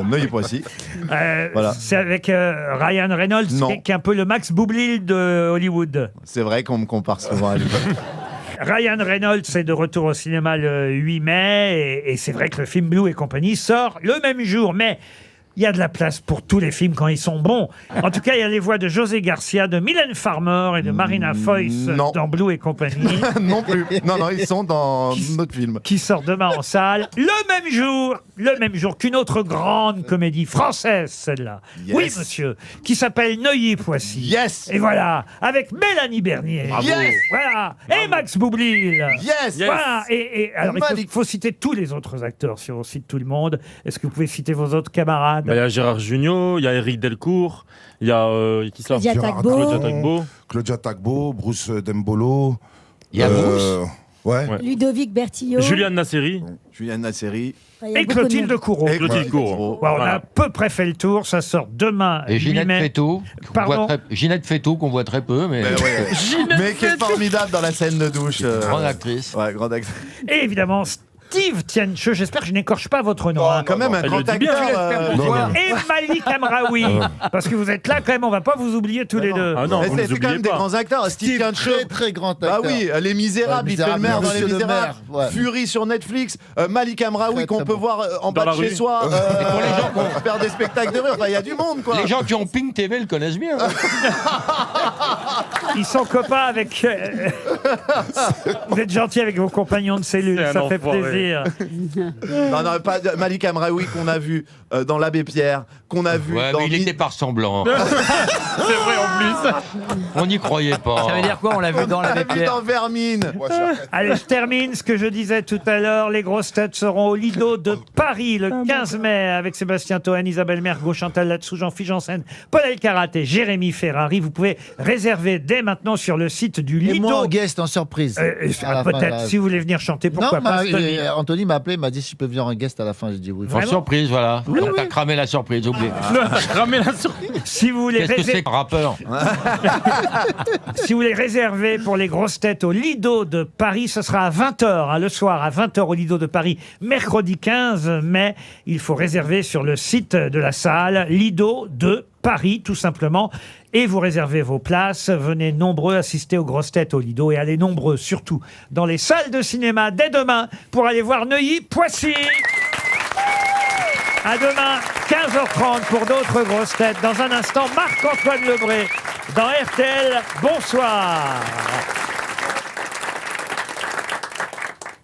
Neuilly-Poissy. Voilà. C'est avec Ryan Reynolds, qui est un peu le Max Boublil de Hollywood. C'est vrai qu'on me compare souvent à lui. Ryan Reynolds est de retour au cinéma le 8 mai, et c'est vrai que le film Blue et compagnie sort le même jour, mais il y a de la place pour tous les films quand ils sont bons. En tout cas, il y a les voix de José Garcia, de Mylène Farmer et de Marina Foïs dans Blue et compagnie. Non plus. Non, ils sont dans notre film. Qui sort demain en salle, le même jour qu'une autre grande comédie française, celle-là. Yes. Oui, monsieur, qui s'appelle Neuilly-Poissy. Yes. Et voilà, avec Mélanie Bernier. Bravo. Yes. Voilà. Et Max Boublil. Yes. Voilà. Et alors, il faut citer tous les autres acteurs, si on cite tout le monde. Est-ce que vous pouvez citer vos autres camarades? stade. Il y a Gérard Jugnot, il y a Éric Delcourt, il y a qui ça Claudia Tagbo. Claudia Tagbo. Claudia Tagbo, Bruce Dembolo. Il y a Bruce. Ouais. Ludovic Bertillot. Juliane Nasseri. Juliane Nasseri. Enfin, il y a Et beaucoup de Clotilde monde. Courreau. Et Clotilde Courreau. Bon, on a Voilà. à peu près fait le tour. Ça sort demain. Et Ginette 8 mai. Féto, Pardon. Ginette Féto qu'on voit très peu, mais Mais qui est formidable dans la scène de douche. grande actrice. Ouais, grande actrice. Et évidemment, Steve Tienche, j'espère que je n'écorche pas votre nom. hein. Quand même un Elle grand le dit bien. acteur. Et Malik Amraoui. Parce que vous êtes là quand même, on va pas vous oublier tous les deux. Ah non, vous Mais ne c'est quand même des grands acteurs. Steve Tienche. Très très grand acteur. Ah oui, Les Misérables, Ouais, il fait le maire dans Les Monsieur le Misérables. maire, ouais. Fury sur Netflix. Malik Amraoui Très, qu'on très peut bon. voir en Dans bas la de chez rue. soi. Et pour les gens faire des spectacles de rue. Enfin, il y a du monde quoi. Les gens qui ont Pink TV le connaissent bien. Ils sont copains avec. Vous êtes gentil avec vos compagnons de cellule, C'est un ça fait enfoiré. plaisir. Non, pas Malik Amraoui qu'on a vu dans l'Abbé Pierre, qu'on a vu Ouais, dans mais il était par semblant. C'est vrai en plus. On n'y croyait pas. Ça veut dire quoi? On l'a vu dans on la l'a vu dans Vermine. Allez, je termine ce que je disais tout à l'heure. Les grosses têtes seront au Lido de Paris le 15 mai avec Sébastien Toen, Isabelle Mergo, Chantal Latsou, Jean-Philippe Janssen, Paul Elkarat et Jérémy Ferrari. Vous pouvez réserver dès maintenant sur le site du Et moi en Lido. guest, en surprise. À la fin, Peut-être, là. si vous voulez venir chanter, pourquoi Non, pas Anthony. Anthony m'a appelé, il m'a dit si je peux venir en guest à la fin. J'ai dit oui. En surprise, voilà. T'as cramé la surprise, oublie. Cramé la surprise. Si vous voulez Qu'est-ce que c'est qu'un rappeur? Si vous voulez réserver pour les grosses têtes au Lido de Paris, ce sera à 20h, le soir, à 20h au Lido de Paris, mercredi 15 mai. Il faut réserver sur le site de la salle, Lido de Paris, tout simplement. Et vous réservez vos places. Venez nombreux assister aux grosses têtes au Lido et allez nombreux, surtout, dans les salles de cinéma dès demain pour aller voir Neuilly-Poissy. À demain, 15h30 pour d'autres grosses têtes. Dans un instant, Marc-Antoine Lebré dans RTL. Bonsoir.